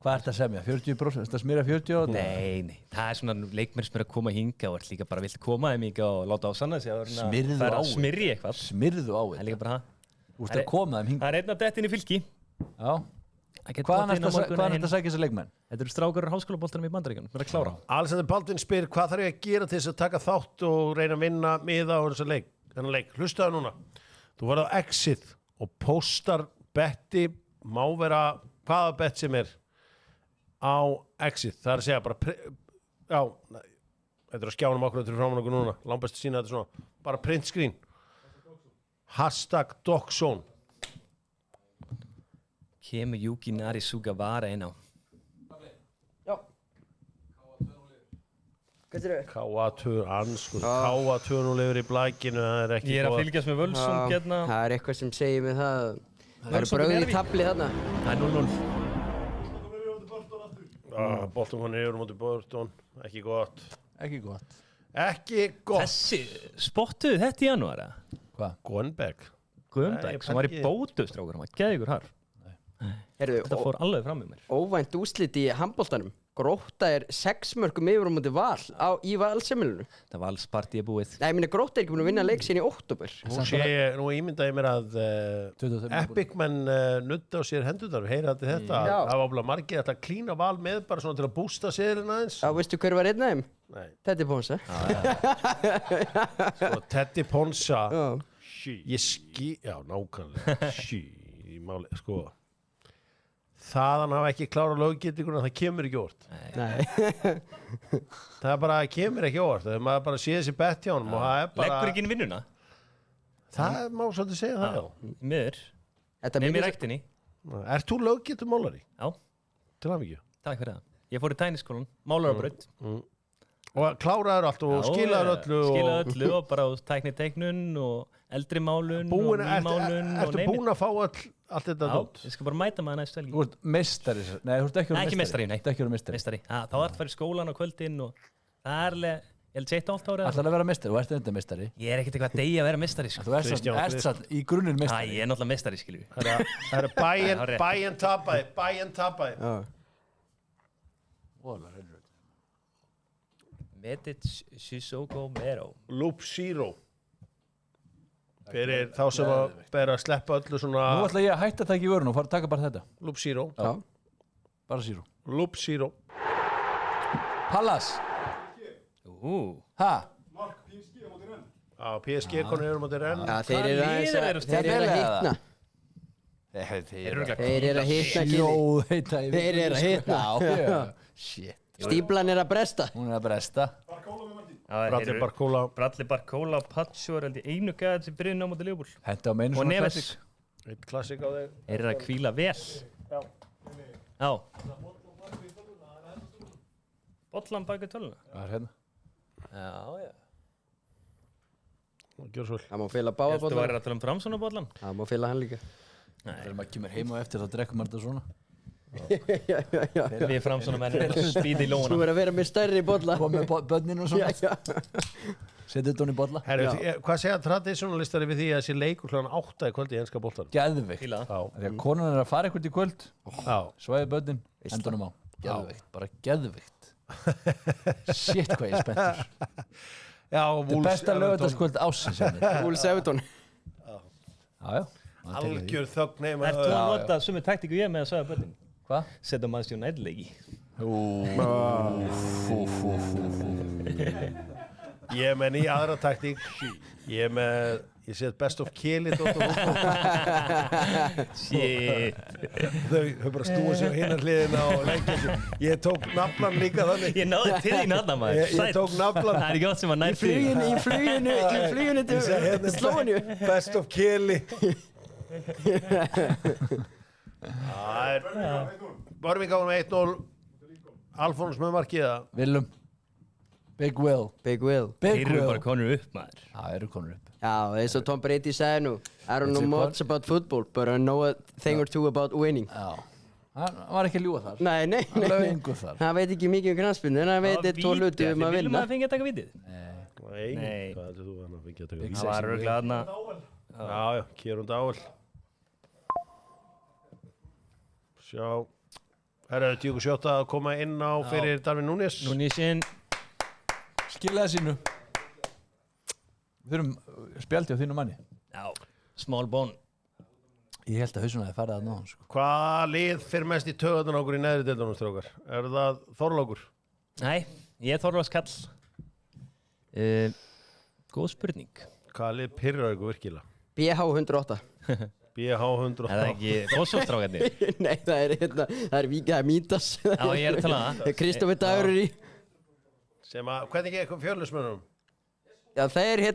Hvað er þetta að semja? 40%? Það smýra 40 á þetta? Nei. Það er svona leikmenn sem er að koma hinga og er líka bara vilt koma þeim hinga og láta á sanna sig að smyrri eitthvað. Smyrðu á þetta. Það er líka bara það. Þú ert að koma þeim hinga. Það er einn að dettin í Fylki. Já. Hvað er þetta að sækja þessi leikmenn? Þetta eru strákar á háskólaboltanum í Bandaríkjunum. Það er að klára. Alexander Baldvin spyr, hvað þarf ég að gera til þess að taka þátt og reyna að vinna miða á þennan leik? Hlustaðu núna. Þú verður á Exit og postar betti, má vera hvaða bett sem er á Exit. Það er að segja bara, já, þetta er að skjánum okkur til framan okkur núna. Langbæst að sína þetta svona. Bara print screen. #DocZone. Kemur Yuki Nari Sugawara inn á. Já. Hvað er það? K2, anskur. K2 nú lifir í blækinu, það er ekki Ég er að fylgjast með Völsung hérna. Það er eitthvað sem segir mig það. Það er brauð í tabli þarna. Það er 0-0. Boltum hann yfir móti Burton, ekki gott. Ekki gott. Ekki gott. Þessi, spottuðu þetta í janúar, eða? Hvað? Guðnberg, sem var í bótustrákur, hann var geðugur har. Þetta fór alveg fram með mér. Óvænt úrslit í handboltanum. Grótta er 6 mörkum yfir á móti Val í Valsemilinu. Það var alls partíi búið. Nei, minni Grótta er ekki búin að vinna leik sín í október. Nú ímyndaði mér að Epic menn nutta á sér hendurnar, heyra þetta þetta. Það var alveg margir að klína Val með bara svona til að bústa seðilinn aðeins. Já, veistu hver var einn af þeim? Nei. Teddy Ponsa. Sko, Teddy Ponsa. Já, nákvæmlega. Í máli, sko. Þaðan hafa ekki klára löggildinguna, það kemur ekki óvart. Nei. Það bara kemur ekki óvart. Það er maður bara að sé þessi bett hjá honum og það er bara... Leggur ekki inn vinnuna? Það má svolítið segja það, já. Miður. Nefnir ræktinni. Ert þú löggildur málari? Já. Til hamingju. Takk fyrir það. Ég fór í tæniskólan, málarabraut. Og kláraður allt og skilaður öllu. Skilaður öllu og bara tækni teiknun og eldri málun og nýmálun. Ertu búin að fá allt þetta dót? Já, ég skal bara mæta maður næstu helgi. Þú ert meistari. Nei, þú ert ekki meistari. Ekki meistari, nei. Þú ert ekki meistari. Þá ert að fara í skólan á kvöldin og það er alveg, Ég held 1,5 ára. Ætlar að vera meistari, þú ert enda meistari. Ég er ekkert eitthvað að deyja að vera meistari, sko. Þú ert satt í grunninn meistari. Ég er náttúrulega meistari, skilju. Það eru Bayern tapaði. Medic, Sissoko, Mero. Loop Zero. Fyrir þá sem að bera að sleppa öllu svona... Nú ætla ég að hætta að taka í vörun og fara að taka bara þetta. Loop Zero. Já. Bara Zero. Loop Zero. Pallas. Ha? Mark, PSG á móti Rennes. Já, PSG konur eru á móti Rennes. Já, þeir eru að hitna. Þeir eru að hitna, Kili. Þeir eru að hitna. Shit. Stíflan er að bresta. Hún er að bresta. Bradley Barcola, Pacho er held í einu gæðin sem byrjuði á móti Liverpool. Henta á meinu og svona Neves. Eitt klassik á þeir. Þeir eru að hvíla vel. Já. Bollan baki töluna. Það er hérna. Já. Gjör svo vel. Það má fylla báða bollan. Þú væri að tala Framsson bollan? Það má fylla hann líka. Þegar maður kemur heim og eftir þá drekkum maður þetta svona. Já. Við Framssonar menn spýði í lóna. Þú verður að vera með stærri bolla. Kom með börnin og svona. Setið þetta hún í bolla. Hvað segja traditionalistari við því að þessi leikur kl. 8 í kvöldi í enska boltanum? Geðveikt. Þegar konan er að fara eitthvað í kvöld, svæði börnin, endunum á. Geðveikt, bara geðveikt. Shit hvað ég er spenntur. Já, þetta er besta laugardagskvöld ásins. Wolves Everton. Já. Algjör þögn nema. Er þú að nota sumu taktíku ég með að svæða börnin? Hvað? Setja Manchester United leiki. Ég er með nýja aðra taktík. Ég set best of Kili Shit. Þau bara stúa sér á hinnar hliðina og leggja sér. Ég tók naflan líka þannig. Ég náði til þín þarna maður. Ég tók naflan. Það er ekki átt sem að nær til. Í fluginu til Slóvenju. Best of Kili. Börving á hann með 1-0. Alfons með markiða. Willum. Big Will. Þeir eru bara konur upp maður. Já, þeir eru konur upp. Já, eins og Tom Brady sagði nú, I don't know much about football, but I know a thing or two about winning. Já, hann var ekki að ljúga þar. Nei. Hann veit ekki mikið um knattspyrnu, en hann veit 2 hluti um að vinna. Viljum að fengja að taka vitið? Nei. Hvað heldur þú að hann fengja að taka vitið? Það var örugglega þarna. Já, Kjærund Áel. Sjá. Herra, Diogo Jota að koma inn á fyrir Darwin Núñez. Núñezinn. Skilaði sínu. Við þurfum spjaldi á þínu manni. Já, small bone. Ég held að hausuna hefði farið að ná hann. Hvað lið fyrir mest í töðan okkur í neðri deildunum, strákar? Er það Þorlákur? Nei, ég er Þorlákskall. Góð spurning. Hvaða lið pirrar ykkur virkilega? BH 108. BH 108. Er það ekki Fossvóðstrákarnir? Nei, það er Mítas. Já, ég er að tala það. Kristoffer Dagur er í. Hvernig ekki eitthvað fjörlusmönnum? Já, þeir ég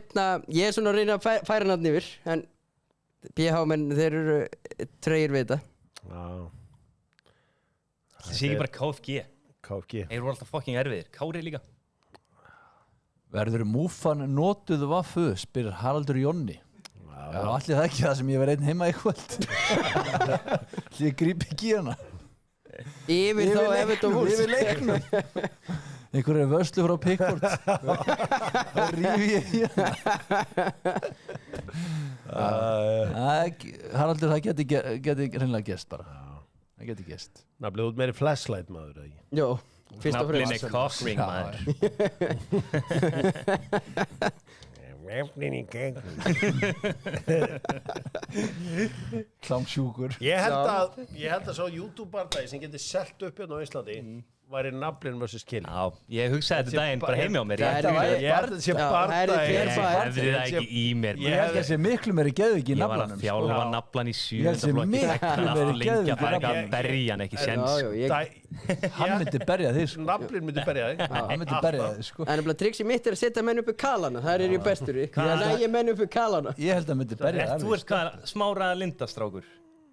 er svona að reyna að færa nafn yfir, en BH menn, þeir eru tregir við þetta. Já. Það sé ekki bara KFG. KFG. Þeir eru alltaf fucking erfiðir. Kári líka. Verður múfan notuð vaffu, spyr Haraldur Jonni. Já, allir það ekki það sem ég var einn heima í kvöld. Allir ég gríp ekki í hana. Yfir þá Everton Wolves. Yfir leiknum. Einhverju vörslu frá Pickford. Það rífi ég í hana. Haraldur, það geti hreinlega gest bara. Það geti gest. Nafnið út meiri flashlight maður, eða ekki? Jó, fyrst og fremst. Nafnið er cockring maður. Nefnin í gegnum. Klámsjúkur. Ég held að svo YouTube-bardagi sem getur selt upp hérna á Íslandi væri Naflin vs. Kili. Já, ég hugsaði þetta daginn bara heimi á mér. Ég held að þetta sé bardagi. Ég hefði það ekki í mér. Ég held að það sé miklu meiri geðviki í Naflanum. Ég var að þjálfa Naflan í 7. flokki. Hann að lengja bara ekki að berja hann ekki séns. Hann myndi berja þig sko. Naflin myndi berja þig. Hann myndi berja þig sko. En trixi mitt er að setja menn upp í kalana. Það er ég bestur í. Næja menn upp í kalana. Ég held að myndi berja þig. Þú ert hvað, Smára Lindastrákur?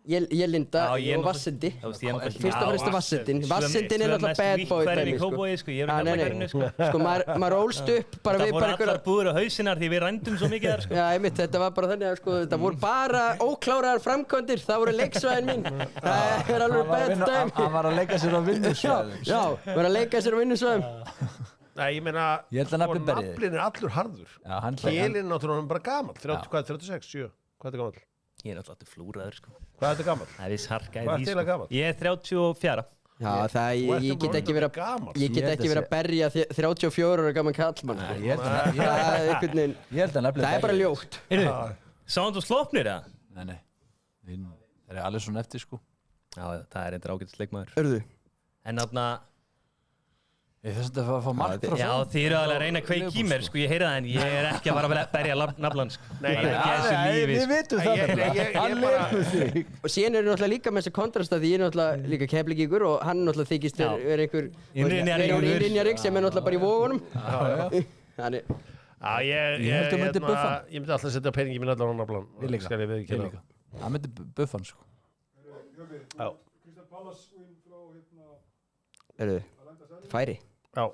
Ég Linda og Vassindi. Fyrst og fremst Vassindin. Vassindin er náttúrulega bad boy dæmi sko. Ég er ekki alltaf sko. Sko maður ólst upp bara við bara einhverja. Það voru allar búður á hausinar því við rændum svo mikið þar sko. Já, einmitt, þetta var bara þannig að sko, þetta voru bara ókláraðar framkvæmdir. Það voru leiksvæðin mín. Það er alveg bad dæmi. Hann var að leika sér á vinnusvæðum. Já, var að leika sér á vinnusvæðum. Nei, ég meina, Ég held að nafnið berið. naflinn allur harður. Já, hann Kélinn náttúrulega bara gamall. 30, hvað er 36, 7? Hvað er þetta gamall? Ég er náttúrulega flúraður, sko. Hvað er þetta gamall? Það er viss harka í Hvað því, er til að gamall? Ég er 34. Já, það, ég get ekki verið gamall. Ég get ekki verið að berja 34 ára gaman kallmann sko. Ég held að Það er einhvern veginn nefnilega Það er bara ljótt Sáum þú slopnir, eða? Nei Það er alveg svona eftir sko Já, það er eitthvað ágætis leikmaður Hörðu En þarna Ég þess að fá mark frá Já, þið eru alveg að reyna að kveika í mér, sko, ég heyra það en ég er ekki að fara að berja naflan, sko. Nei, við vitum það Hann leikur sig Og síðan eru náttúrulega líka með þessi kontrasta því ég er náttúrulega líka Keflvíkingur og hann náttúrulega þykist vera einhver innrinjarík sem er náttúrulega bara í vógunum Þannig Ég myndi alltaf setja peningi minn allar á naflan. Ég líka Það myndi buffa hann sko Crystal Palace win frá Hörðu, færi Já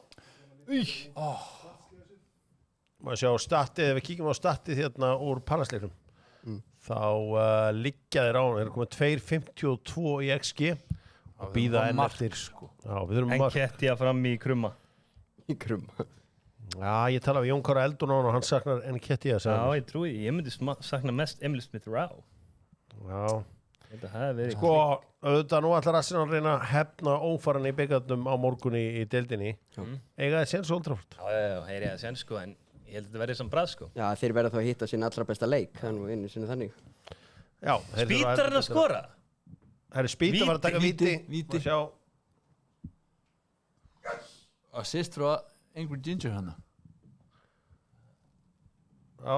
Maður sjá statið, ef við kíkjum á statið hérna úr Palace-leiknum þá liggja þeir á hann, þeir eru komið 2.52 í XG og býða enn eftir sko. Enkettja fram í krumma Já, ég tala við Jón Kára Eldon á hann og hann saknar Enkettja Já, ég trúi, ég myndi sakna mest Emil Smith-Rowe Já Sko, auðvitað nú ætlar Arsenal að reyna að hefna ófaran í byggarnum á morgunni í deildinni eiga það séns Old Trafford Já, heyri það séns sko, en ég held að þetta verði samt brað sko Já, þeir verða þá að hitta sín allra besta leik það er nú einu sinni þannig Já, Spítarinn að skora Það er Spítar var að taka víti Sjá Assist frá Angry Ginger hana Já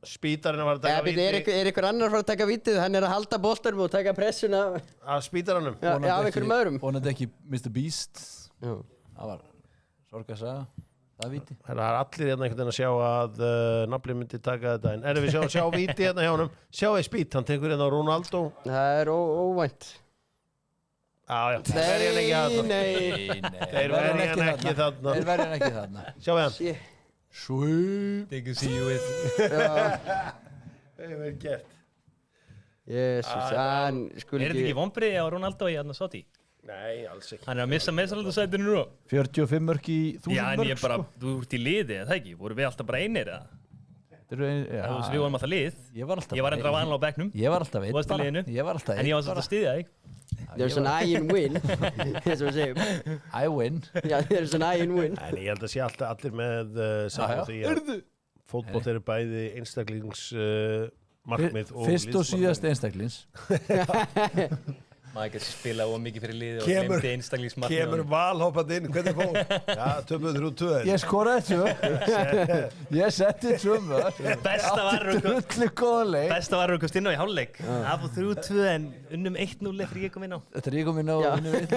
Spítarinn var að taka víti Er ykkur annar frá að taka vítið? Hann er að halda boltanum og taka pressuna Af Spítarannum Já, af einhverjum öðrum Vonandi ekki Mr. Beast Já. Það var sorgarsaga Það er víti Það er allir hérna einhvern veginn að sjá að nafli myndi taka þetta en við sjá víti hérna hjá honum sjá ei Spít, hann tekur hérna Ronaldo Það er óvænt Já, þeir verði hann ekki þarna Þeir verði hann ekki þarna Þeir verði hann ekki þarna Sjá við hann Sweet They can see you with Það er vel gert Jesus, hann Er þetta ekki vonbriði á Ronaldo í Arna Sotti? Nei, alls ekki Hann er að missa meðsaldasætinu nú 45 mörk í 1000 Já, en mörk ég bara, þú ert í liði, eða það ekki? Voru við alltaf bara einir, eða? Við vorum alltaf lið Ég var alltaf Ég var endur á vanlega á bekknum Ég var alltaf einn bara Ég var alltaf einn En ég var alltaf að styðja þig There's an I in win That's what we say I win Já, there's an I in win En ég held að sé alltaf allir með saman því að fótboll eru bæði einstaklings markmið og Fyrst og síðast einstaklings Maður ekki að spila of mikið fyrir liði og glemdi einstaklingsmarkmið Kemur valhoppað inn, hvernig fór? Já, 2-3 Ég skoraði 2 Ég setti 2 Besta var Drullu góða leik Besta var að komast inn á í hálfleik Það fór 3-2 en unnum 1-0 eftir ég kom inn á Þetta er ég kom inn á unnum 1-0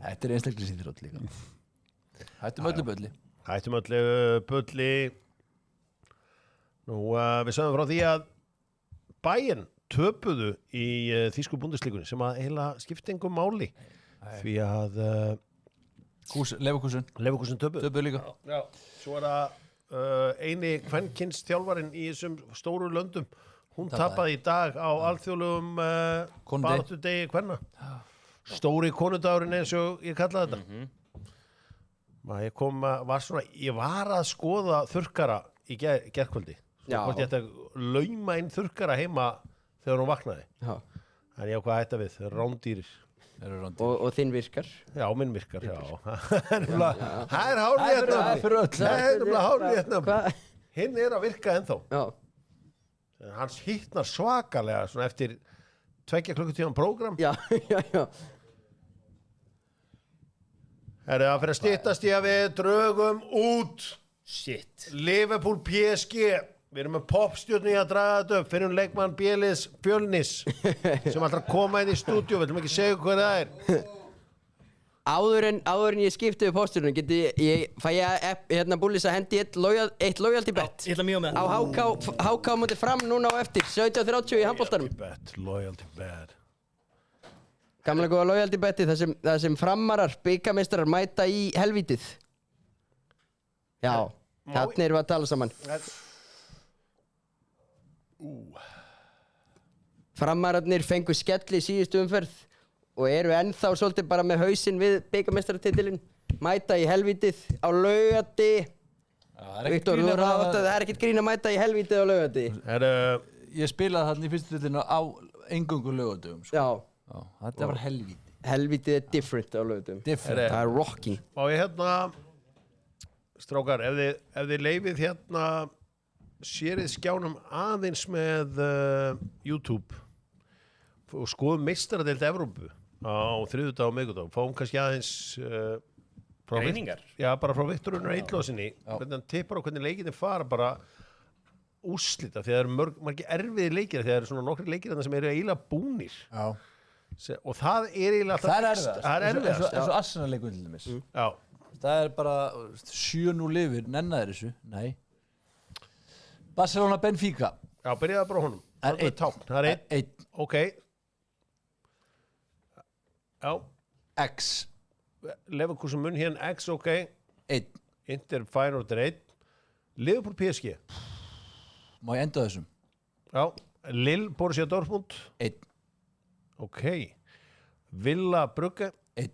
Þetta er einstaklingsýþrótt líka Hættum öllu bulli Hættum öllu bulli Nú, við sögum frá því að Bayern töpuðu í þýsku búndisleikunni sem að eiginlega skipti engum máli því að Leverkusen töpuðu líka Já. Svo er það eini kvenkins þjálfarinn í þessum stóru löndum hún tapaði í dag á alþjóðlegum baráttudegi kvenna stóri konudagurinn eins og ég kallaði þetta ég var að skoða þurrkara í gerkvöldi hvort ég ætti að lauma inn þurrkara heima þegar hún vaknaði en ég ákvað að hætta við, rándýrir og þinn virkar já, minn virkar það er hárið hinn er að virka ennþá hans hittnar svakalega svona eftir 2 klukkutíman prógram já er það fyrir að styttast í að við drögum út Liverpool PSG við erum með popstjórnu í að draga þetta upp fyrir leikmann Bielis Fjölnis sem ætlar að koma inn í stúdíu við ætlum ekki að segja hvað það er áður en ég skipti við poststjórnu fæ ég hérna búlis að hendi eitt loyalty bet á HK mútið fram núna á eftir 17:30 í handboltanum loyalty bet gamla góða loyalty beti það sem framarar bikarmeistarar mæta í helvítið já, þarna erum við að tala saman Framararnir fengu skell í síðustu umferð og eru ennþá svolítið bara með hausinn við bikarmeistaratitilinn mæta í helvítið á Laugardegi. Viktor, það er ekkert grín að mæta í helvítið á Laugardegi. Ég spilaði þarna í fyrstu deildinni á eingöngu laugardögum, sko. Já. Þetta var helvíti. Helvítið er different á laugardögum. Different. Það er rocking. Má ég strákar, ef þið leifið sérið skjánum aðeins með YouTube og skoðum meistaradeild Evrópu á þriðjudag og miðvikudag, fáum kannski aðeins greiningar. Já, bara frá Viktor Unnar Eidlósinni, hvernig hann tippar og hvernig leikinni fara bara úrslita, því það eru margir erfiðir leikir, því það eru svona nokkri leikir sem eru eiginlega búnir. Já. Og það er eiginlega alltaf... Það er erfiðast. Það er svo Arsenal-leikur til dæmis. Já. Það er bara 7-0 yfir, nennaðir þessu. Nei. Barcelona Benfica. Já, byrjaði bara honum. Það er 1. Ok. Já. X. Leverkusen mun hérna X, ok. 1. Inter Feyenoord er 1. Liverpool PSG. Má ég enda þessum? Já. Lille Borussia Dortmund. 1. Ok. Villa Brugge. 1.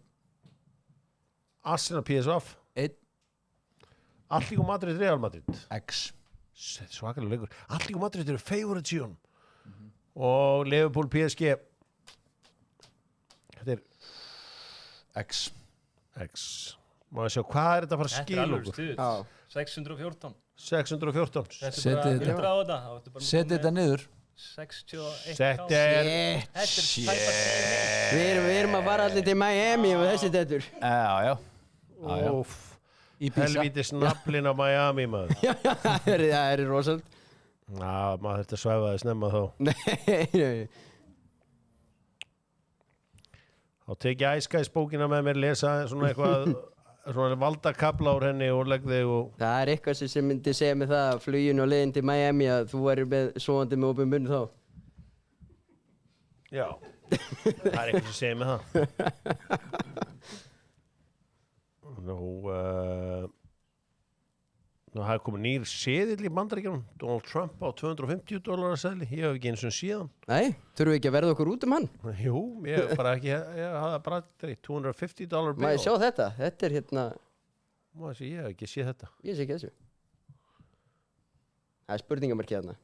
Arsenal PSV. 1. Atletico Madrid Real Madrid. X. Svakalega leikur. Atletico Madrid eru favoritsion. Og Liverpool PSG. Þetta er X. Má ég sjá, hvað er þetta að fara að skila okkur? Þetta er alveg stuð. 614. 614. Setið þetta niður. 61. Þetta er Við erum að fara allir til Miami og þessi dettur. Já. Úff. Helvítis naflinn á Miami, maður. Já, það er rosald. Já, maður þetta svæfaði snemma þá. Nei. Þá tek ég æskæðisbókina með mér, lesa svona eitthvað, svona valdakabla úr henni og legg þig og... Það er eitthvað sem myndi segja mig það að fluginu og leiðin til Miami að þú væri svoandi með opin munn þá. Já, það er eitthvað sem segir mig það. Nú hafi komið nýr seðill í Bandaríkjunum, Donald Trump á $250 seðli, ég hef ekki eins og síðan. Nei, þurfum við ekki að verða okkur út hann? Jú, ég hafði bara $250 bill. Má ég sjá þetta? Þetta er hérna... Ég hef ekki séð þetta. Ég sé ekki þessu. Það er spurningamarkið þarna.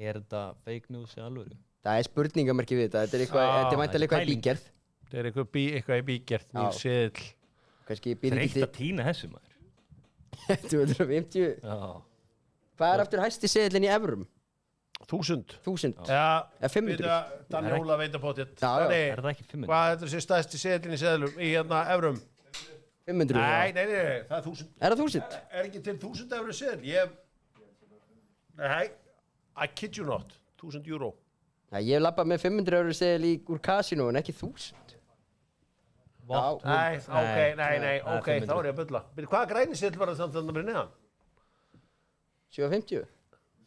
Er þetta fake news í alvöru? Það er spurningamarkið við þetta. Þetta er væntanlega eitthvað í bígerð. Þetta er eitthvað í bígerð, nýr seðill. Þreytt að týna þessu, maður. 250? Já. Hvað er aftur hæsti seðillin í evrum? 1000. 1000? Já. 500? Danni Óla veit að potið. Er það ekki 500? Hvað er þessi stærsti seðillin í seðlum í hérna evrum? 500? Nei, það er 1000. Er það 1000? Er ekki til 1000 evru seðl? Nei, I kid you not. 1000 euro. Nei, ég hef labbað með 500 euro seðl úr kasínó en ekki 1000. Nei, ok, þá er ég að bulla. Hvaða græni seðl var það þannig að byrja neðan? 750?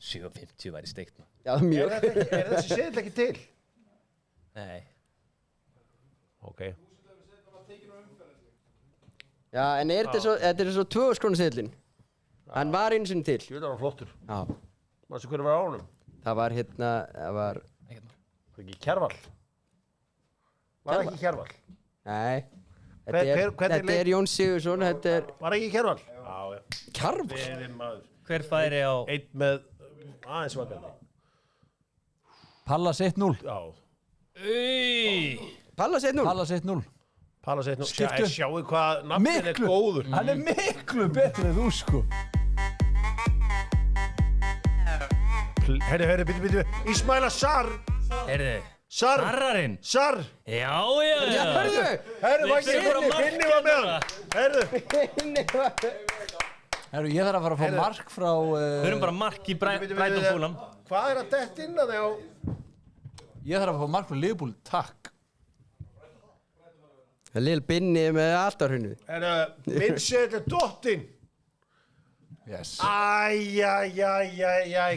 750 væri steikt. Já, mjög. Er þessi seðl ekki til? Nei. Ok. Já, en þetta er svo 2000 krónu seðlinn. Hann var einu sinni til. Ég veit að hann var flottur. Já. Mástu hverju var á honum? Það var hérna, það var... Það ekki Kjarval? Var það ekki Kjarval? Nei. Þetta er Jón Sigurðsson, þetta er... Var ekki Kjarval? Já. Kjarval? Hver færi á... Einn með aðeins vakandi. Pallas 1-0. Já. Pallas 1-0? Pallas 1-0. Pallas 1-0. Skiptu. Sjáu hvað nafnin er góður. Hann er miklu betur en þú, sko. Herri, býtu. Ismaila Sarr. Herri. Sarr. Sarrarinn. Sarr. Já. Herru, var ekki Finni var með hann. Herru, ég þarf að fara að fá mark frá... Við erum bara mark í Brighton Fulham. Hvað er að detta inn að þig á? Ég þarf að fá mark frá Liverpool, takk. Lill Binni með alltaf hrunu. Minnseðl er dottinn. Yes.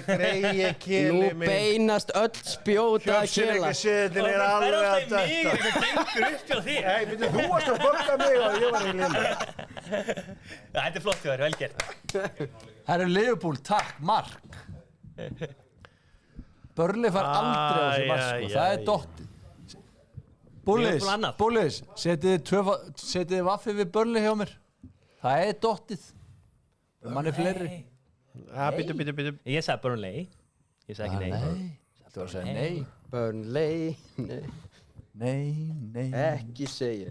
Greiði Keli minn. Nú beinast öll spjóta að Kela. Seðlinn er alveg að detta. Það gengur upp hjá þig. Nei, byrju, þú varst að börga mig og ég var í Lille. Þetta er flott hjá þér, vel gert. Herru Liverpool, takk, mark. Burnley far aldrei á þessu mark, sko. Það er dottið. Bullis, setið vaffið við Burnley hjá mér. Það er dottið. Mann fleiri. Bíddu. Ég sagði Burnley. Ég sagði ekki nei. Þú var að segja nei. Burnley, Nei. ekki segja.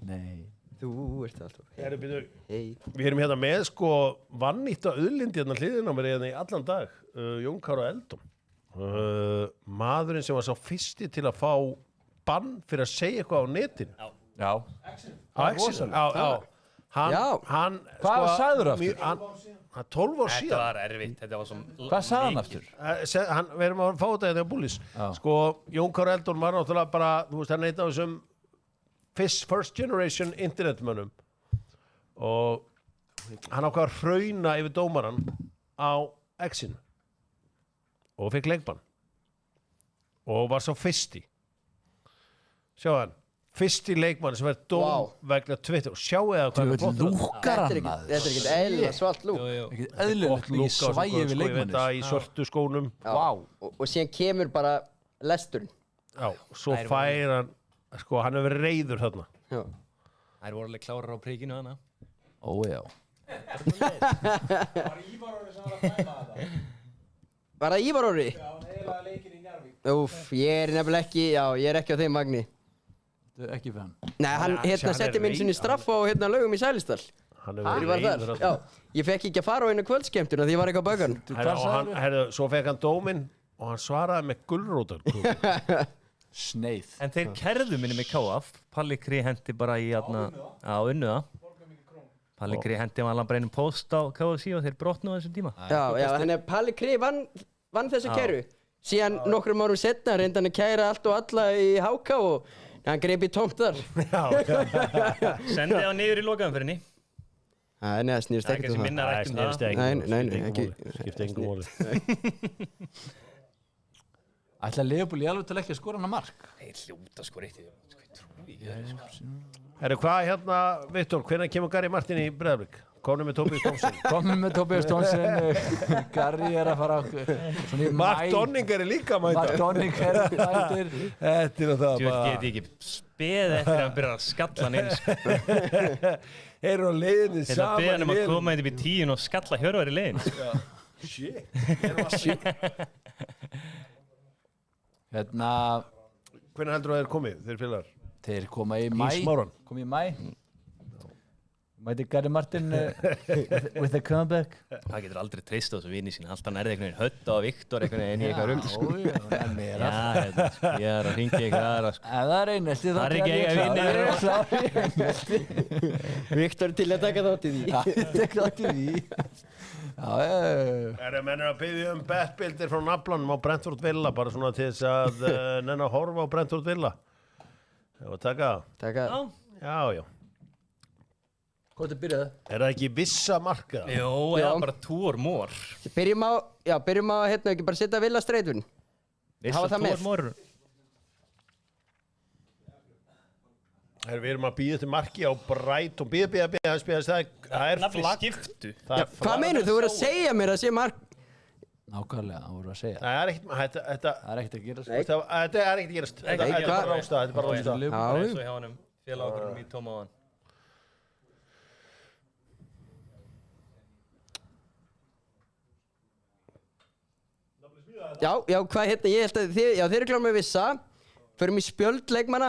Nei. Þú ert alltaf. Við erum hérna með sko vannýtta auðlindi hérna hliðina á mér hérna í allan dag. Jón Kári Eldon. Maðurinn sem var sá fyrsti til að fá bann fyrir að segja eitthvað á netinu. Já. Á Exit. Hann Hvað sagður aftur? Hann 12 ár síðan. Þetta var erfitt, þetta var svo Hvað sagði hann aftur? Við erum að fá þetta hérna á Bullis. Sko, Jón Kári Eldon var náttúrulega bara, þú veist, hann eitt af þessum first generation internetmönnum og hann ákvað að hrauna yfir dómaran á Exinu og fekk leikbann og var sá fyrsti. Sjá hann. Fyrsti leikmann sem verður dóm vegna Twitter og sjáu það hvað er lúkar hann maður. Þetta er ekkert eðlilega svart lúk. Ekkert eðlilegt í svægi við leikmannis. Þetta í svörtu skónum. Og síðan kemur bara lesturinn. Já, svo fær hann, sko, hann hefur verið reiður þarna. Já. Það voru alveg klárar á príkinu hana. Já. Var það Ívar Orri? Já, hann eiginlega leikinn í Njarðvík. Ég er nefnilega ekki, ég er ekki á þeim vagni. Ekki fyrir hann. Nei, hann setti minn sinni straff á lögum í Sælistall. Hann hefur verið reiður þarna. Já, ég fekk ekki að fara á einu kvöldskemmtuna því ég var eitthvað á bögan. Svo fekk hann dóminn og hann svaraði með gulrótar. Sneið. En þeir kærðu minni með KF. Palli Kri hendi bara í unnuða. Palli Kri hendi allan bara einum post á KFC og þeir brotnuðu þessum tíma. Já, þannig að Palli Kri vann þessa kæru. Síðan nokkrum árum setna reyndi hann að kæra allt og alla í HK og hann greip í tómt þar. Sendi það niður í lokaumferðinni. Nei, það snýrst ekkert um það. Það snýrst ekki. Skipti engum máli. Ætla Leopold í alveg til ekki að skora hana mark? Þeir hljóta sko eitt í því. Hvað hérna, Viktor, hvenær kemur Gary Martin í Breiðablik? Komum með Tobias Thompson. Gary er að fara svona í mæ. Mark Donninger er líka mæta. Mark Donninger mætir. Þetta er það bara. Þú get ekki speð eftir að hann byrja að skalla hann inn. Eru á leiðinni saman. Þetta beðan að koma inn upp í 10 og skalla Hjörvar í leiðin. Shit. Hvenær heldur það komið, þeir félagar? Þeir koma í mæ. Mæti Gary Martin with a comeback. Það getur aldrei treyst á þessu vini sína. Alltaf nærði einhvern veginn Hötta og Viktor einhvern veginn í eitthvað rugl. Ég er að ringja ykkur aðra. Ef það er einhelti þá það er ekki eiga vinni. Viktor til að taka þátt í því. Menn er að biðja betbildir frá naflanum á Brentford Villa bara svona til þess að nenn að horfa á Brentford Villa. Það var taka. Já. Hvort byrjaði? Er það ekki vissa marka? Jó, eða bara 2 or more. Byrjum á ekki bara setja Villa streitun. Vissa 2 or more. Við erum að býða til marki á Brighton. Býða, það er flagg. Skiptu. Hvað meinur þú? Þú verður að segja mér að sé mark. Nákvæmlega, það voru að segja. Það er ekkert að gerast. Þetta er ekkert að gerast. Þetta er bara rángstæð. Eins og hjá hannum félagokurum í tómaðan. Já, hvað ég held að þeir eru klára með vissa. Förum í spjöld leikmanna.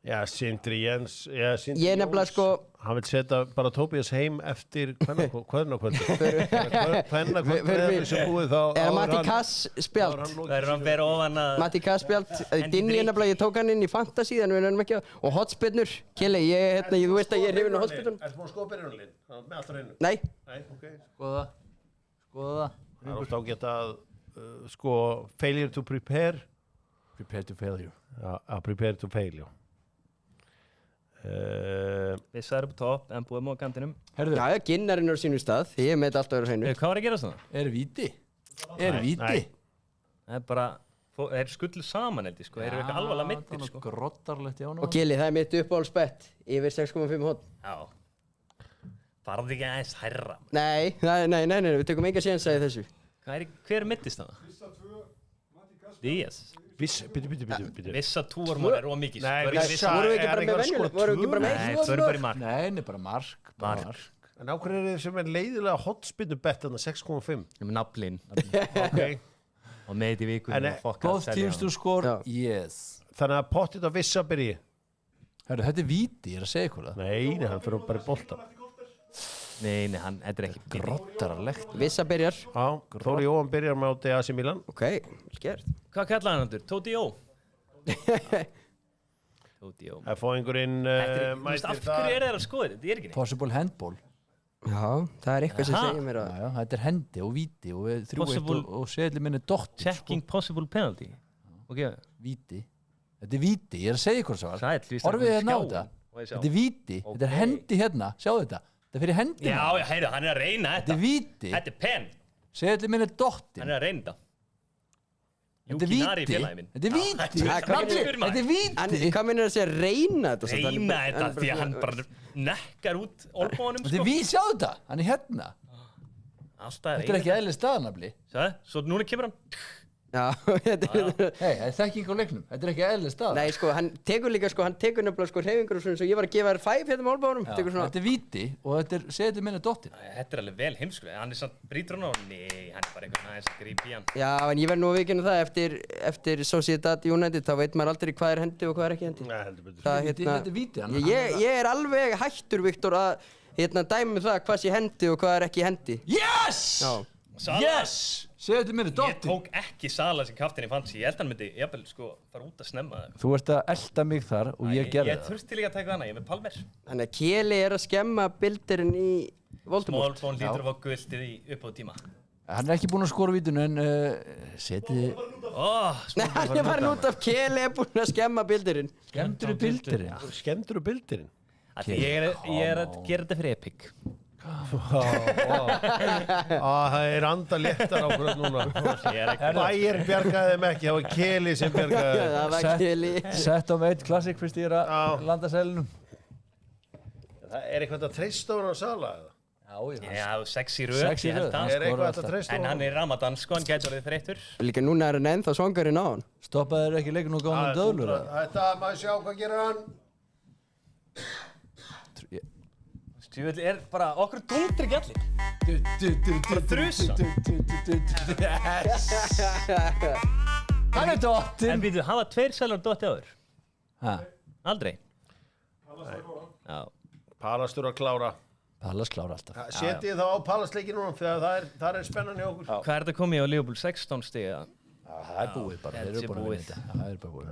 Já, Sindri Jens. Ég er nefnilega sko. Hann vil setja bara Tobias heim eftir hvernakvöldi. Hvernakvöldi sem búið þá. Er Matti Kass spjald? Það er hann verið ofan að. Matti Kass spjald. Dinni er nefnilega, ég tók hann inn í fantasy þannig við erum ekki að. Og hotspinnur. Kjelli, þú veist að ég er hrifinn á hotspinnum. Ertu búin að skoða byrjunarlið? Með alltaf reynu? Nei. Nei, ok. Skoða það. Það er ofta ágætt að failure to prepare. Prepare to failure. Já, prepare to fail, já. Vissar upp á topp, en búið á kantinum. Já, Ginnarinn er á sínu stað. Ég er með þetta alltaf á hreinu. Hvað var að gera svona? Er víti? Það er bara, þeir skullu saman held ég sko. Þeir eru eitthvað alvarlega mittir sko. Grottarlegt í ánum. Og Gilli, það er mitt uppáhaldsbett. Yfir 6,5 hot. Já. Farði ekki aðeins hærra. Nei, við tökum enga sénsa í þessu. Hver mittist það? Díaz. Bíddu. Vissa túarmór er ómikið. Nei, Vorum við ekki bara með venjuleg? Vorum við ekki bara með Nei, það er bara í mark. Nei, bara mark. En á hverju er þið sem er leiðilega hotspinnu bett þarna 6,5? Naflinn. Ok. Og með þetta í vikunum og fokka. Both teams to score, yes. Þannig að pottið á Vissa byrji. Hörru, þetta er víti, ég er að segja ykkur það. Nei, hann fyrir bara í bolta. Nei, þetta er ekki Grottaralegt. Vissa byrjar. Já, Þóri Jóhann byrjar með á AC Milan. Ok, skert. Hvað kallaði hann andur? Tóti Jó? Tóti Jó. Það fóð einhverinn mætir Af hverju er það að skoða þetta? Þetta er ekki neitt. Possible handball. Já, það er eitthvað sem segir mér að... Já, þetta er hendi og víti og 3-1 og segli minni dottir. Checking possible penalty. Ok. Víti. Þetta er víti, ég er að segja ykkur svo. Sæll, Horfið þér ná þetta. Þetta er víti, þetta er hendi hérna, sjáu þetta. Þetta er fyrir hendina. Já, heyrðu, hann er að reyna þetta. Þetta er víti. Þetta er pen. Segli minni dottir. Hann er að reyna þetta. Þetta er víti. Þetta er víti. Þetta er víti. Hvað minnir að segja reyna þetta? Reyna þetta því að hann bara nekkar út olbónum. Þetta er víti, sjáu þetta. Hann er hérna. Alltaf Þetta er ekki eðlileg staðanafli. Svo núna kemur hann. Já, þetta er... Hei, það er þekking á leiknum. Þetta er ekki eðlileg staðan. Nei, sko, hann tekur líka, sko, hann tekur nefnilega, hreyfingur og svona, svo ég var að gefa þér 5 hérna með olbónum. Þetta er víti og þetta er segli minni dottir. Þetta er alveg vel heimskulega. Hann er samt brýtur hann á. Nei, hann er bara einhvern aðeins að grípa í hann. Já, en ég verð nú að viðurkenna það eftir Sociedad United, þá veit maður aldrei hvað er hendi og hvað er ekki hendi. Nei, heldur betur. Það, Þetta er víti. ég er alveg hættur, Viktor, að dæmi það hvað sé hendi og hvað er ekki hendi. Yes! Já. Yes! Segðu minni Ég dottir. tók ekki Sala sem kaftin í fantasy. Ég held hann myndi, jafnvel, sko, fara út að snemma. Þú ert að elta mig þar og ég gerði Ég þurfti líka að taka hana, ég er með Palmer. Þannig að Keli er að skemma bildirinn í Voldemort. Smallbone lítur að fá guldið í uppáðtíma. Hann er ekki búinn að skora vítinu en seti... Nei, hann er farin út af Keli er búinn að skemma bildirinn. Skemmtur bildirinn? Skemmtur bildirinn? Ég er að gera þetta fyrir Epic. Það er anda léttar ákveð núna. Bæir bjargaði þeim ekki, það var Keli sem bjargaði þeim. Það var Keli. Sett á með 1 klassik fyrst ég er að landa sælunum. Það er eitthvað að treysta á hann á Sala eða? Já, 6 í röð. Er eitthvað að treysta á hann? En hann er Ramadan, sko, hann gæti orðið þreyttur. Líka núna er hann ennþá svangarinn á hann. Stoppaði þér ekki leikinn og gáði hann döðlur? Þetta, maður sjá hvað gerir hann. Stjúvel er bara okkur dundri gjallir. Bara þrusa. Hann er dottinn. En býtu, hafa 2 Sælar dotti áður? Hæ? Aldrei? Já. Palas þurfa að klára. Palas klára alltaf. Setið þá á Palas-leiki núna, þegar það er spennan hjá okkur. Hvað er þetta komið á Liverpool 16 stig eða? Það er búið bara. Þetta er búið. Það er bara búið.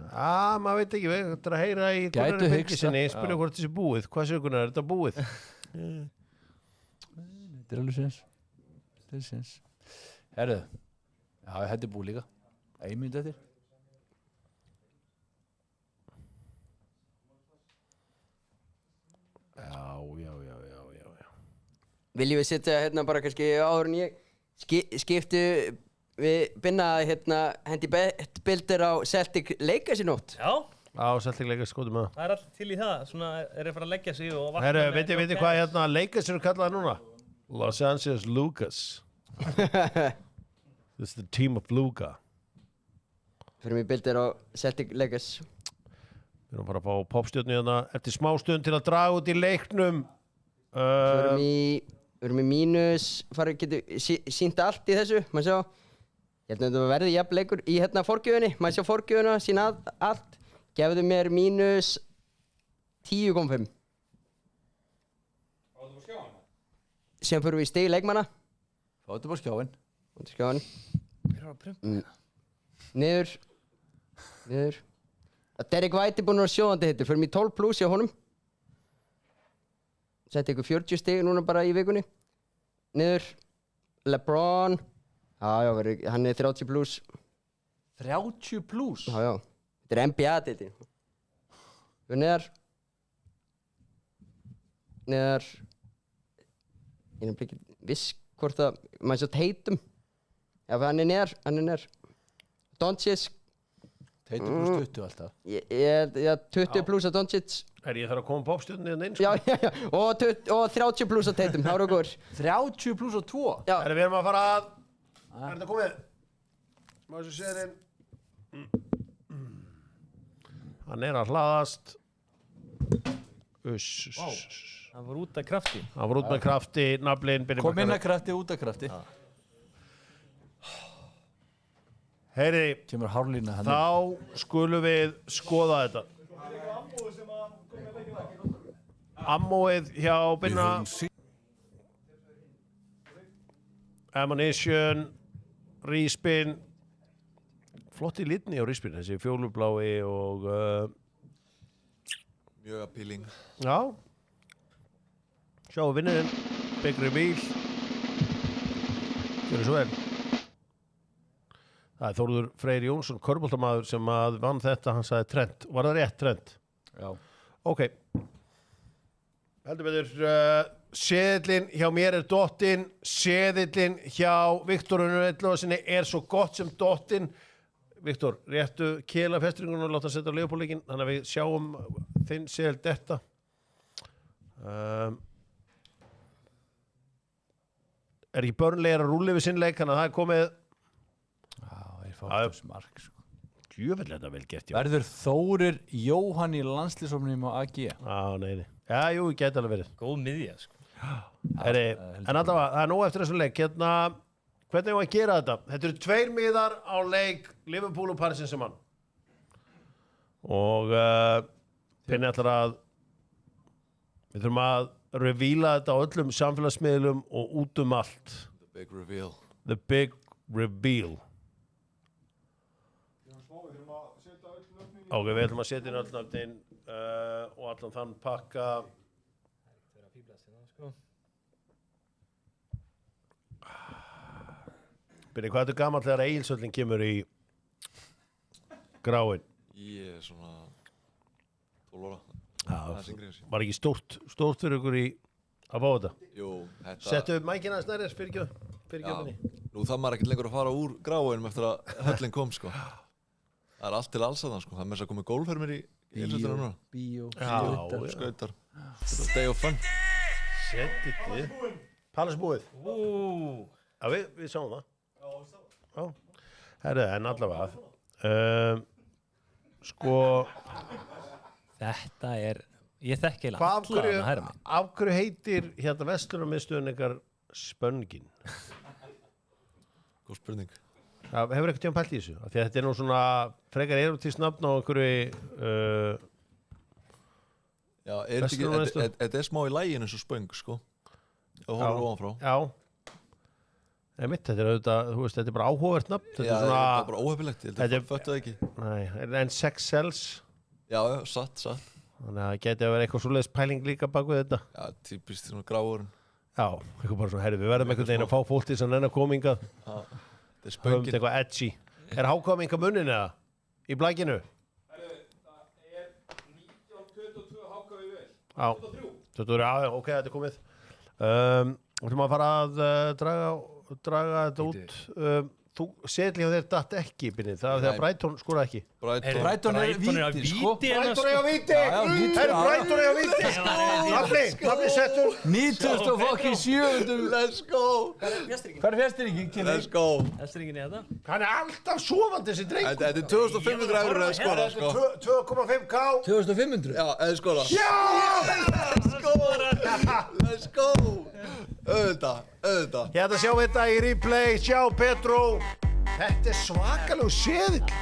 Maður veit ekki, við ættum að heyra í Gunnari Birgisinni, spyrja hvort þessi búið. Hvað séu Gunnar, er þetta búið? Þetta er alveg séns. Þetta er séns. Herðu, já, þetta er búið líka. 1 mínútu eftir. Já. Viljum við setja hérna bara kannski áður en ég skiptu við binna hendi bildir á Celtic Lakers í nótt. Já. Já, Celtic Lakers skoðum að. Það er allt til í það, svona er að fara að leggja sig og vakna. Herru, veit þið hvað hérna Lakers eru kallaði núna? Los Angeles Lucas. This is the team of Luka. Fyrir mig bildir á Celtic Lakers. Við erum bara að fá popstjörnu hérna eftir smá stund til að draga út í leiknum. Við erum í mínus, getur sínt allt í þessu, maður sjá. Ég held að þetta verði jafn leikur í hérna forgjöfunni, maður sjá forgjöfuna, sína allt. Gefðu mér mínus 10,5. Síðan fyrir við í stig leikmanna. Fáðu bara skjáin. Hver var að prumpa? Niður. Derek White er búinn að vera sjóðandi hittur, fyrir mig 12 plus hjá honum. Setti ykkur 40 stig núna bara í vikunni. Niður. LeBron. Já, hann er 30 plus. 30 plus? Já. Þetta er NBA-deildin. Við neðar. Ég er ekki viss hvort að maður svo Tatum. Já, hann er neðar. Doncic. Tatum plus 20 alltaf. Já, 20 plus að Doncic. Ég þarf að koma popstjörnu hérna inn. Já. Og 30 plus að Tatum, það eru okkur. 30 plus og 2? Já. Við erum að fara að... Er þetta komið? Smá þessu serinn. Hann er að hlaðast. Vá, hann var út af krafti. Hann var út með krafti, naflinn. Kom inn að krafti, út að krafti. Heyri, kemur hárlína hann. Þá skulum við skoða þetta. Ammóið hjá Binna. Ammunition, Ríspin. Flott í litni á Ríspin, þessi fjólublái og... Mjög appealing. Já. Sjáum vinniðinn. Big reveal. Gjörðu svo vel. Það er Þórður Freyr Jónsson, körfuboltamaður sem að vann þetta, hann sagði Trent. Var það rétt, Trent? Já. Ok. Heldur betur, seðillinn hjá mér er dottinn, seðillinn hjá Viktorinu Elloðarsinni er svo gott sem dottinn. Viktor, réttu kela festringunum og láta setja á Leopoldleikin, þannig að við sjáum þinn seðill detta. Er ekki Burnley að rúlla yfir sinn leik, þannig að það er komið... Mark, sko. Djöfull þetta vel gert, já. Verður Þórir Jóhann í landslýsofnum á AG? Nei. Já, jú, gæti alveg verið. Góð miðja, sko. En allavega, það er nóg eftir þessum leik. Hérna, hvernig var að gera þetta? Þetta eru 2 miðar á leik Liverpool og Paris Saint-Germain. Og Pinni ætlar að við þurfum að revíla þetta á öllum samfélagsmiðlum og út allt. The big reveal. The big reveal. Ok, við ætlum að setja inn öll nöfnin og allan þann pakka. Byrni, hvað er þetta gamall þegar Egilshöllin kemur í gráin? Ég er svona 12 ára. Var ekki stórt fyrir ykkur í að fá þetta? Jú, þetta... Settu mækina aðeins nærri, fyrirgjöf Binni. Nú það maður ekkert lengur að fara úr gráinum eftir að höllin kom, sko. Það er allt til alls að það, sko. Það er með þess að koma gólfermir í Egilshöllina núna. Bíó, skautar. Day of fun. Settið. Pallas búið. Já, við sáum það. Já. Herðu, en allavega. Sko... Þetta er... Ég þekki eiginlega alla hana herra minn. Af hverju heitir hérna Vestlunarmiðstöðin ykkar Spöngin? Góð spurning. Það hefur ekkert tíma pælt í þessu. Því að þetta er nú svona frekar erotískt nafn á einhverju... Já, þetta er smá í læginu eins og Spöng, sko. Og horfður ofanfrá. Já. Þetta er auðvitað, þú veist, þetta er bara áhugavert nafn. Já, þetta er bara óhefilegt. Ég held að föttu það ekki. Nei, en sex sells. Já, satt. Þannig að það geti að vera eitthvað svoleiðis pæling líka bak við þetta. Já, típist svona gráurinn. Já, eitthvað bara svona, herri, við verðum einhvern veginn að fá fólk til þess að nenn að koma hingað. Þetta er Spöngin. Höfum eitthvað edgy. Er hákom einhver munnin eða? Í blækinu? Það er 1922 hákom í vel. Já, 23, já, ok, þetta er komið. Þú ætlum að fara að draga þetta út. Þú seðli á þér datt ekki, Binni, það er þegar Brighton skoraði ekki. Brighton er víti, sko. Brighton er á víti! Brighton er á víti! Nafni settur. 97. Let's go! Hvað er fjastringin? Let's go! Fjastringin er þetta? Hann er alltaf sofandi þessi drengur. Þetta er 2500 eurur að skora, sko. 2,5k. 2500? Já, eða skora. Já! Let's go! Auðvitað. Hérna sjá þetta í replay, sjá Petro. Þetta er svakalegu seðill.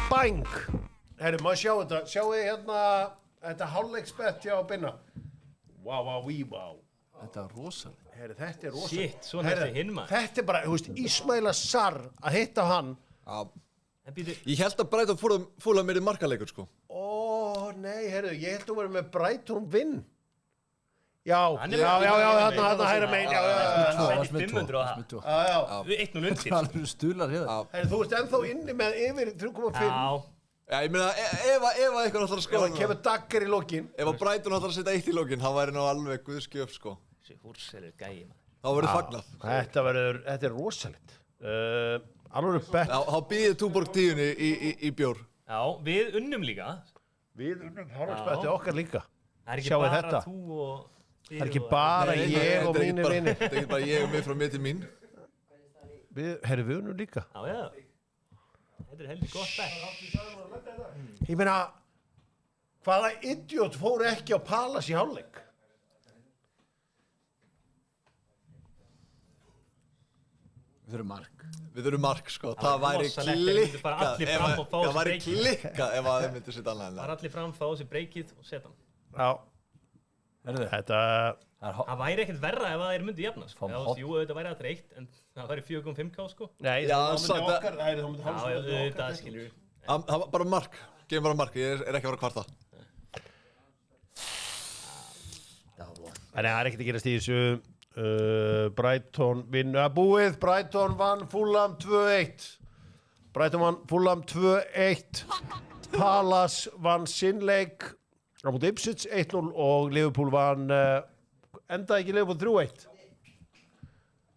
Bang. Herri, maður sjá þetta. Sjáu þið hérna, þetta hálfleiksbett hjá Binna. Vá. Þetta er rosalega. Herri, þetta er rosalega. Shit, svona er þetta hinn maður. Þetta er bara, þú veist, Ismail Assar að hitta hann. Ég held að Brighton fúla mér í markaleikur, sko. Nei, herru, ég held að vera með Brighton vinn. Já, þarna hæra megin. Það er 500 og það. 1-0 undir. Það er stuðlar hérna. Þú ert ennþá inni með yfir 3,5. Já, ég meina, ef eitthvað ætlar að skora það. Ef kemur daggar í lokin. Ef að Brighton ætlar að setja 1 í lokin, það væri nú alveg guðskjöf, sko. Þessi húrselir gæi, maður. Þá verður fagnað. Þetta er rosalegt. Alveg bett. Já, þá býðið Túborg 10 í bjór. Já, við unnum líka. Við unnum hálfspetti okkar líka. Það er ekki bara þú og... Það er ekki bara ég og mínu vinir. Þetta er ekki bara ég og mig frá mér til mín. Herri, við unnum líka. Já. Þetta heldur gott bekk. Ég meina, hvaða idiot fór ekki á Palace í hálfleik? Við þurfum mark. Við þurfum mark, sko. Það væri klikkað ef að þeim myndi sitt annað en það. Það er allir fram, fá þessi breykið og setja hann. Já. Þetta... Það væri ekkert verra ef það er myndið jafna, sko. Jú, þetta væri að 1, en það væri 4,5k, sko. Nei, það myndi okkar, það myndi Já, það skilur við. Bara mark. Gefum bara mark. Ég er ekki að vera kvarta. Þannig það er ekkert að gerast í þessu. Brighton vinnu að búið. Brighton vann Fulham 2-1. Brighton vann Fulham 2-1. Palace vann sinnleik á móti Ipswich 1-0 og Liverpool vann endaði ekki Liverpool 3-1.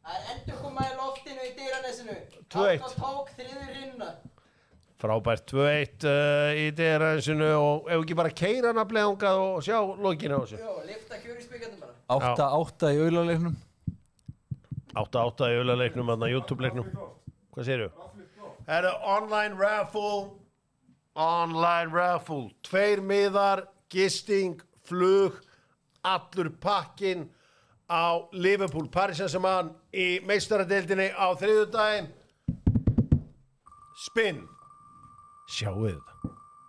Það er endurkoma í loftinu í Digranesinu. 2-1. Allt tók þriður rinna. Frábært 2-1 í Digranesinu og ef ekki bara keyra nafnlega þangað og sjá lokinu á þessu. Jó, lifta kjörisbyggjarnir bara. 8-8 í aulaleiknum. 8-8 í aulaleiknum, þarna YouTube-leiknum. Hvað segirðu? Það er online raffle. 2 miðar, gisting, flug, allur pakkinn á Liverpool Paris Saint-Germain í meistaradeildinni á þriðjudaginn. Spinn. Sjáu þetta.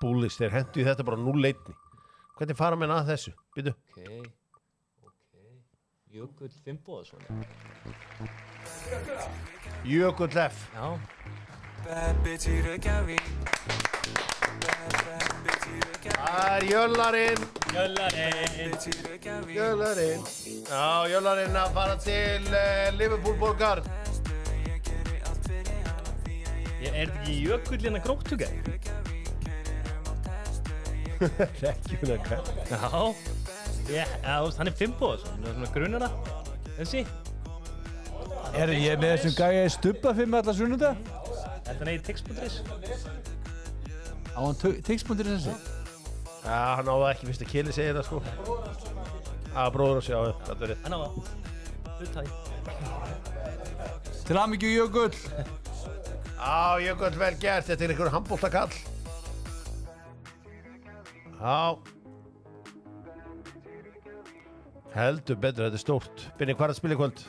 Búlis, þeir hentu í þetta bara 0-1. Hvernig fara menn að þessu? Býtu. Jökull Finnbogason. Jökull F. Já. Það er Jöllarinn. Já, Jöllarinn að fara til Liverpool borgar. Er þetta ekki Jökullina Gróttuga? Rekkjuna hvað? Já, hann er Finnbogason, það er svona grunnara, þessi. Ég með þessum gæja í stubba fyrir allar sunnudag? Þetta er neitt tix.is. Á hann tix.is þessi? Já, hann á það ekki fyrst að Kili segir það sko. Bróður að sjá þetta verið. Hann á það. Uttæði. Til hamingju Jökull. Jökull, vel gert. Þetta er einhver handboltakall. Heldur betur, þetta er stórt. Binni, hvað er að spila í kvöld?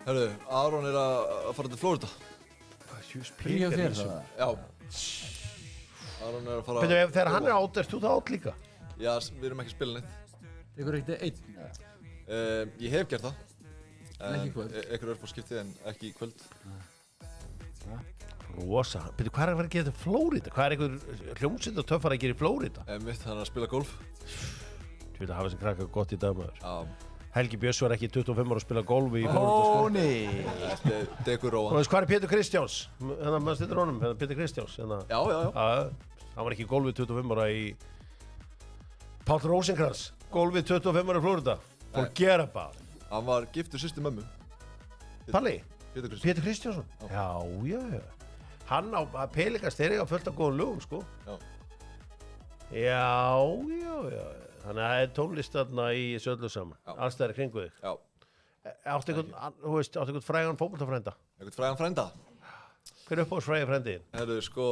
Hörru, Aron er að fara til Flórida. Frí á þér það? Já. Aron er að fara... Betur, þegar hann er átt, erst þú það átt líka? Já, við erum ekki að spila neitt. Ykkur ekkert einn? Ég hef gert það. En ekki í kvöld? Ykkur er fór skiptið en ekki í kvöld. Rosa. Betur, hvað er að vera að gera þetta í Flórida? Hvað er einhver hljómsveit og töffar að gera í Flórida? Mitt, hann er að spila golf. Þú veit að hafa sem krakka gott í dag maður. Já. Helgi Björns var ekki 25 ára að spila golf í Flórida. Ó, nei. Degur Róan. Og veist, hvað er Pétur Kristjáns? Þannig að maður styrður honum, Pétur Kristjáns. Já. Hann var ekki í golfið 25 ára í Páll Rósinkrans. Golfið 25 ára í Flórida. Forget about it. Hann var giftur systur mömmu. Palli? Pétur Kristjánsson? Já. Hann á Pelikast þeir eiga fullt af góðum lögum, sko. Já. Þannig að það er tónlist þarna í þessu öllu saman. Alls það er kringu þig. Já. Áttu einhvern frægan fótboltafrænda? Einhvern frægan frænda? Hver er uppáhalds frægi frændiðinn? Herru, sko,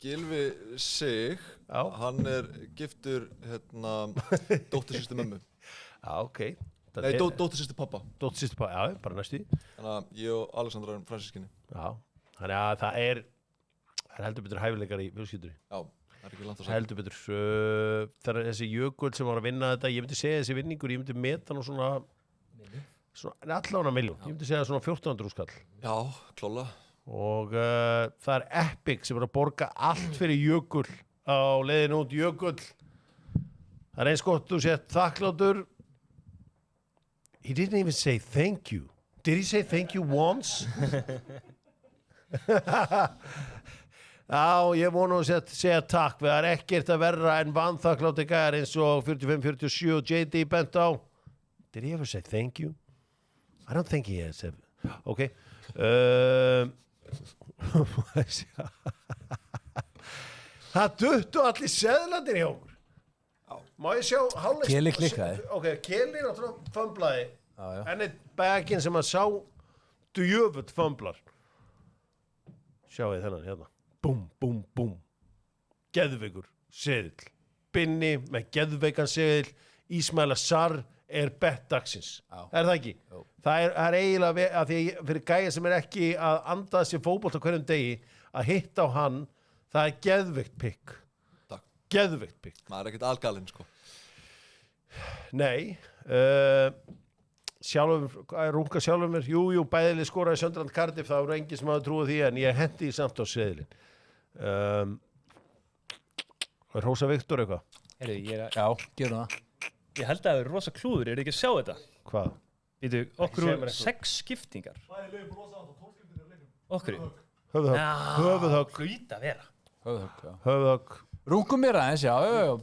Gylfi Sig, hann er giftur, dóttur systur mömmu. Já, ok. Nei, dóttur systur pappa. Dóttur systur pappa, já, bara næstu í. Þannig að ég og Alexandra erum fransískinni. Já, þannig að það er heldur betur hæfileikar í fjölskyldunni. Já, það er ekki langt að segja. Heldur betur. Það er þessi Jökull sem var að vinna þetta, ég myndi segja þessi vinningur, ég myndi meta hann á svona allavega milljón. Ég myndi segja svona 1400 skall. Já, klála. Og það er Epic sem er að borga allt fyrir Jökull á leiðinu út Jökull. Það er eins gott þú sett þakklátur. He didn't even say thank you. Did he say thank you once? Já, ég vona að segja takk. Það er ekkert að verra en vanþakklátt gæjar eins og 45-47 og JD bent á. Did he ever say thank you? I don't think he has. Okay. Það duttu allir seðlandir hjá okkur. Má ég sjá hálfleik? Keli klikkaði. Ok, Keli náttúrulega fömblaði. En eitt baginn sem að sá djöfull fömblar. Sjáið þennan hérna. Búm, búm, búm. Geðveikur seðill. Binni með geðveikan seðill. Ismail Assar bett dagsins. Það ekki? Jó. Það er eiginlega, að því fyrir gæja sem ekki að anda sér fótbolt á hverjum degi, að hitta á hann, það geðveikt pikk. Takk. Geðveikt pikk. Maður ekkert algalinn, sko. Nei. Runga sjálfur mér. Jú, bæðileg skoraði Sunderland Cardiff, það voru engin sem hafði trúið því, en ég hendi því samt á seðilinn. Rósa Viktor eitthvað? Já, gerum það. Ég held að það er rosa klúður, ekki að sjá þetta? Hvað? Vítu, okkur 6 skiptingar. Okkur? Höfuðhögg. Hlaut að vera. Höfuðhögg. Rungum mér aðeins, já,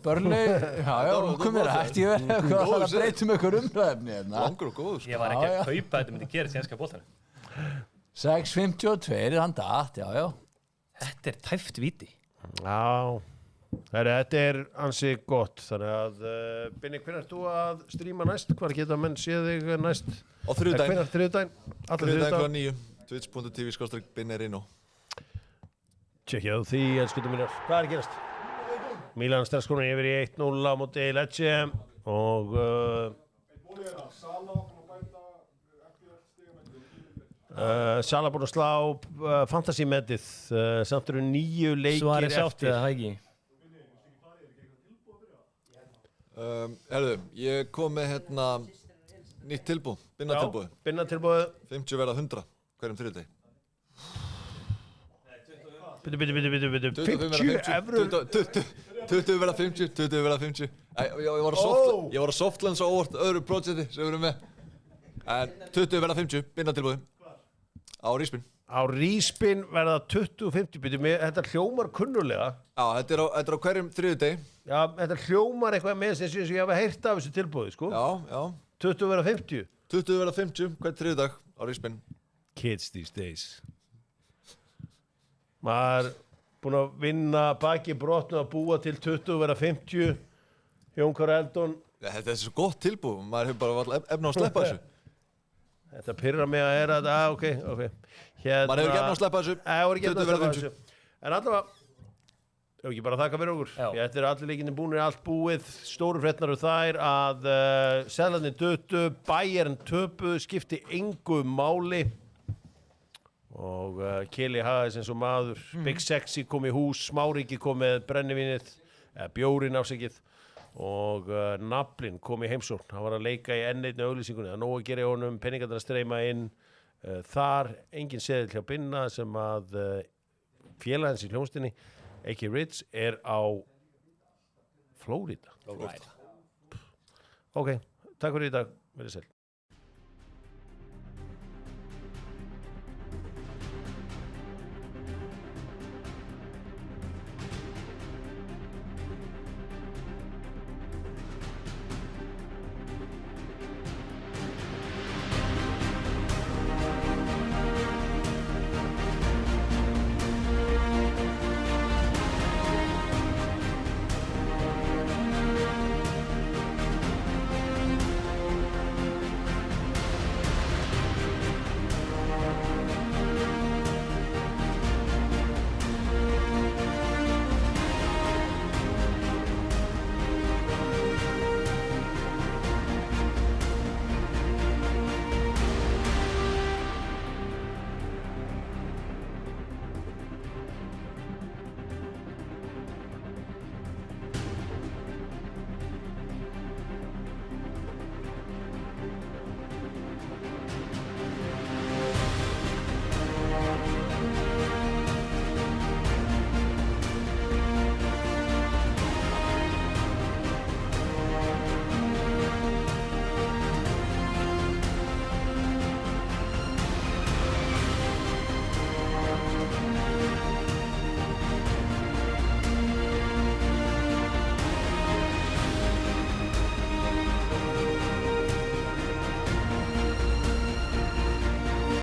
Burnley, rungum mér aðeins, ég veit hvað það að breytum ykkur umræðefni. Langur og góður. Ég var ekki að kaupa þetta myndi gera sænska boltanum. 6.52, hann datt, já. Þetta tæft víti. Já, þetta ansi gott, þannig að, Binni, hvernig ert þú að stríma næst? Hvar geta menn séð þig næst? Á þriðjudaginn. Hvenær þriðjudaginn? Þriðjudaginn kl. 9, twitch.tv/Binnerino. Tjekkja á því, elskutum mínar. Hvað að gerast? Milan straxkonar yfir í 1-0 á móti Lecce og Sala búinn að slá fantasy-metið, samt eru 9 leikir Svari sátt eða hægi? Herðu, ég kom með nýtt tilbúð, binnatilbúð. Binnatilbúð. 50 verða 100 hverjum þriðjudegi. Bitu, 50 evrur. 20 verða 50, 20 verða 50. Ég var að softlands á óvart öðru projekti sem við erum með. En 20 verða 50, binnatilbúði. Á Ríspin. Á Ríspin verða 20-50, þetta hljómar kunnulega. Já, þetta er á hverjum þriðjudegi. Já, þetta hljómar eitthvað með þess að ég hafa heyrt af þessu tilbúði, sko. Já. 20 verða 50. 20 verða 50, hvern þriðjudag á Ríspin. Kids these days. Maður búinn að vinna baki brotnu að búa til 20 verða 50. Jónkar Eldon. Ja, þetta er svo gott tilbúð, maður hefur bara efna á að sleppa þessu. Þetta pirrar mig að þetta, ok. Maður hefur ekki efna á að sleppa þessu. 20 verða 50. En allavega, hefur ekki bara þakka fyrir okkur. Þetta er allir leikinni búinir, allt búið. Stóru frétnar þær að Seðlarnir duttu, Bayern töpuðu, skipti engu máli. Og Kili hafði eins og maður, Big Sexy kom í hús, Smáriki kom með brennivínið, bjórinn ásækið og Naflinn kom í heimsókn. Hann var að leika í enn einni auglýsingunni, það er nóg að gera í honum, peningarnir að streyma inn. Þar engin seðill hjá Binna sem að félagins í hljómsdynni, A.K. Ritz, á Flórida. Ok, takk fyrir í dag, verið sæl.